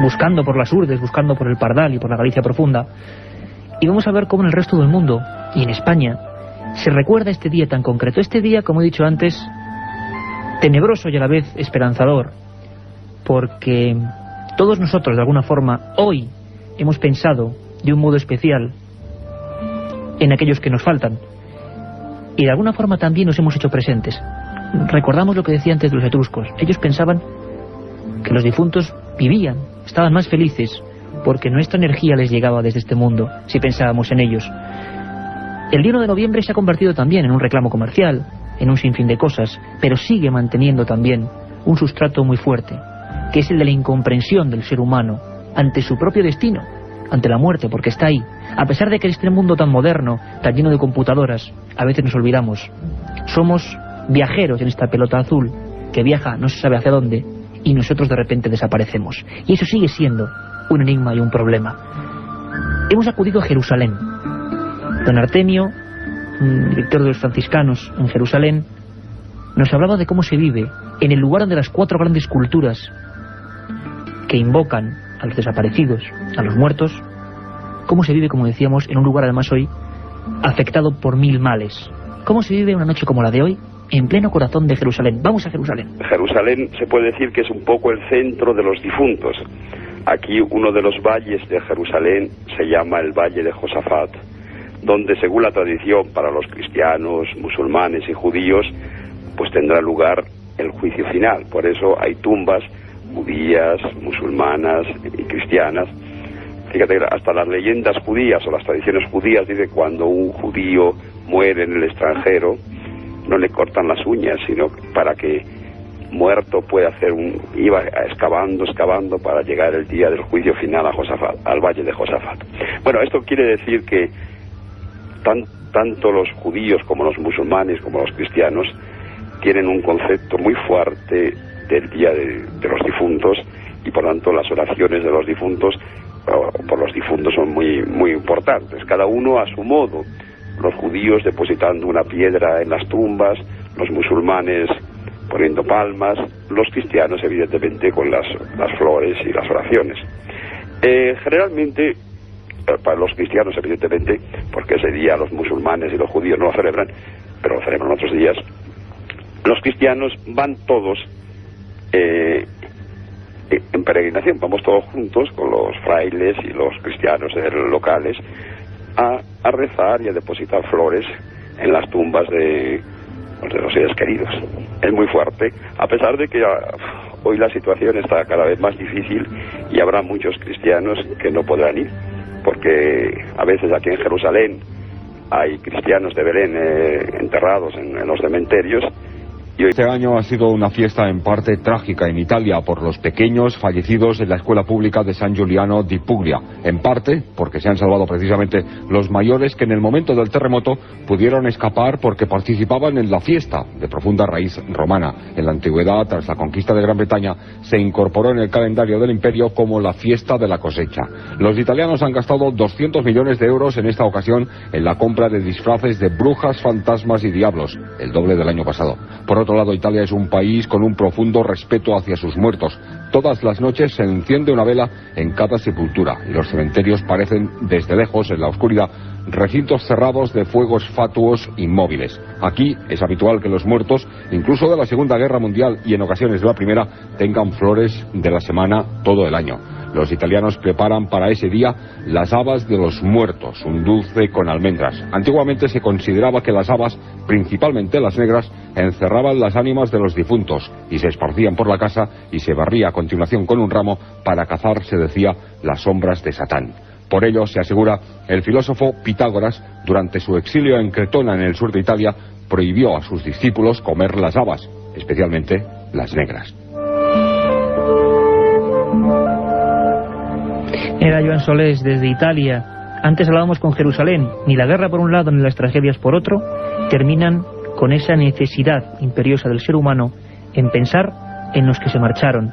Buscando por las Urdes, buscando por el Pardal y por la Galicia profunda. Y vamos a ver cómo en el resto del mundo, y en España, se recuerda este día tan concreto. Este día, como he dicho antes, tenebroso y a la vez esperanzador. Porque todos nosotros, de alguna forma, hoy hemos pensado de un modo especial en aquellos que nos faltan. Y de alguna forma también nos hemos hecho presentes. Recordamos lo que decía antes de los etruscos. Ellos pensaban que los difuntos vivían, estaban más felices, porque nuestra energía les llegaba desde este mundo, si pensábamos en ellos. El día 1 de noviembre se ha convertido también en un reclamo comercial, en un sinfín de cosas, pero sigue manteniendo también un sustrato muy fuerte, que es el de la incomprensión del ser humano ante su propio destino, ante la muerte, porque está ahí. A pesar de que este mundo tan moderno, tan lleno de computadoras, a veces nos olvidamos. Somos viajeros en esta pelota azul que viaja no se sabe hacia dónde y nosotros de repente desaparecemos. Y eso sigue siendo un enigma y un problema. Hemos acudido a Jerusalén. Don Artemio, director de los franciscanos en Jerusalén, nos hablaba de cómo se vive en el lugar donde las 4 grandes culturas que invocan a los desaparecidos, a los muertos. ¿Cómo se vive, como decíamos, en un lugar además hoy afectado por 1000 males? ¿Cómo se vive una noche como la de hoy en pleno corazón de Jerusalén? Vamos a Jerusalén. Jerusalén se puede decir que es un poco el centro de los difuntos. Aquí uno de los valles de Jerusalén se llama el Valle de Josafat, donde según la tradición para los cristianos, musulmanes y judíos, pues tendrá lugar el juicio final. Por eso hay tumbas judías, musulmanas y cristianas. Fíjate, hasta las leyendas judías o las tradiciones judías dicen que cuando un judío muere en el extranjero no le cortan las uñas, sino para que muerto pueda hacer iba excavando para llegar el día del juicio final a Josafat, al valle de Josafat. Bueno, esto quiere decir que tanto los judíos como los musulmanes como los cristianos tienen un concepto muy fuerte del día de los difuntos, y por tanto las oraciones de los difuntos por los difuntos son muy, muy importantes, cada uno a su modo. Los judíos depositando una piedra en las tumbas, los musulmanes poniendo palmas, los cristianos evidentemente con las flores y las oraciones. Generalmente, para los cristianos evidentemente, porque ese día los musulmanes y los judíos no lo celebran, pero lo celebran otros días, los cristianos van todos en peregrinación, vamos todos juntos con los frailes y los cristianos locales a rezar y a depositar flores en las tumbas de los seres queridos. Es muy fuerte, a pesar de que hoy la situación está cada vez más difícil y habrá muchos cristianos que no podrán ir, porque a veces aquí en Jerusalén hay cristianos de Belén enterrados en los cementerios. Este año ha sido una fiesta en parte trágica en Italia por los pequeños fallecidos en la escuela pública de San Giuliano di Puglia, en parte porque se han salvado precisamente los mayores que en el momento del terremoto pudieron escapar porque participaban en la fiesta de profunda raíz romana. En la antigüedad, tras la conquista de Gran Bretaña, se incorporó en el calendario del imperio como la fiesta de la cosecha. Los italianos han gastado 200 millones de euros en esta ocasión en la compra de disfraces de brujas, fantasmas y diablos, el doble del año pasado. Por otro lado, Italia es un país con un profundo respeto hacia sus muertos. Todas las noches se enciende una vela en cada sepultura y los cementerios parecen, desde lejos, en la oscuridad, recintos cerrados de fuegos fatuos inmóviles. Aquí es habitual que los muertos, incluso de la Segunda Guerra Mundial y en ocasiones de la Primera, tengan flores de la semana todo el año. Los italianos preparan para ese día las habas de los muertos, un dulce con almendras. Antiguamente se consideraba que las habas, principalmente las negras, encerraban las ánimas de los difuntos y se esparcían por la casa y se barría a continuación con un ramo para cazar, se decía, las sombras de Satán. Por ello, se asegura, el filósofo Pitágoras, durante su exilio en Cretona, en el sur de Italia, prohibió a sus discípulos comer las habas, especialmente las negras. Era Joan Solés desde Italia. Antes hablábamos con Jerusalén. Ni la guerra por un lado ni las tragedias por otro terminan con esa necesidad imperiosa del ser humano en pensar en los que se marcharon.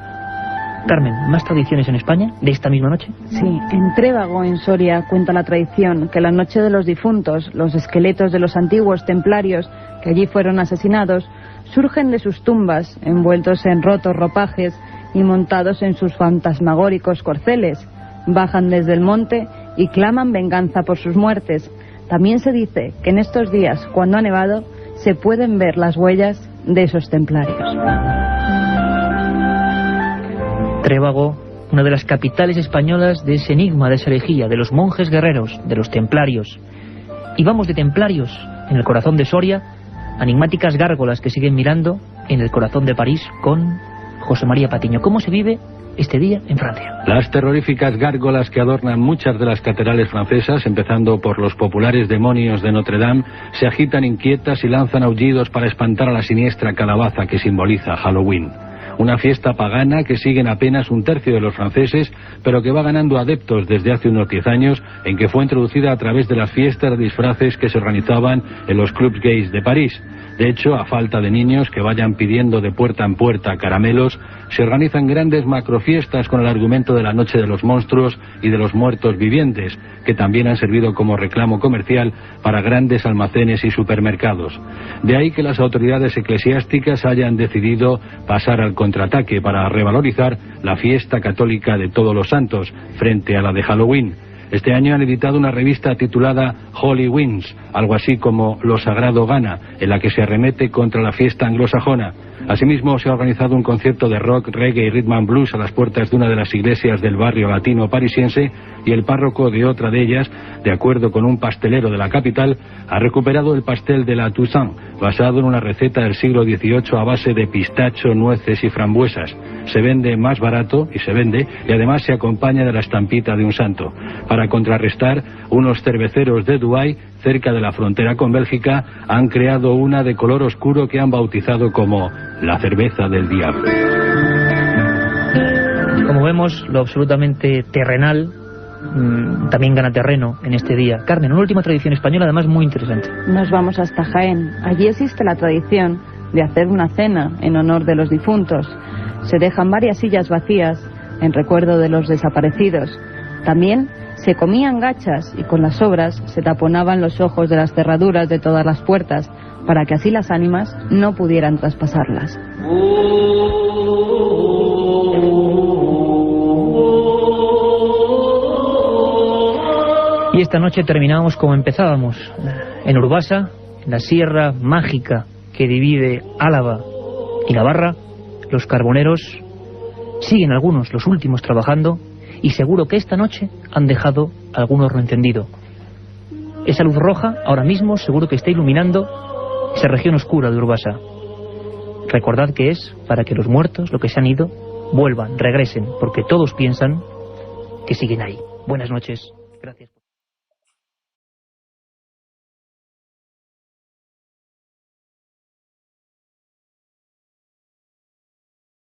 Carmen, ¿más tradiciones en España de esta misma noche? Sí, en Trébago, en Soria, cuenta la tradición que la noche de los difuntos, los esqueletos de los antiguos templarios que allí fueron asesinados, surgen de sus tumbas, envueltos en rotos ropajes y montados en sus fantasmagóricos corceles. Bajan desde el monte y claman venganza por sus muertes. También se dice que en estos días, cuando ha nevado, se pueden ver las huellas de esos templarios. Trébago, una de las capitales españolas de ese enigma, de esa herejía, de los monjes guerreros, de los templarios. Y vamos de templarios, en el corazón de Soria, enigmáticas gárgolas que siguen mirando en el corazón de París con José María Patiño. ¿Cómo se vive este día en Francia? Las terroríficas gárgolas que adornan muchas de las catedrales francesas, empezando por los populares demonios de Notre Dame, se agitan inquietas y lanzan aullidos para espantar a la siniestra calabaza que simboliza Halloween. Una fiesta pagana que siguen apenas un tercio de los franceses, pero que va ganando adeptos desde hace unos 10 años, en que fue introducida a través de las fiestas de disfraces que se organizaban en los clubs gays de París. De hecho, a falta de niños que vayan pidiendo de puerta en puerta caramelos, se organizan grandes macrofiestas con el argumento de la Noche de los Monstruos y de los Muertos Vivientes, que también han servido como reclamo comercial para grandes almacenes y supermercados. De ahí que las autoridades eclesiásticas hayan decidido pasar al contraataque para revalorizar la fiesta católica de Todos los Santos frente a la de Halloween. Este año han editado una revista titulada Holy Winds, algo así como Lo Sagrado Gana, en la que se arremete contra la fiesta anglosajona. Asimismo, se ha organizado un concierto de rock, reggae y rhythm and blues a las puertas de una de las iglesias del barrio latino parisiense, y el párroco de otra de ellas, de acuerdo con un pastelero de la capital, ha recuperado el pastel de la Toussaint, basado en una receta del siglo XVIII a base de pistacho, nueces y frambuesas. Se vende más barato, y además se acompaña de la estampita de un santo. Para contrarrestar, unos cerveceros de Dubái, cerca de la frontera con Bélgica, han creado una de color oscuro que han bautizado como la cerveza del diablo. Como vemos, lo absolutamente terrenal también gana terreno en este día. Carmen, una última tradición española además muy interesante. Nos vamos hasta Jaén. Allí existe la tradición de hacer una cena en honor de los difuntos. Se dejan varias sillas vacías en recuerdo de los desaparecidos. También se comían gachas y con las sobras se taponaban los ojos de las cerraduras de todas las puertas para que así las ánimas no pudieran traspasarlas. Y esta noche terminábamos como empezábamos, en Urbasa, en la sierra mágica que divide Álava y Navarra. Los carboneros siguen, algunos, los últimos, trabajando, y seguro que esta noche han dejado algún horno encendido. Esa luz roja ahora mismo seguro que está iluminando esa región oscura de Urbasa. Recordad que es para que los muertos, los que se han ido, vuelvan, regresen, porque todos piensan que siguen ahí. Buenas noches. Gracias.